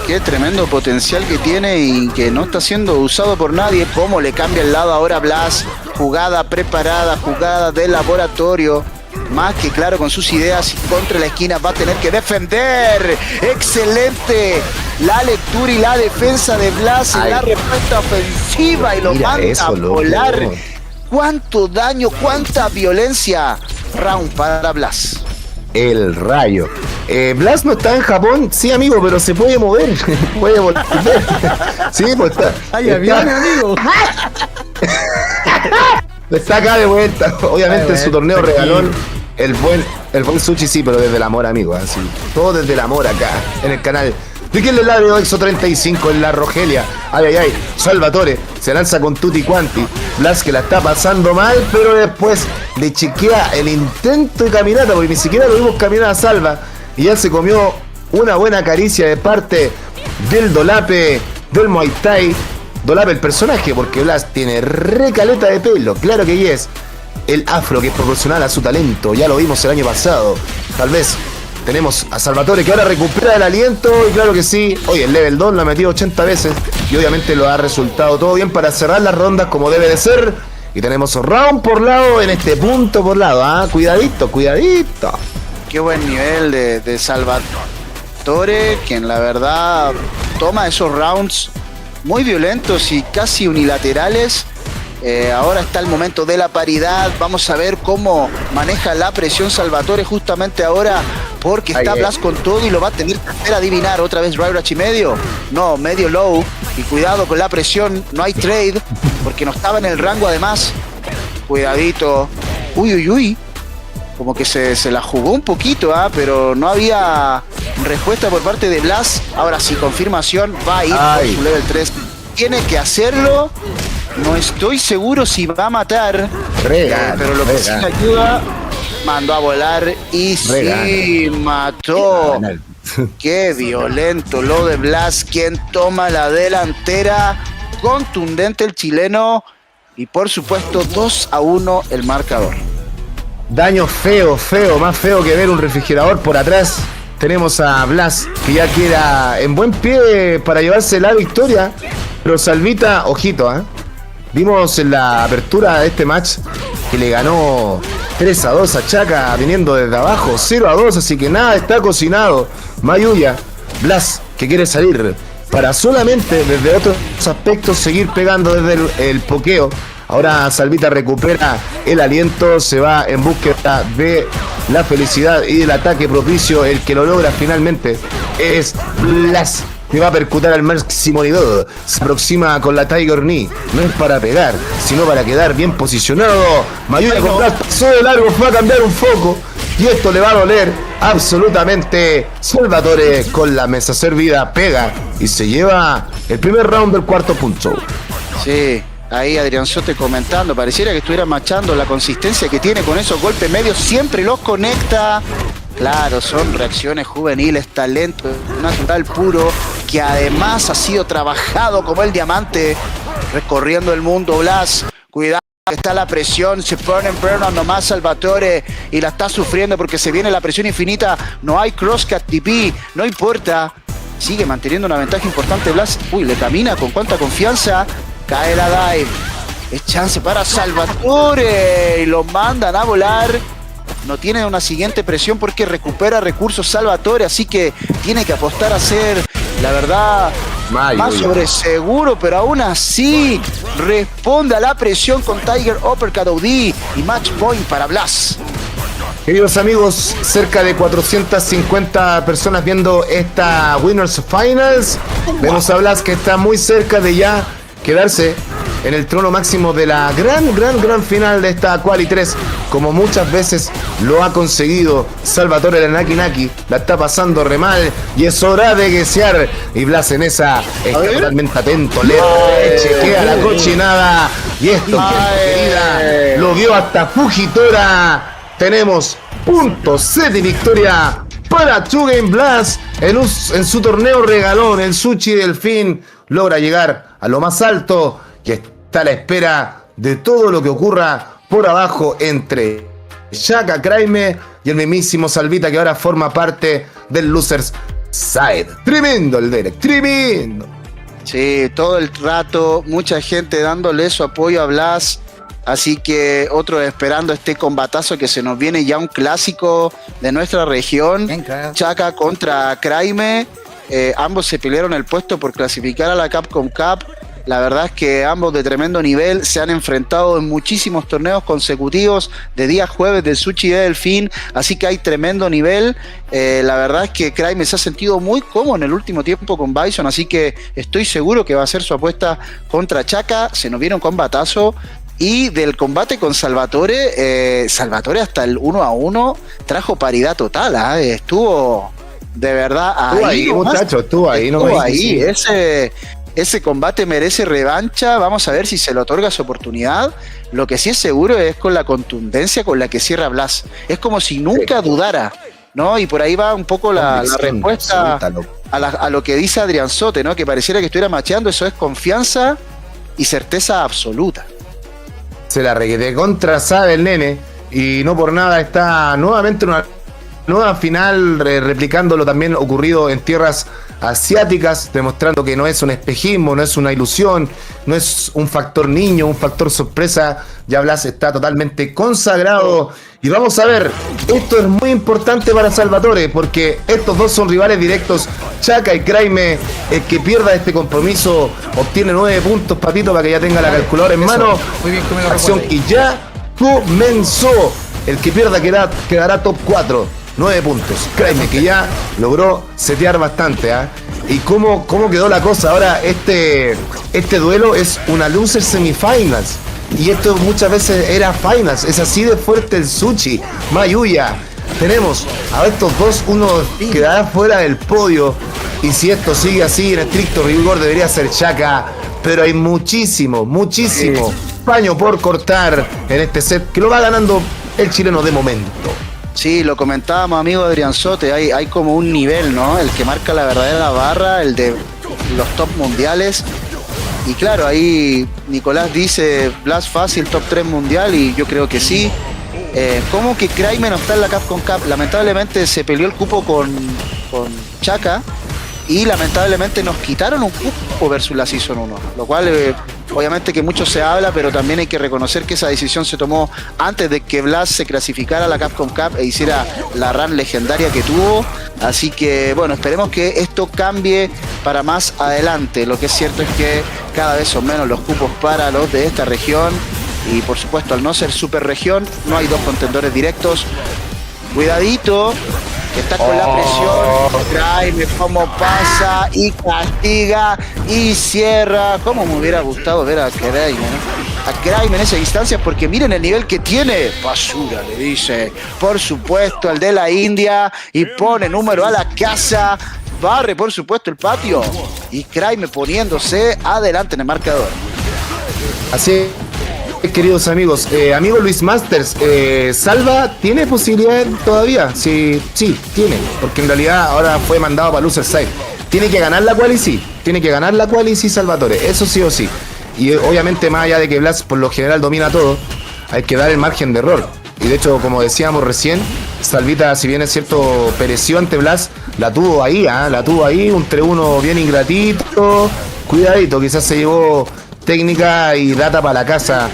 Qué tremendo potencial que tiene y que no está siendo usado por nadie. Cómo le cambia el lado ahora Blas. Jugada preparada, jugada de laboratorio. Más que claro con sus ideas, contra la esquina va a tener que defender. ¡Excelente! La lectura y la defensa de Blas en la respuesta ofensiva y lo manda a volar. Loco. ¡Cuánto daño, cuánta violencia! Round para Blas.
El rayo. Blas no está en Japón, sí amigo, pero se puede mover, puede volver. Sí, pues está.
Ay, avión, amigo.
Está acá de vuelta. Obviamente en su torneo regalón. El buen sushi, sí, pero desde el amor, amigo. Así. Todo desde el amor acá, en el canal. Piquenle el labio Exo 35 en la Rogelia. Ay. Salvatore se lanza con tutti quanti. Blas que la está pasando mal, pero después le chequea el intento de caminata, porque ni siquiera lo vimos caminar a Salva. Y ya se comió una buena caricia de parte del Dolape, del Muay Thai. Dolape el personaje, porque Blas tiene recaleta de pelo, claro que es. El afro que es proporcional a su talento, ya lo vimos el año pasado. Tal vez tenemos a Salvatore que ahora recupera el aliento y claro que sí. Oye, el level 2 lo ha metido 80 veces y obviamente lo ha resultado todo bien para cerrar las rondas como debe de ser. Y tenemos round por lado en este punto por lado. Cuidadito.
Qué buen nivel de Salvatore, quien la verdad toma esos rounds muy violentos y casi unilaterales. Ahora está el momento de la paridad. Vamos a ver cómo maneja la presión Salvatore justamente ahora, porque está Blas con todo y lo va a tener que hacer adivinar. Otra vez Raurach y medio. No, medio low. Y cuidado con la presión. No hay trade porque no estaba en el rango además. Cuidadito. Uy. Como que se la jugó un poquito, pero no había respuesta por parte de Blas. Ahora sí, confirmación. Va a ir por su level 3. Tiene que hacerlo. No estoy seguro si va a matar, pero lo que sí ayuda, mandó a volar y sí mató. Qué violento lo de Blas, quien toma la delantera. Contundente el chileno y por supuesto 2-1 el marcador.
Daño feo, más feo que ver un refrigerador por atrás. tenemos a Blas, que ya queda en buen pie para llevarse la victoria. Pero Salvita, ojito, vimos en la apertura de este match que le ganó 3-2 a Chaka, viniendo desde abajo, 0-2, así que nada está cocinado. Mayuya, Blas, que quiere salir para solamente desde otros aspectos seguir pegando desde el pokeo. Ahora Salvita recupera el aliento, se va en búsqueda de la felicidad y del ataque propicio. El que lo logra finalmente es Blas, que va a percutar al máximo nivel. Se aproxima con la Tiger Knee. No es para pegar, sino para quedar bien posicionado. Mayuya con Blas pasó de largo, fue a cambiar un foco. Y esto le va a doler absolutamente. Salvatore con la mesa servida pega y se lleva el primer round del cuarto punto.
Sí, ahí Adrianzote comentando, pareciera que estuviera machando la consistencia que tiene con esos golpes medios, siempre los conecta. Claro, son reacciones juveniles, talento natural puro, que además ha sido trabajado como el diamante, recorriendo el mundo. Blas, cuidado, está la presión, se pone en burnout nomás Salvatore y la está sufriendo porque se viene la presión infinita. No hay crosscut TP, no importa, sigue manteniendo una ventaja importante Blas. Uy, le camina con cuánta confianza. Cae la dive, es chance para Salvatore y lo mandan a volar. No tiene una siguiente presión porque recupera recursos Salvatore, así que tiene que apostar a ser, la verdad, más sobre seguro, pero aún así responde a la presión con Tiger Uppercut OD y match point para Blas.
Queridos amigos, cerca de 450 personas viendo esta Winners Finals. Vemos a Blas que está muy cerca de ya quedarse en el trono máximo de la gran final de esta Quali 3, como muchas veces lo ha conseguido Salvatore la Naki Naki. La está pasando re mal y es hora de guesear, y Blas en esa está totalmente atento, le chequea la cochinada, y esto, querida, lo vio hasta Fujitora. Tenemos puntos, set y victoria para Two Game Blas en su torneo regalón. El Sushi Delfín logra llegar a lo más alto y está a la espera de todo lo que ocurra por abajo entre Chaka, Craime y el mismísimo Salvita, que ahora forma parte del Losers Side. Tremendo el Derek, tremendo.
Sí, todo el rato, mucha gente dándole su apoyo a Blas. Así que otros esperando este combatazo que se nos viene, ya un clásico de nuestra región. Chaka contra Craime. Ambos se pelearon el puesto por clasificar a la Capcom Cup. La verdad es que ambos de tremendo nivel se han enfrentado en muchísimos torneos consecutivos de día jueves del Sushi de Delfín, así que hay tremendo nivel. La verdad es que Craime se ha sentido muy cómodo en el último tiempo con Bison, así que estoy seguro que va a ser su apuesta contra Chaka. Se nos viene un combatazo. Y del combate con Salvatore, Salvatore hasta el 1-1 trajo paridad total, estuvo de verdad ahí,
muchacho, estuvo ahí.
Sí. Ese combate merece revancha. Vamos a ver si se le otorga su oportunidad. Lo que sí es seguro es con la contundencia con la que cierra Blas. Es como si nunca dudara, ¿no? Y por ahí va un poco la respuesta a lo que dice Adrianzote, ¿no? Que pareciera que estuviera macheando. Eso es confianza y certeza absoluta.
Se la requete contra sabe el nene, y no por nada está nuevamente en una nueva final, replicando lo también ocurrido en tierras asiáticas, demostrando que no es un espejismo, no es una ilusión, no es un factor niño, un factor sorpresa. Ya Blas está totalmente consagrado. Y vamos a ver, esto es muy importante para Salvatore, porque estos dos son rivales directos. Chaka y Craime, el que pierda este compromiso obtiene 9 puntos, Patito, para que ya tenga la calculadora en mano.
Muy bien, que me lo
acción que ya comenzó. El que pierda quedará top 4, 9 puntos. Craime, que ya logró setear bastante, ¿Y cómo quedó la cosa? Ahora este duelo es una loser semifinals. Y esto muchas veces era finals. Es así de fuerte el Sushi. Mayuya. Tenemos a estos dos, uno quedará fuera del podio. Y si esto sigue así en estricto rigor, debería ser Chaka. Pero hay muchísimo paño por cortar en este set, que lo va ganando el chileno de momento.
Sí, lo comentábamos, amigo Adrianzote, hay como un nivel, ¿no? El que marca la verdadera barra, el de los top mundiales. Y claro, ahí Nicolás dice, Blas fácil, top 3 mundial, y yo creo que sí. ¿Cómo que Kraime no está en la Capcom Cup? Lamentablemente se peleó el cupo con Chaka y lamentablemente nos quitaron un cupo versus la Season 1, lo cual obviamente que mucho se habla, pero también hay que reconocer que esa decisión se tomó antes de que Blast se clasificara a la Capcom Cup e hiciera la run legendaria que tuvo. Así que bueno, esperemos que esto cambie para más adelante. Lo que es cierto es que cada vez son menos los cupos para los de esta región y por supuesto al no ser super región no hay dos contendores directos. Cuidadito, que está con la presión. Kraime cómo pasa y castiga y cierra. Como me hubiera gustado ver a Kraime, ¿no? A Kraime en esa instancia, porque miren el nivel que tiene. Basura, le dice. Por supuesto, el de la India. Y pone número a la casa. Barre, por supuesto, el patio. Y Kraime poniéndose adelante en el marcador.
Así es, queridos amigos. Amigo Luis Masters, ¿Salva tiene posibilidad todavía? Sí, tiene. Porque en realidad ahora fue mandado para Loser Side. Tiene que ganar la quali, sí. Tiene que ganar la quali, sí, Salvatore. Eso sí o sí. Y obviamente, más allá de que Blast por lo general domina todo, hay que dar el margen de error. Y de hecho, como decíamos recién, Salvita, si bien es cierto, pereció ante Blast, la tuvo ahí, un 3-1 bien ingratito. Cuidadito, quizás se llevó técnica y data para la casa.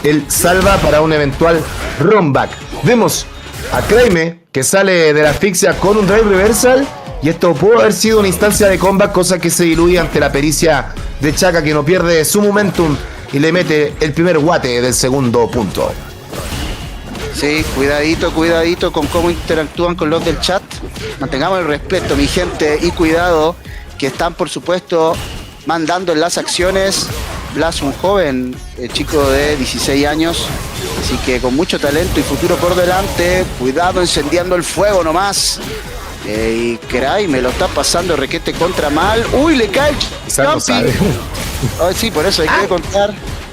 El Salva para un eventual rollback. Vemos a Kraime que sale de la asfixia con un drive reversal. Y esto pudo haber sido una instancia de comeback, cosa que se diluye ante la pericia de Chaka, que no pierde su momentum y le mete el primer guate del segundo punto.
Sí, cuidadito con cómo interactúan con los del chat. Mantengamos el respeto, mi gente, y cuidado, que están por supuesto mandando en las acciones. Blas, un joven chico de 16 años, así que con mucho talento y futuro por delante. Cuidado encendiendo el fuego nomás. Y Kraime lo está pasando requete contra mal. Uy, le cae el jumping. Ay, sí, por eso hay que contar.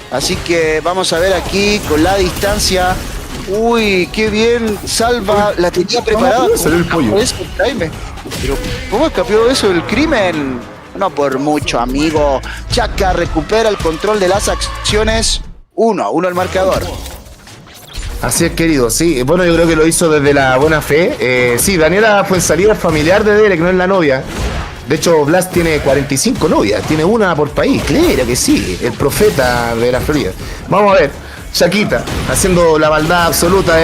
Así que vamos a ver aquí con la distancia. Uy, qué bien. Salva, la tenía preparada. ¿Cómo eso, Kraime? Pero ¿cómo escapó eso del crimen? No por mucho, amigo. Chaka recupera el control de las acciones. 1-1 el marcador.
Así es, querido, sí. Bueno, yo creo que lo hizo desde la buena fe. Sí, Daniela Fuenzalida es familiar de Derek, no es la novia. De hecho, Blast tiene 45 novias, tiene una por país. Claro que sí, el profeta de la Florida. Vamos a ver, Shakita haciendo la maldad absoluta.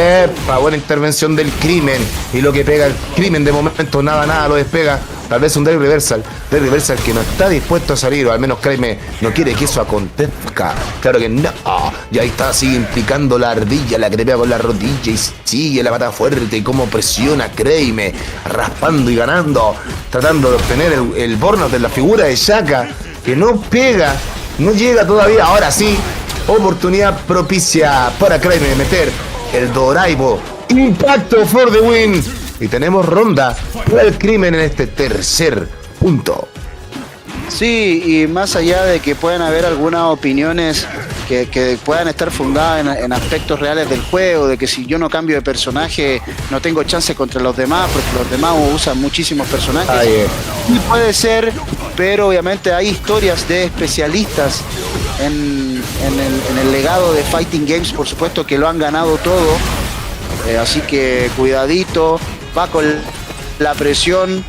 Buena intervención del crimen. Y lo que pega el crimen de momento, nada lo despega. Tal vez un Drive Reversal que no está dispuesto a salir, o al menos Kraime no quiere que eso acontezca. Claro que no. Y ahí está, sigue implicando la ardilla, la crepea con la rodilla y sigue la pata fuerte y cómo presiona Kraime, raspando y ganando, tratando de obtener el burnout de la figura de Chaka, que no pega, no llega todavía. Ahora sí, oportunidad propicia para Kraime de meter el Doraibo. Impacto for the win. Y tenemos ronda para el crimen en este tercer punto.
Sí, y más allá de que puedan haber algunas opiniones que puedan estar fundadas en aspectos reales del juego, de que si yo no cambio de personaje no tengo chance contra los demás, porque los demás usan muchísimos personajes. Y puede ser, pero obviamente hay historias de especialistas en el legado de Fighting Games, por supuesto, que lo han ganado todo. Así que cuidadito. Va con la presión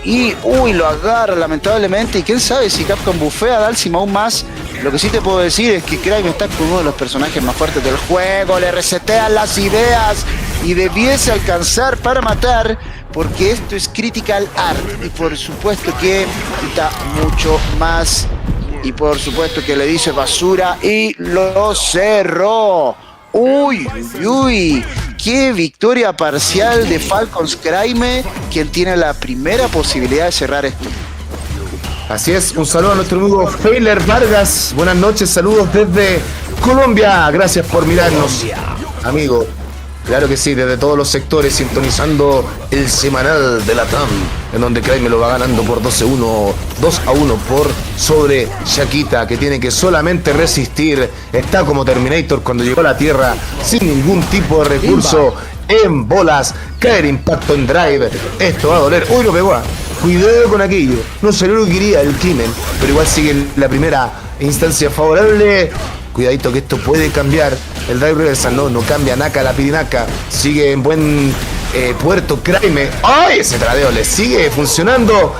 y lo agarra lamentablemente. Y quién sabe si Capcom bufea a Dalsim aún más. Lo que sí te puedo decir es que Kraime está con uno de los personajes más fuertes del juego. Le resetean las ideas y debiese alcanzar para matar, porque esto es Critical Art. Y por supuesto que quita mucho más. Y por supuesto que le dice basura y lo cerró. Uy, qué victoria parcial de Falcons Kraime, quien tiene la primera posibilidad de cerrar esto.
Así es, un saludo a nuestro amigo Feiler Vargas. Buenas noches, saludos desde Colombia. Gracias por mirarnos, amigo. Claro que sí, desde todos los sectores, sintonizando el semanal de la TAM, en donde Kraime lo va ganando por 2-1 por sobre Shakita, que tiene que solamente resistir. Está como Terminator cuando llegó a la Tierra, sin ningún tipo de recurso, en bolas, caer impacto en drive. Esto va a doler. Uy, lo pegó. Cuidado con aquello. No salió lo que quería el crimen, pero igual sigue la primera instancia favorable. Cuidadito que esto puede cambiar. El drive reversal no cambia. Naka, la pirinaca. Sigue en buen puerto. Kraime. ¡Ay! Ese tradeo le sigue funcionando.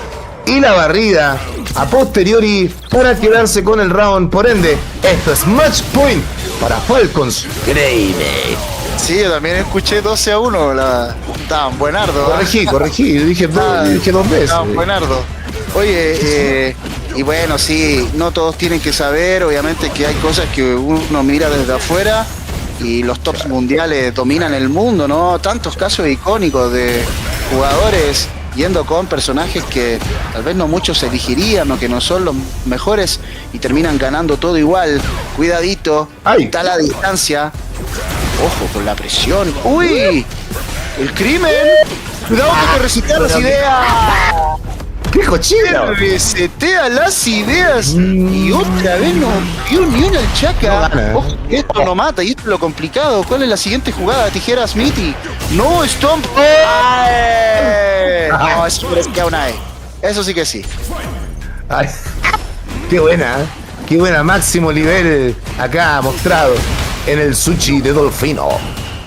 Y la barrida a posteriori para quedarse con el round. Por ende, esto es match point para Falcons. Kraime.
Sí, yo también escuché 12-1. Estaban buenardo.
Corregí. Dije dos veces.
Estaban buenardo. Oye, y bueno, sí, no todos tienen que saber, obviamente que hay cosas que uno mira desde afuera y los tops mundiales dominan el mundo, ¿no? Tantos casos icónicos de jugadores yendo con personajes que tal vez no muchos elegirían o que no son los mejores y terminan ganando todo igual. Cuidadito, está la distancia. Ojo con la presión. ¡Uy! ¡El crimen! ¡Cuidado que te resetea las ideas!
¡Qué cochino!
Resetea las ideas y otra vez no vio ni una el Chaka. Ojo, esto no mata y esto es lo complicado. ¿Cuál es la siguiente jugada? Tijera Smithy. No, Stomp. No, eso parecía una E. Eso sí que sí.
Ay, qué buena, ¿eh? Qué buena, máximo nivel acá mostrado en el sushi de Dolfino.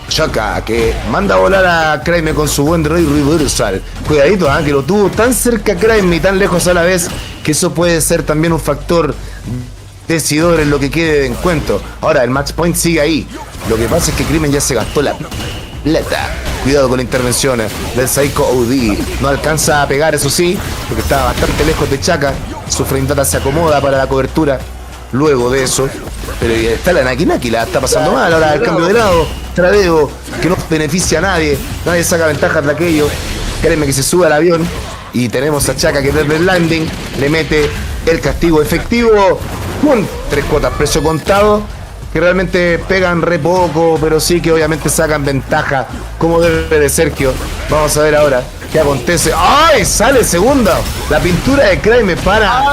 Chaka que manda a volar a Kraime con su buen Ray Reversal. Cuidadito, que lo tuvo tan cerca Kraime y tan lejos a la vez, que eso puede ser también un factor decidor en lo que quede de encuentro. Ahora el match point sigue ahí. Lo que pasa es que Kraime ya se gastó la plata. Cuidado con la intervención del Psycho OD. No alcanza a pegar, eso sí, porque estaba bastante lejos de Chaka. Su frentata se acomoda para la cobertura. Luego de eso, pero está la Naki, la está pasando mal. Ahora el cambio de lado, tradeo que no beneficia a nadie saca ventaja de aquello. Créeme que se sube al avión y tenemos a Chaka que desde el landing le mete el castigo efectivo con 3 cuotas precio contado, que realmente pegan re poco, pero sí que obviamente sacan ventaja como debe de Sergio. Vamos a ver ahora qué acontece. ¡Ay! Sale segunda. La pintura de Kraime para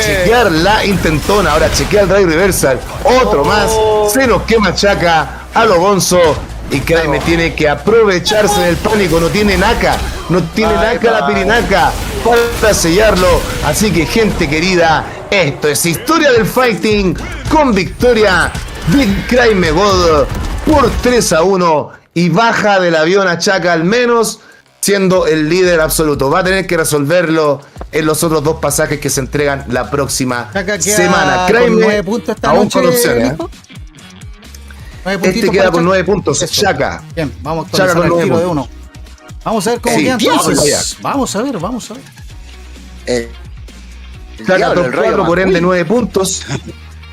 chequear la intentona. Ahora chequea el drive reversal. Otro más. Se nos quema Chaka a lo Gonzo. Y Kraime tiene que aprovecharse del pánico. No tiene Naka. No tiene Naka la pirinaca para sellarlo. Así que, gente querida, esto es historia del fighting con victoria Big Kraime God por 3-1. Y baja del avión a Chaka al menos, siendo el líder absoluto. Va a tener que resolverlo en los otros 2 pasajes que se entregan la próxima semana. Kraime aún con opciones. Este queda con 9 puntos. Chaka.
Bien, vamos a actualizar el tiro de uno. Vamos a ver cómo queda entonces. Vamos a ver.
Chaka top 4, por ende 9 puntos.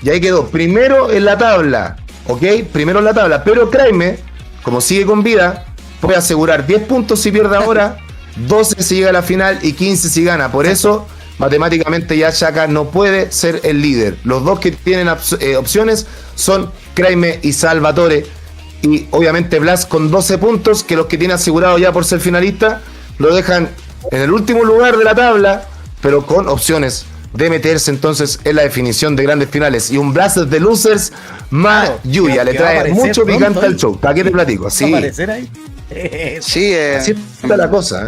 Y ahí quedó primero en la tabla. ¿Ok? Primero en la tabla. Pero Kraime, como sigue con vida, puede asegurar 10 puntos si pierde ahora, 12 si llega a la final y 15 si gana. Por eso, matemáticamente ya Chaka no puede ser el líder. Los dos que tienen opciones son Kraime y Salvatore. Y obviamente Blas con 12 puntos, que los que tiene asegurado ya por ser finalista, lo dejan en el último lugar de la tabla, pero con opciones de meterse entonces en la definición de grandes finales. Y un Blas de Losers más Yuya. Le trae mucho picante al show. ¿Para qué te platico? Sí.
Sí,
así está la cosa,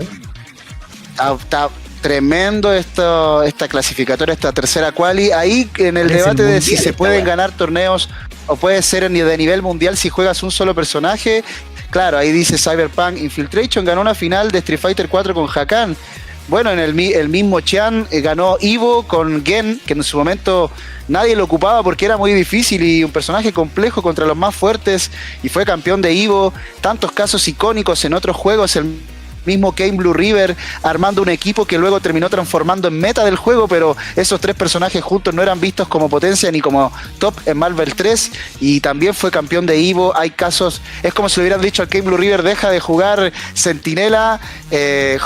Está tremendo esta clasificatoria, esta tercera quali. Ahí en el debate de si se pueden ganar torneos o puede ser de nivel mundial si juegas un solo personaje. Claro, ahí dice Cyberpunk Infiltration ganó una final de Street Fighter 4 con Hakan. Bueno, en el mismo Chan ganó Ivo con Gen, que en su momento nadie lo ocupaba porque era muy difícil y un personaje complejo contra los más fuertes, y fue campeón de Ivo. Tantos casos icónicos en otros juegos, el mismo Kane Blue River armando un equipo que luego terminó transformando en meta del juego, pero esos 3 personajes juntos no eran vistos como potencia ni como top en Marvel 3, y también fue campeón de Ivo. Hay casos, es como si le hubieran dicho al Kane Blue River: deja de jugar Sentinela,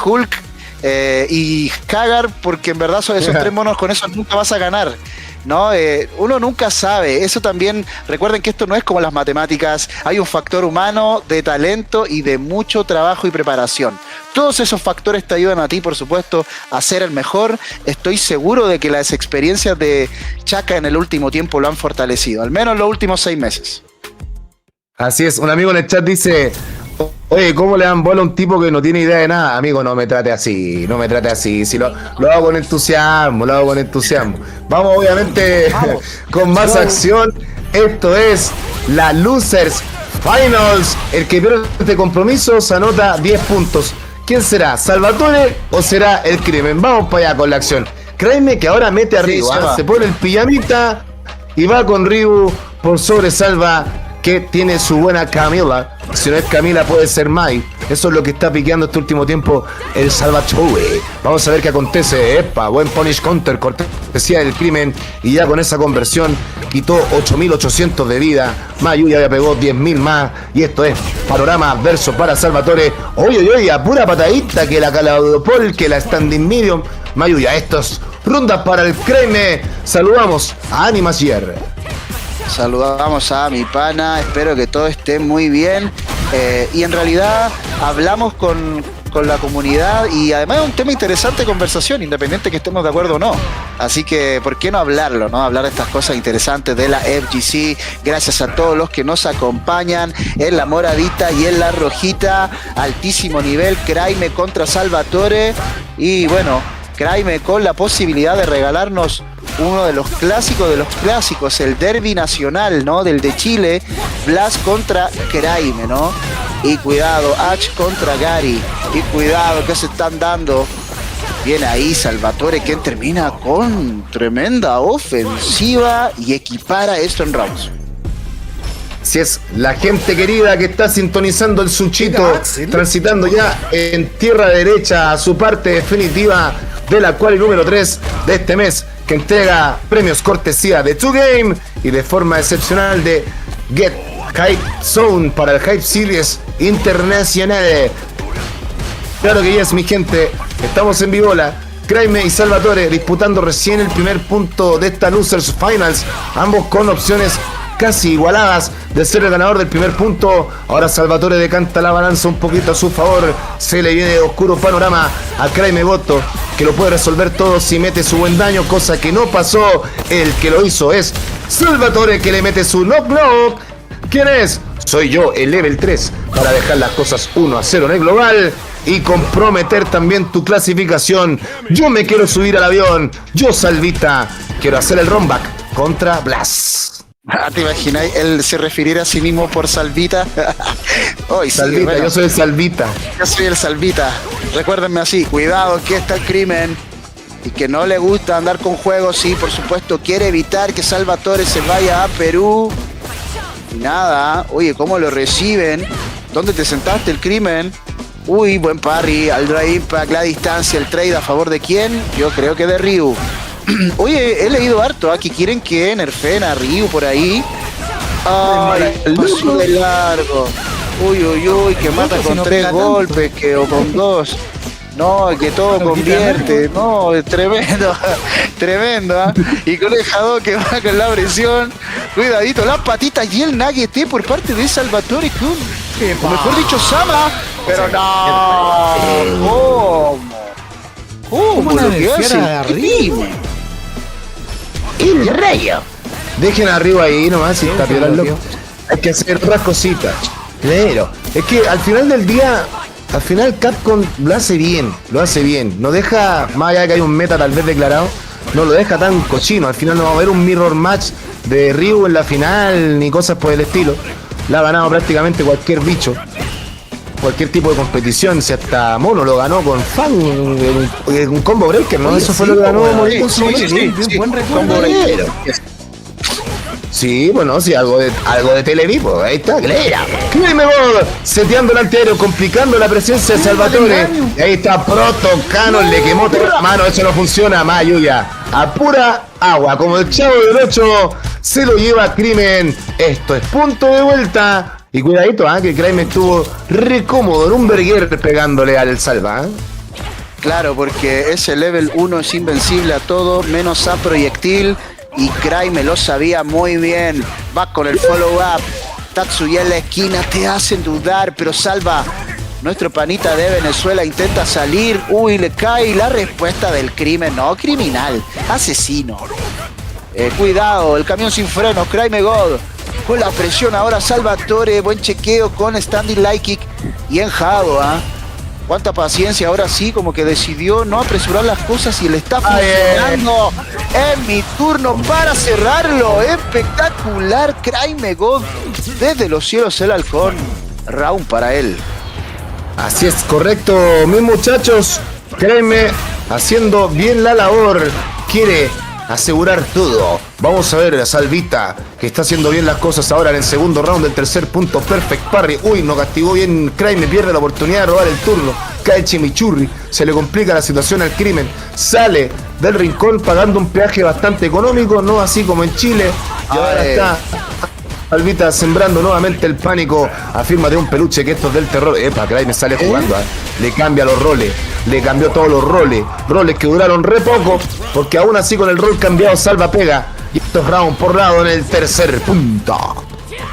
Hulk y Hagar, porque en verdad esos 3 monos con eso nunca vas a ganar, ¿no? Uno nunca sabe. Eso también, recuerden que esto no es como las matemáticas, hay un factor humano de talento y de mucho trabajo y preparación. Todos esos factores te ayudan a ti, por supuesto, a ser el mejor. Estoy seguro de que las experiencias de Chaka en el último tiempo lo han fortalecido, al menos en los últimos 6 meses.
Así es, un amigo en el chat dice: oye, ¿cómo le dan bola a un tipo que no tiene idea de nada? Amigo, no me trate así. Si lo hago con entusiasmo, Vamos, obviamente, con más acción Esto es la Losers Finals. El que pierde este compromiso se anota 10 puntos. ¿Quién será? ¿Salvatore o será el Crimen? Vamos para allá con la acción. Créeme que ahora mete a Ryu, se pone el pijamita y va con Ryu por sobre Salva, que tiene su buena Camila. Si no es Camila, puede ser Mai. Eso es lo que está piqueando este último tiempo el Salvatore. Vamos a ver qué acontece. Epa, buen punish counter, cortesía del Crimen. Y ya con esa conversión quitó 8.800 de vida. Mayuya ya pegó 10.000 más. Y esto es panorama adverso para Salvatore. Oye, a pura patadita que la Calaudopol, que la Standing Medium. Mayuya, estos rondas para el Crimen. Saludamos a Animasier.
Saludamos a mi pana, espero que todo esté muy bien. Y en realidad hablamos con la comunidad y además es un tema interesante de conversación, independiente que estemos de acuerdo o no. Así que, ¿por qué no hablarlo? ¿No? Hablar de estas cosas interesantes de la FGC. Gracias a todos los que nos acompañan en la moradita y en la rojita. Altísimo nivel, Craime contra Salvatore. Y bueno, Craime con la posibilidad de regalarnos uno de los clásicos, el derbi nacional, ¿no? Del de Chile, Blas contra Craime, ¿no? Y cuidado, H contra Gary. Y cuidado, que se están dando. Viene ahí Salvatore, quien termina con tremenda ofensiva y equipara esto en rounds.
Si es la gente querida que está sintonizando el Suchito, transitando ya en tierra derecha a su parte definitiva de la cual el número 3 de este mes, que entrega premios cortesía de 2Game y de forma excepcional de Get Hype Zone para el Hype Series Internacional. Claro que yes, mi gente, estamos en Vivola. Craime y Salvatore disputando recién el primer punto de esta Losers Finals, ambos con opciones casi igualadas de ser el ganador del primer punto. Ahora Salvatore decanta la balanza un poquito a su favor. Se le viene oscuro panorama a Craime Boto, que lo puede resolver todo si mete su buen daño, cosa que no pasó. El que lo hizo es Salvatore, que le mete su knock knock. ¿Quién es? Soy yo, el level 3, para dejar las cosas 1-0 en el global y comprometer también tu clasificación. Yo me quiero subir al avión. Yo, Salvita, quiero hacer el rollback contra Blas.
¿Te imaginas? Él se refiriera a sí mismo por Salvita.
Hoy Salvita, sí, bueno, yo soy el Salvita.
Yo soy el Salvita. Recuérdenme así, cuidado, que está el Crimen y que no le gusta andar con juegos. Sí, por supuesto, quiere evitar que Salvatore se vaya a Perú. Y nada, oye, ¿cómo lo reciben? ¿Dónde te sentaste, el Crimen? Uy, buen parry, al drive impact, la distancia, el trade, ¿a favor de quién? Yo creo que de Ryu. Oye, he leído harto, que quieren que nerfeen a Ryu por ahí. Ay, pasó de largo. Uy, que mata con 3 golpes, que o con 2. No, que todo convierte. No, es tremendo. Tremendo, Y con el Jado que va con la presión. Cuidadito, las patitas y el Nagete por parte de Salvatore Kun. O mejor dicho, Sama. Pero no. ¿Cómo lo que hace el
el rayo? Dejen arriba ahí nomás y está piola loco. Hay que hacer otras cositas. Claro. Es que al final del día, al final Capcom lo hace bien. No deja, más allá de que hay un meta tal vez declarado, no lo deja tan cochino. Al final no va a haber un mirror match de Ryu en la final ni cosas por el estilo. La ha ganado prácticamente cualquier bicho, cualquier tipo de competición. Si hasta Mono lo ganó con Fan, un combo breaker, ¿no? Eso fue lo que ganó Morito.
Sí, buen recuerdo.
Sí, bueno, sí, algo de Televipo, ahí está, Clera. Cleme Ball, seteando el antiaéreo, complicando la presencia de Salvatore. Y ahí está Proto Canon, le quemó la mano, eso no funciona, Mayuya. A pura agua, como el Chavo del 8, se lo lleva Crimen. Esto es punto de vuelta. Y cuidadito, que Craime estuvo re cómodo en un burger pegándole al Salva.
Claro, porque ese level 1 es invencible a todo, menos a proyectil. Y Craime lo sabía muy bien. Va con el follow-up. Tatsuya en la esquina, te hacen dudar, pero Salva, nuestro panita de Venezuela, intenta salir. Uy, le cae la respuesta del Crimen. No, criminal, asesino. Cuidado, el camión sin freno, Craime God. Con la presión ahora Salvatore, buen chequeo con standing light kick y enjado, cuánta paciencia, ahora sí, como que decidió no apresurar las cosas y le está funcionando. Es mi turno para cerrarlo. Espectacular, Craime God. Desde los cielos el halcón. Round para él.
Así es, correcto, mis muchachos. Créeme, haciendo bien la labor. Quiere asegurar todo. Vamos a ver a Salvita, que está haciendo bien las cosas ahora en el segundo round del tercer punto. Perfect parry. Uy, no castigó bien Craime, pierde la oportunidad de robar el turno. Cae Chimichurri, se le complica la situación al crimen. Sale del rincón pagando un peaje bastante económico, no así como en Chile. Y ahora está Salvita sembrando nuevamente el pánico. Afirma de un peluche que esto es del terror. Epa, Craime sale jugando. Le cambia los roles. Le cambió todos los roles. Roles que duraron re poco. Porque aún así con el rol cambiado Salva pega. Y esto es round por round en el tercer punto.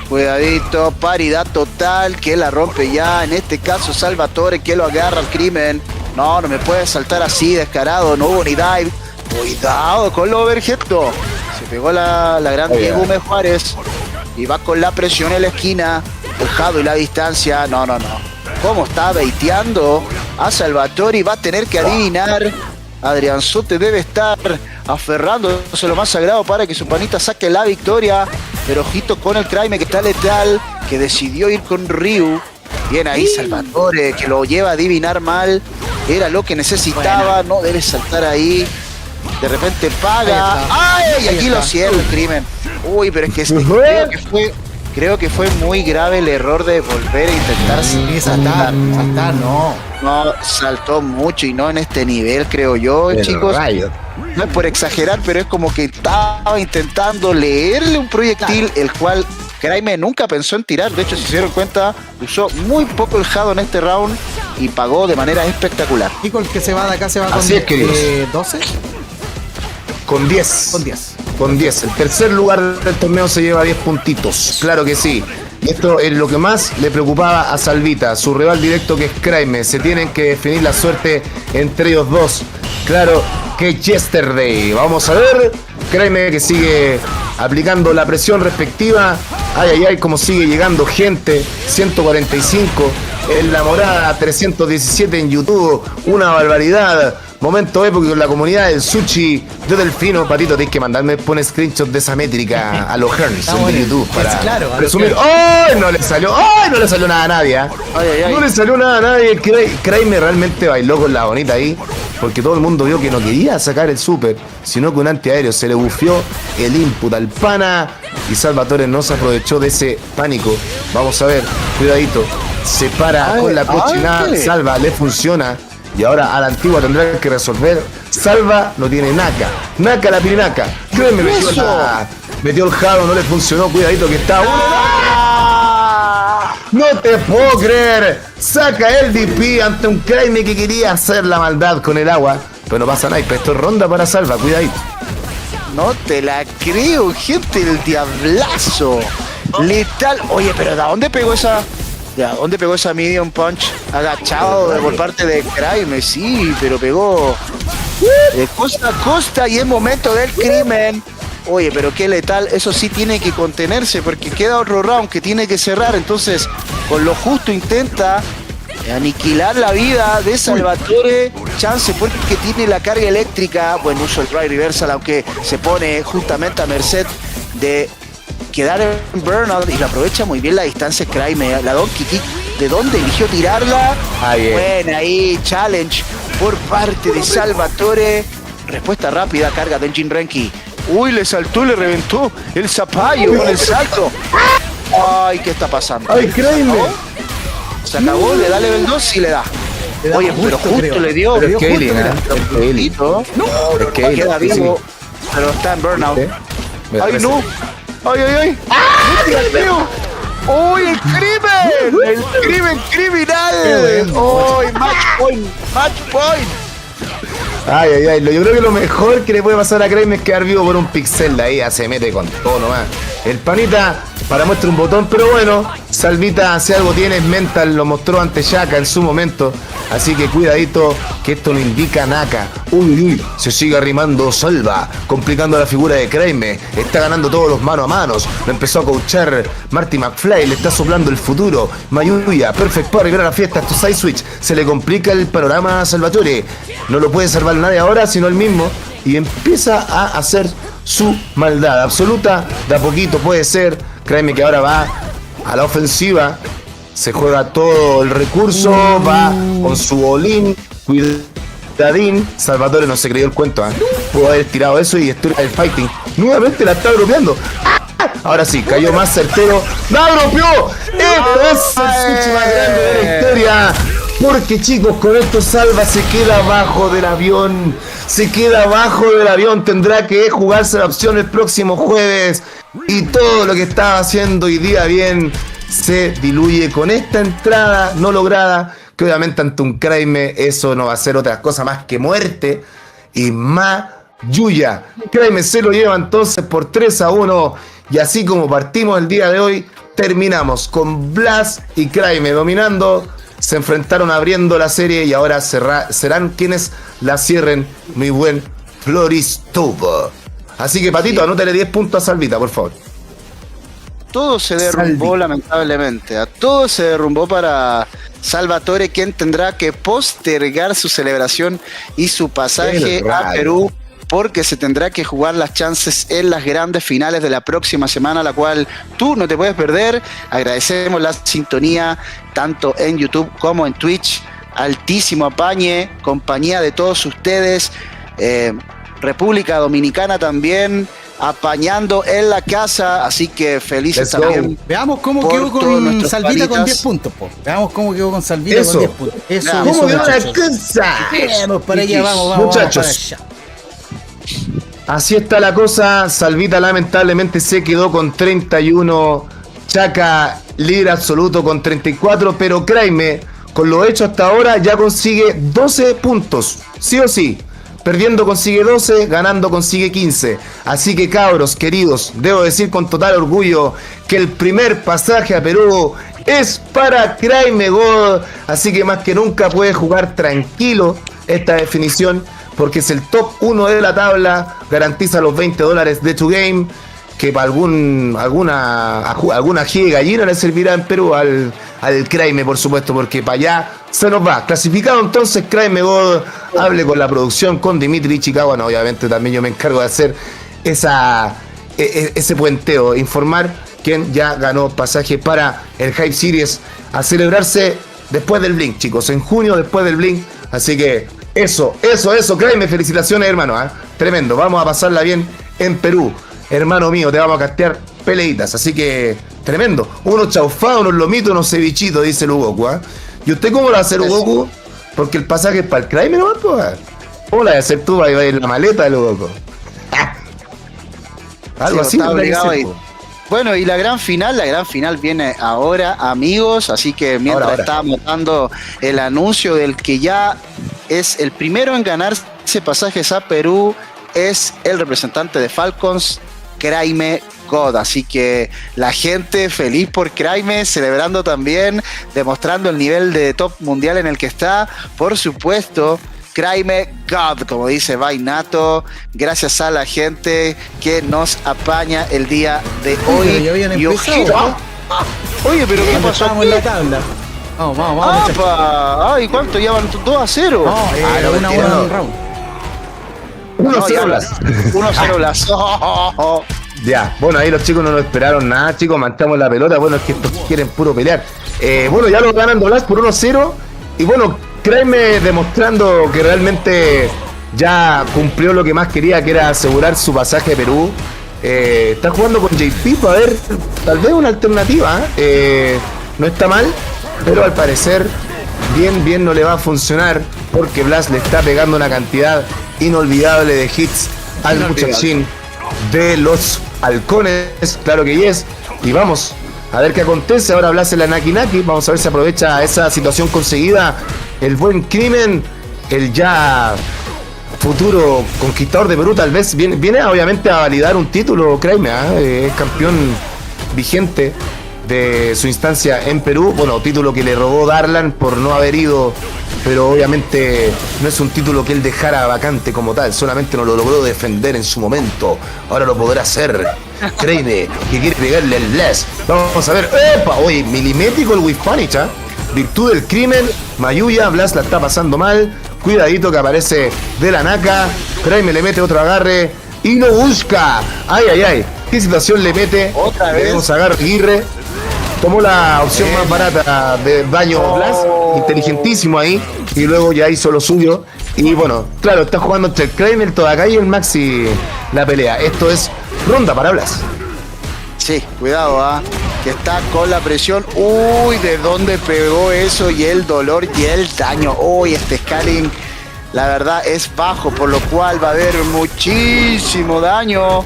Cuidadito, paridad total, que la rompe ya. En este caso Salvatore, que lo agarra al crimen. No me puede saltar así, descarado. No hubo ni dive. Cuidado con el overhead. Se pegó la gran Diego Juárez. Y va con la presión en la esquina. Dejado y la distancia. No. ¿Cómo está baiteando a Salvatore? Y va a tener que adivinar. Adrianzote debe estar aferrándose a lo más sagrado para que su panita saque la victoria. Pero ojito con el Craime, que está letal, que decidió ir con Ryu. Bien ahí Salvatore, que lo lleva a adivinar mal. Era lo que necesitaba. No debe saltar ahí. De repente paga. ¡Ay! Y aquí lo cierra el crimen. Uy, pero es que creo que fue muy grave el error de volver a intentar
saltar, no.
No, saltó mucho y no en este nivel, creo yo, pero chicos. No es por exagerar, pero es como que estaba intentando leerle un proyectil, el cual Craime nunca pensó en tirar. De hecho, si se dieron cuenta, usó muy poco el Jado en este round y pagó de manera espectacular.
Y con el que se va de acá se va
así
con 12.
Con 10. Con 10. El tercer lugar del torneo se lleva 10 puntitos. Claro que sí. Esto es lo que más le preocupaba a Salvita, su rival directo que es Craime. Se tienen que definir la suerte entre ellos dos. Claro que Yesterday. Vamos a ver. Craime que sigue aplicando la presión respectiva. Ay, como sigue llegando gente. 145 en la morada, 317 en YouTube. Una barbaridad. Momento épico con la comunidad del sushi. Yo Delfino, Patito, tienes que mandarme un screenshot de esa métrica a los Herns de YouTube para presumir. ¡Ay! No le salió. ¡Ay! No le salió nada a nadie. No le salió nada a nadie. Craime realmente bailó con la bonita ahí. Porque todo el mundo vio que no quería sacar el super, sino que un antiaéreo se le bufió el input al pana. Y Salvatore no se aprovechó de ese pánico. Vamos a ver, cuidadito. Se para con la cochinada. Salva, le funciona. Y ahora a la antigua tendrá que resolver. Salva no tiene naca. Naca la pirinaca. Créeme, metió el Jado, no le funcionó. Cuidadito que está. No te puedo creer. Saca el DP ante un Craime que quería hacer la maldad con el agua. Pero no pasa nada. Esto es ronda para Salva. Cuidadito.
No te la creo, gente. El diablazo. Letal. Oye, pero ¿de dónde pegó esa? ¿Dónde pegó esa medium punch? Agachado por parte de Craime, sí, pero pegó de costa a costa y es momento del crimen. Oye, pero qué letal, eso sí tiene que contenerse porque queda otro round que tiene que cerrar, entonces con lo justo intenta aniquilar la vida de Salvatore. Chance porque tiene la carga eléctrica, buen uso el try reversal, aunque se pone justamente a merced de quedar en burnout y lo aprovecha muy bien la distancia Craime. La Donkey Kick, ¿de dónde eligió tirarla? Buena ahí, challenge por parte de Salvatore. Respuesta rápida, carga de Jin Renki. Uy, le saltó, le reventó el zapallo con el salto. Ay, ¿qué está pasando?
Ay, Craime.
Se acabó, le da level 2 y le da. Oye, pero justo le dio.
Pero es Kaylin,
queda vivo, pero está en burnout. Ay, no. ¡Ay! ¡Dios mío! ¡Uy, el crimen! ¡El crimen criminal! ¡Uy, match point!
Yo creo que lo mejor que le puede pasar a Craime es quedar vivo por un pixel de ahí. Ya se mete con todo nomás. El panita para muestra un botón, pero bueno, Salvita, si algo tiene es mental, lo mostró ante Shaka en su momento, así que cuidadito, que esto no indica Naka. Uy, se sigue arrimando Salva, complicando la figura de Kraime, está ganando todos los mano a manos, lo empezó a coachar Marty McFly, le está soplando el futuro, Mayuya, perfect para arribar a la fiesta, esto side switch, se le complica el panorama a Salvatore, no lo puede salvar nadie ahora, sino él mismo, y empieza a hacer su maldad absoluta, de a poquito puede ser. Créeme que ahora va a la ofensiva, se juega todo el recurso, va con su bolín, cuidadín. Salvatore no se creyó el cuento, pudo haber tirado eso y destruir el fighting. Nuevamente la está dropeando. Ahora sí, cayó más certero. ¡La dropeó! Esto es el switch más grande de la historia. Porque chicos, con esto Salva se queda abajo del avión. Se queda abajo del avión. Tendrá que jugarse la opción el próximo jueves. Y todo lo que estaba haciendo hoy día bien se diluye con esta entrada no lograda. Que obviamente ante un Kraime eso no va a ser otra cosa más que muerte. Y más Yuya. Kraime se lo lleva entonces por 3-1. Y así como partimos el día de hoy, terminamos con Blas y Kraime dominando. Se enfrentaron abriendo la serie y ahora serán quienes la cierren, mi buen Floristubo. Así que, Patito, anótale 10 puntos a Salvita, por favor.
Todo se derrumbó, lamentablemente. A todo se derrumbó para Salvatore, quien tendrá que postergar su celebración y su pasaje a Perú, porque se tendrá que jugar las chances en las grandes finales de la próxima semana, la cual tú no te puedes perder. Agradecemos la sintonía tanto en YouTube como en Twitch. Altísimo apañe, compañía de todos ustedes. República Dominicana también apañando en la casa, así que felices también.
Veamos cómo quedó con Salvita con 10 puntos, po. Veamos cómo quedó con Salvita con 10 puntos. Eso,
¿cómo quedó la cosa?
Vamos para allá, vamos,
muchachos. Así está la cosa. Salvita lamentablemente se quedó con 31. Chaka líder absoluto con 34. Pero Kraime, con lo hecho hasta ahora, ya consigue 12 puntos. Sí o sí. Perdiendo consigue 12, ganando consigue 15. Así que cabros, queridos, debo decir con total orgullo que el primer pasaje a Perú es para Kraime God. Así que más que nunca puede jugar tranquilo esta definición, porque es el top 1 de la tabla, garantiza los $20 de 2Game, que para alguna ají de gallina le servirá en Perú al Kraime, por supuesto, porque para allá se nos va. Clasificado entonces Kraime God, hable con la producción, con Dimitri Chicago, no, obviamente también yo me encargo de hacer ese puenteo, informar quién ya ganó pasaje para el Hype Series a celebrarse después del Blink, chicos, en junio después del Blink, así que eso, Kraime, felicitaciones, hermano, tremendo, vamos a pasarla bien en Perú, hermano mío, te vamos a castear peleitas, así que tremendo, unos chaufados, unos lomitos, unos cevichitos, dice el Ugoku, ¿y usted cómo lo va a hacer, Ugoku? Porque el pasaje es para el Kraime, ¿no? ¿Cómo la vas a hacer tú? Va a ir en la maleta del Ugoku. Algo así,
está obligado ahí. Bueno, y la gran final viene ahora, amigos, así que mientras estábamos dando el anuncio del que ya es el primero en ganarse pasajes a Perú, es el representante de Falcons, Kraime God, así que la gente feliz por Kraime, celebrando también, demostrando el nivel de top mundial en el que está, por supuesto. Kraime God, como dice Vainato, gracias a la gente que nos apaña el día de hoy.
Y ojito.
Oye, pero ¿qué pasó aquí?
En la tabla. Vamos.
Ay, ¿cuánto? Ya van 2-0.
No, 1-1 en round.
1-0 Blas.
1-0 Blas.
Ya, bueno, ahí los chicos no nos esperaron nada, chicos, mantamos la pelota, bueno, es que estos quieren puro pelear. Bueno, ya lo ganan Blas por 1-0, y bueno, Kraime demostrando que realmente ya cumplió lo que más quería, que era asegurar su pasaje a Perú. Está jugando con JP para ver, tal vez una alternativa, no está mal, pero al parecer bien no le va a funcionar, porque Blas le está pegando una cantidad inolvidable de hits al muchachín de los halcones, claro que yes, y vamos a ver qué acontece. Ahora Blas en la Naki Naki, vamos a ver si aprovecha esa situación conseguida el buen Crimen, el ya futuro conquistador de Perú, tal vez viene obviamente a validar un título. Kraime, es campeón vigente de su instancia en Perú. Bueno, título que le robó Darlan por no haber ido, pero obviamente no es un título que él dejara vacante como tal, solamente no lo logró defender en su momento. Ahora lo podrá hacer. Créeme que quiere pegarle el Blast. Vamos a ver. ¡Epa! Oye, milimétrico el With Punish, ¿eh? Virtud del crimen. Mayuya, Blast la está pasando mal. Cuidadito que aparece de la Naka. Créeme le mete otro agarre y lo busca. Ay, ay, ay. ¿Qué situación le mete?
Otra vez.
Tenemos agarre Aguirre. Tomó la opción más barata de daño Blast, inteligentísimo ahí, y luego ya hizo lo suyo. Y bueno, claro, está jugando entre el Kramer, el Todakai y el Maxi la pelea. Esto es ronda para Blast.
Sí, cuidado, que está con la presión. Uy, ¿de dónde pegó eso? Y el dolor y el daño. Uy, este scaling, la verdad, es bajo, por lo cual va a haber muchísimo daño.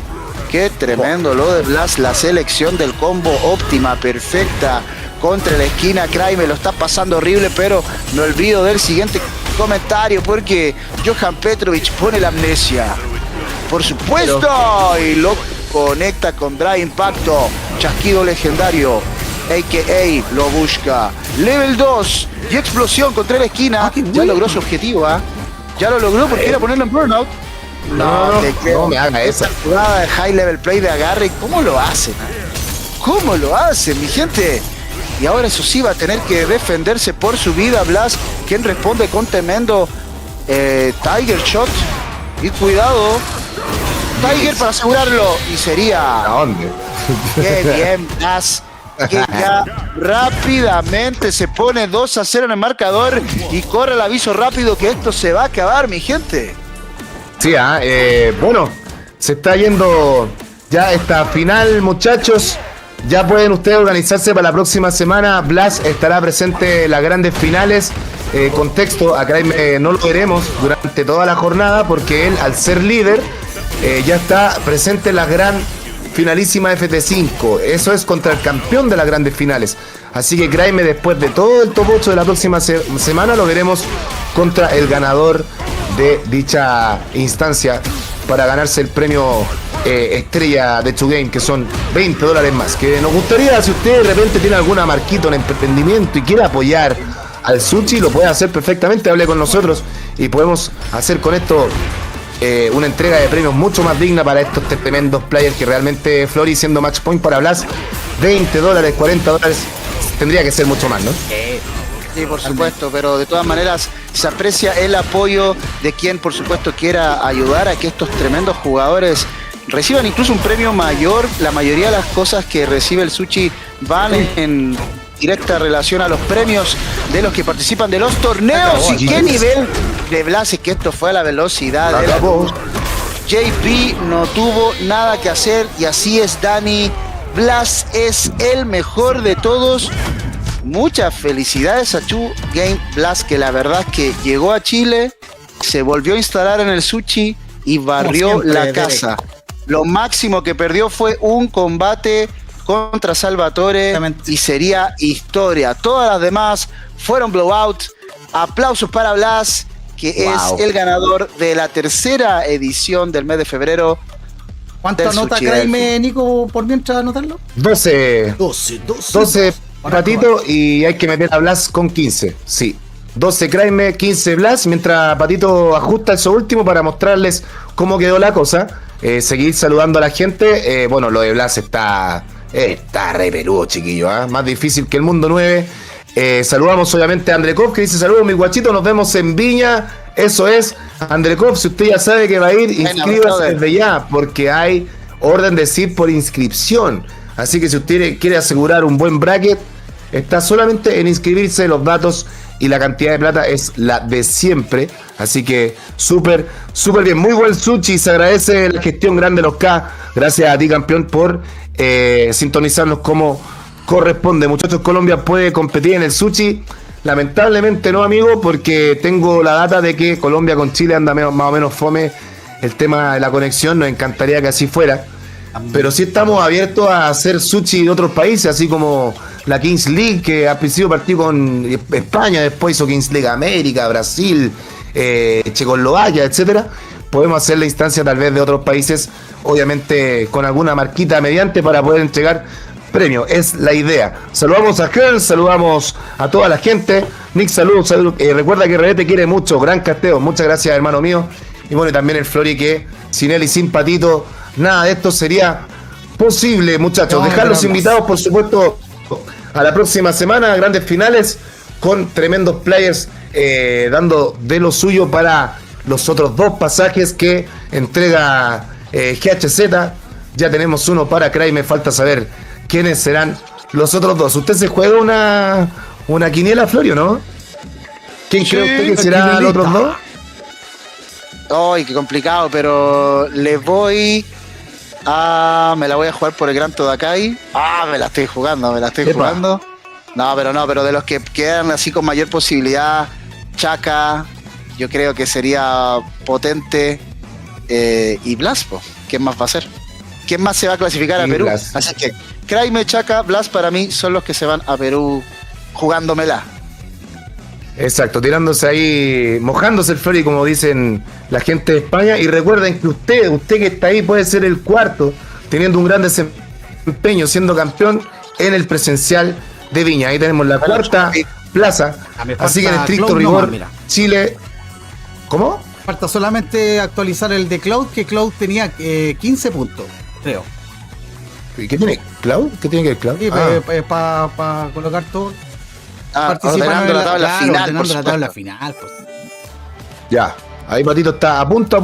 Qué tremendo lo de Blast, la selección del combo óptima, perfecta, contra la esquina. Kramer lo está pasando horrible, pero me olvido del siguiente comentario porque Johan Petrovic pone la amnesia. Por supuesto, y lo conecta con Drive Impacto, chasquido legendario, a.k.a. lo busca. Level 2 y explosión contra la esquina. Ya logró su objetivo, ya lo logró porque era ponerlo en burnout. No me haga esa jugada de high level play de agarre. ¿Cómo lo hacen? ¿Cómo lo hacen, mi gente? Y ahora eso sí va a tener que defenderse por su vida Blast, quien responde con tremendo Tiger Shot. Y cuidado, Tiger para asegurarlo. Y sería...
¿A dónde?
Qué bien, Blast, que ya rápidamente se pone 2-0 en el marcador y corre el aviso rápido que esto se va a acabar, mi gente.
Sí, bueno, se está yendo ya esta final, muchachos. Ya pueden ustedes organizarse para la próxima semana. Blast estará presente en las grandes finales. Contexto, acá no lo veremos durante toda la jornada porque él, al ser líder, ya está presente en la gran finalísima FT5. Eso es contra el campeón de las grandes finales. Así que Kraime, después de todo el top 8 de la próxima semana, lo veremos contra el ganador de dicha instancia para ganarse el premio estrella de 2Game, que son $20 más. Que nos gustaría, si usted de repente tiene alguna marquita en emprendimiento y quiere apoyar al Sushi, lo puede hacer perfectamente. Hable con nosotros y podemos hacer con esto una entrega de premios mucho más digna para estos tremendos players que realmente Flori, siendo match point para Blast, $20, $40, tendría que ser mucho más, ¿no?
Sí, por supuesto, pero de todas maneras se aprecia el apoyo de quien, por supuesto, quiera ayudar a que estos tremendos jugadores reciban incluso un premio mayor. La mayoría de las cosas que recibe el Sushi van en directa relación a los premios de los que participan de los torneos. ¿Y qué nivel de Blast? Es que esto fue a la velocidad de la voz. JP no tuvo nada que hacer y así es, Dani. Blast es el mejor de todos. Muchas felicidades a 2Game Blast, que la verdad es que llegó a Chile, se volvió a instalar en el Sushi y barrió la casa. Lo máximo que perdió fue un combate contra Salvatore y sería historia. Todas las demás fueron blowout. Aplausos para Blast, que es el ganador de la tercera edición del mes de febrero.
¿Cuánto anota Kraime, Nico, por mientras anotarlo?
12 Patito, y hay que meter a Blast con 15. Sí, 12 Kraime, 15 Blast, mientras Patito ajusta eso último para mostrarles cómo quedó la cosa. Seguir saludando a la gente. Bueno, lo de Blast está re peludo, chiquillo, más difícil que el mundo 9. Saludamos obviamente a Andrekov, que dice: saludos, mi guachito, nos vemos en Viña. Eso es, Andrekov, si usted ya sabe que va a ir, inscríbase desde ya, porque hay orden de SID por inscripción. Así que si usted quiere asegurar un buen bracket, está solamente en inscribirse. Los datos y la cantidad de plata es la de siempre. Así que súper bien. Muy buen Sushi. Se agradece la gestión grande de los K. Gracias a ti, campeón, por sintonizarnos como corresponde. Muchachos, Colombia puede competir en el Sushi. Lamentablemente no, amigo, porque tengo la data de que Colombia con Chile anda más o menos fome el tema de la conexión. Nos encantaría que así fuera. Pero sí estamos abiertos a hacer Sushi de otros países, así como la Kings League, que al principio partió con España, después hizo Kings League América, Brasil, Checoslovaquia, etcétera. Podemos hacer la instancia tal vez de otros países, obviamente con alguna marquita mediante, para poder entregar premio, es la idea. Saludamos a Kern, saludamos a toda la gente. Nick, saludos. Recuerda que RD te quiere mucho, gran casteo. Muchas gracias, hermano mío. Y bueno, y también el Flori, que sin él y sin Patito, nada de esto sería posible, muchachos.
No,
Dejarlos
pero
invitados, por supuesto, a la próxima semana, a grandes finales, con tremendos players dando de lo suyo para los otros 2 pasajes que entrega GHZ. Ya tenemos uno para Cray, me falta saber quiénes serán los otros 2. ¿Usted se juega una quiniela, Florio, no? ¿Quién cree usted que serán los otros 2?
Ay, qué complicado, pero le voy a... Me la voy a jugar por el Gran Todakai. Me la estoy jugando. No, pero de los que quedan así con mayor posibilidad, Chaka, yo creo que sería Potente y Blaspo. ¿Quién más va a ser? ¿Quién más se va a clasificar a Perú?
Blas.
Así que Kraime, Chaka, Blas para mí son los que se van a Perú jugándomela.
Exacto, tirándose ahí, mojándose el Flori, como dicen la gente de España. Y recuerden que usted que está ahí puede ser el cuarto, teniendo un gran desempeño, siendo campeón en el presencial de Viña. Ahí tenemos la cuarta plaza. Así que en estricto
Cloud
rigor,
nomás, mira.
Chile... ¿Cómo?
Falta solamente actualizar el de Cloud, que Cloud tenía 15 puntos, creo.
¿Y qué tiene Cloud? ¿Qué tiene que ver Cloud?
Sí, para colocar todo.
Ordenando la tabla final,
ordenando
por
la tabla
supuesto.
final, pues.
Ya, ahí Patito está a punto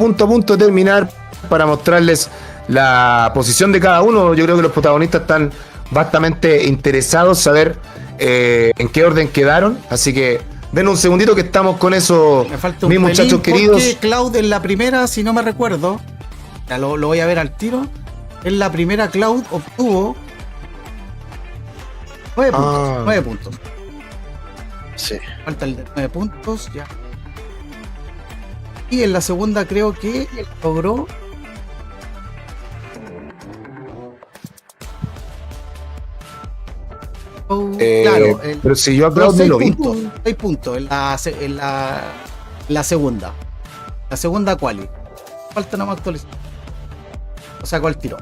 de terminar para mostrarles la posición de cada uno. Yo creo que los protagonistas están bastante interesados en saber en qué orden quedaron. Así que den un segundito que estamos con eso,
Me falta un
mis
pelín
muchachos queridos.
porque Cloud en la primera, si no me recuerdo, ya lo voy a ver al tiro. En la primera Cloud obtuvo 9 puntos.
Ah.
9 puntos.
Sí.
Falta el de 9 puntos, ya. Y en la segunda creo que logró. Claro,
Pero si yo a Cloud no lo he visto.
6 puntos en la segunda. La segunda quali. Falta nomás actualizar. O sea, ¿cuál tiró?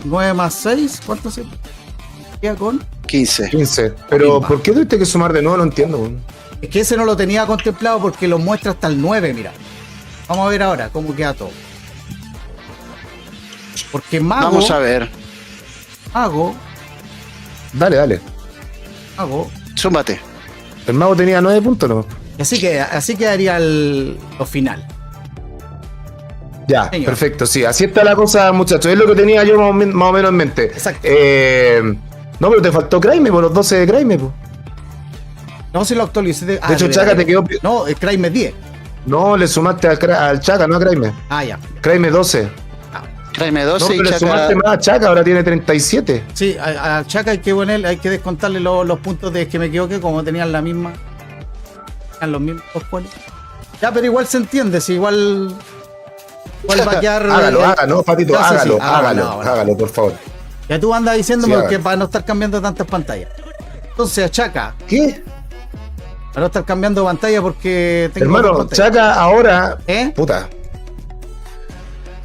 9 más 6, ¿cuánto se queda con?
15.
15. Pero
Pimba.
¿por qué tuviste que sumar de nuevo? No entiendo. weón.
Es que ese no lo tenía contemplado porque lo muestra hasta el 9, mira. Vamos a ver ahora cómo queda todo. Porque
Vamos a ver.
Mago,
Dale.
Súmate.
El mago tenía 9 puntos, ¿no?
así quedaría lo final.
Ya,
Señor.
perfecto, sí. Así está la cosa, muchachos. Es lo que tenía yo más o menos en mente.
Exacto.
No, pero te faltó Kraime, por los 12 de Kraime, po.
No, si lo actualicé.
De hecho, Chaka te quedó...
No, el Crime es 10.
No, le sumaste al Chaka, no a Kraime.
Ya.
Kraime 12.
Kraime
No,
12
pero
y
le
Chaka.
sumaste más a Chaka, ahora tiene 37.
Sí, a Chaka hay que descontarle los puntos de que me equivoqué, como tenían la misma. Tenían los mismos cuales. Ya, pero igual se entiende, si igual va a quedar.
Hágalo, Patito,
Ya, sí, sí,
hágalo, por favor.
Ya tú andas diciéndome
Sí,
que
hágalo.
para no estar cambiando tantas pantallas. Entonces, a Chaka,
¿Qué?
para no estar cambiando pantalla porque tengo dos
Hermano,
pantallas.
Chaka ahora...
¿Eh?
Puta.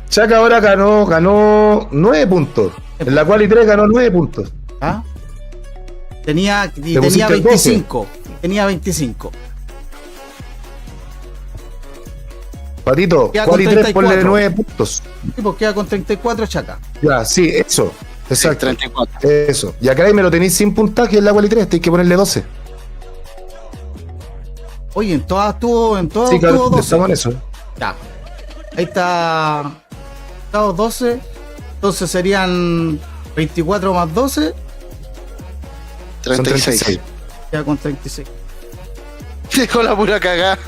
Chaka ahora ganó 9 puntos. En la cual y 3 ganó 9 puntos.
¿Ah? Tenía
pusiste
25. Tenía 25.
Patito,
Queda
cual y
con
3 ponle
34.
9 puntos.
Y pues queda con 34 Chaka.
Ya, sí, eso. Exacto.
34.
Eso. Y acá me lo tenéis sin puntaje en la cual y 3, tenéis que ponerle 12.
Oye, en todas tuvo
Sí, claro,
12.
estamos en eso.
Ya. Ahí está. Estamos 12. Entonces serían 24 más 12.
Son
36.
Queda con 36.
Dejó la pura cagada.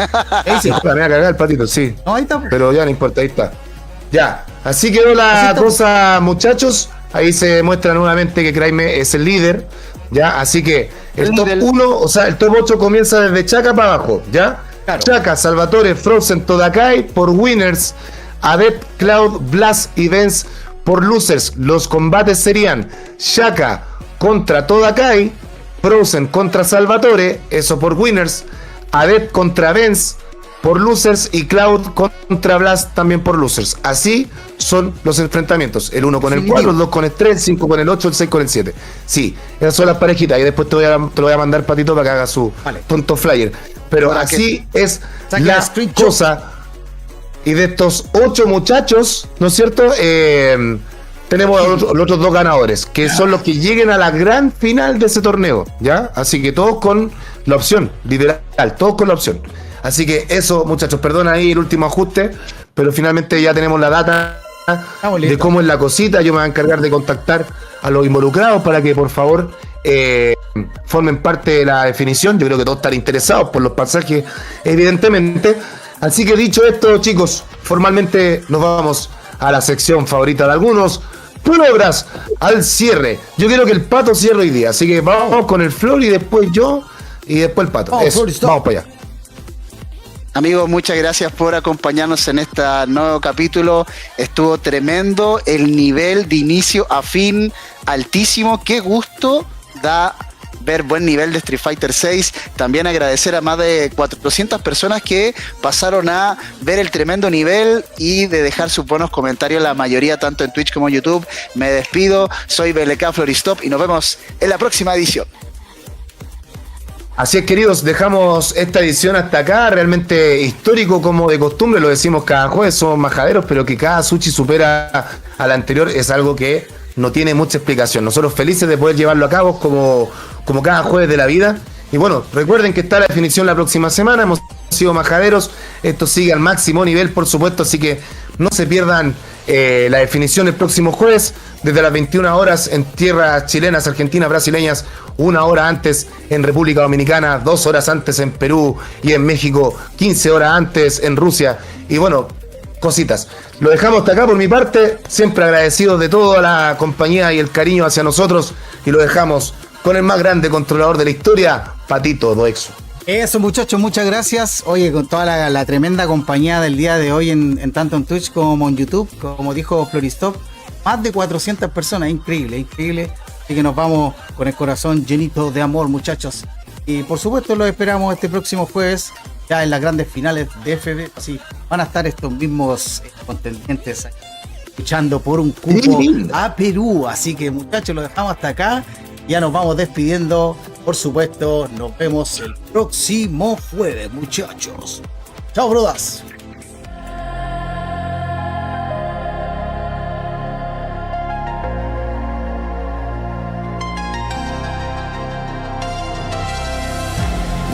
Ahí sí.
La me va a cagar el Patito, sí.
No, ahí está.
Pero ya no importa, ahí está. Ya, así quedó la
Así está.
cosa, muchachos. Ahí se demuestra nuevamente que Kraime es el líder. Ya, así que el top
líder.
1, o sea, el top 8 comienza desde Chaka para abajo. Ya,
Claro.
Chaka, Salvatore, Frozen, Todakai por winners. Adept, Cloud, Blast y Vance por losers. Los combates serían Chaka contra Todakai, Frozen contra Salvatore, eso por winners. Adept contra Vance, por losers y Cloud contra Blast también por losers. Así son los enfrentamientos. El 1 con el 4, el 2 con el 3, el 5 con el 8, el 6 con el 7. Sí, esas son las parejitas. Y después te lo voy a mandar, Patito, para que haga su tonto flyer. Pero
Para
así es
saque
la
el screenshot.
cosa. Y de estos 8 muchachos, ¿no es cierto? Tenemos a los otros 2 ganadores, que son los que lleguen a la gran final de ese torneo, ¿ya? Así que todos con la opción, literal, todos con la opción. Así que eso, muchachos, perdón ahí el último ajuste, pero finalmente ya tenemos la data de cómo es la cosita. Yo me voy a encargar de contactar a los involucrados para que por favor formen parte de la definición. Yo creo que todos están interesados por los pasajes, evidentemente. Así que dicho esto, chicos, formalmente nos vamos a la sección favorita de algunos, palabras al cierre. Yo quiero que el Pato cierre hoy día, así que vamos con el Flor y después yo y después el Pato. Eso, vamos para allá.
Amigos, muchas gracias por acompañarnos en este nuevo capítulo. Estuvo tremendo, el nivel de inicio a fin altísimo. Qué gusto da ver buen nivel de Street Fighter 6. También agradecer a más de 400 personas que pasaron a ver el tremendo nivel y de dejar sus buenos comentarios, la mayoría tanto en Twitch como en YouTube. Me despido, soy BLK Floristop y nos vemos en la próxima edición.
Así es, queridos, dejamos esta edición hasta acá, realmente histórico como de costumbre, lo decimos cada jueves, somos majaderos, pero que cada sushi supera al anterior es algo que no tiene mucha explicación. Nosotros felices de poder llevarlo a cabo como cada jueves de la vida. Y bueno, recuerden que está la definición la próxima semana, hemos sido majaderos, esto sigue al máximo nivel, por supuesto, así que no se pierdan la definición el próximo jueves, desde las 21 horas en tierras chilenas, argentinas, brasileñas, 1 hora antes en República Dominicana, 2 horas antes en Perú y en México, 15 horas antes en Rusia. Y bueno, cositas. Lo dejamos hasta acá por mi parte, siempre agradecidos de toda la compañía y el cariño hacia nosotros, y lo dejamos con el más grande controlador de la historia, Patito Doexo.
Eso, muchachos, muchas gracias. Oye, con toda la tremenda compañía del día de hoy en tanto en Twitch como en YouTube, como dijo Floristop, más de 400 personas, increíble, increíble. Así que nos vamos con el corazón llenito de amor, muchachos. Y por supuesto los esperamos este próximo jueves, ya en las grandes finales de FB. Así van a estar estos mismos contendientes luchando por un cupo a Perú. Así que, muchachos, lo dejamos hasta acá. Ya nos vamos despidiendo. Por supuesto, nos vemos el próximo jueves, muchachos. Chao, brodas.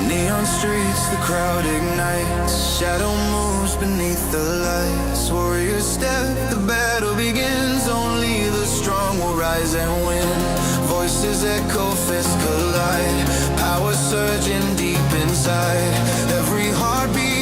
Neon streets, the crowd ignites. Shadow moves beneath the lights. Warriors step, the battle begins. Only the strong will rise and win. Voices echo, fists collide. Power surging deep inside. Every heartbeat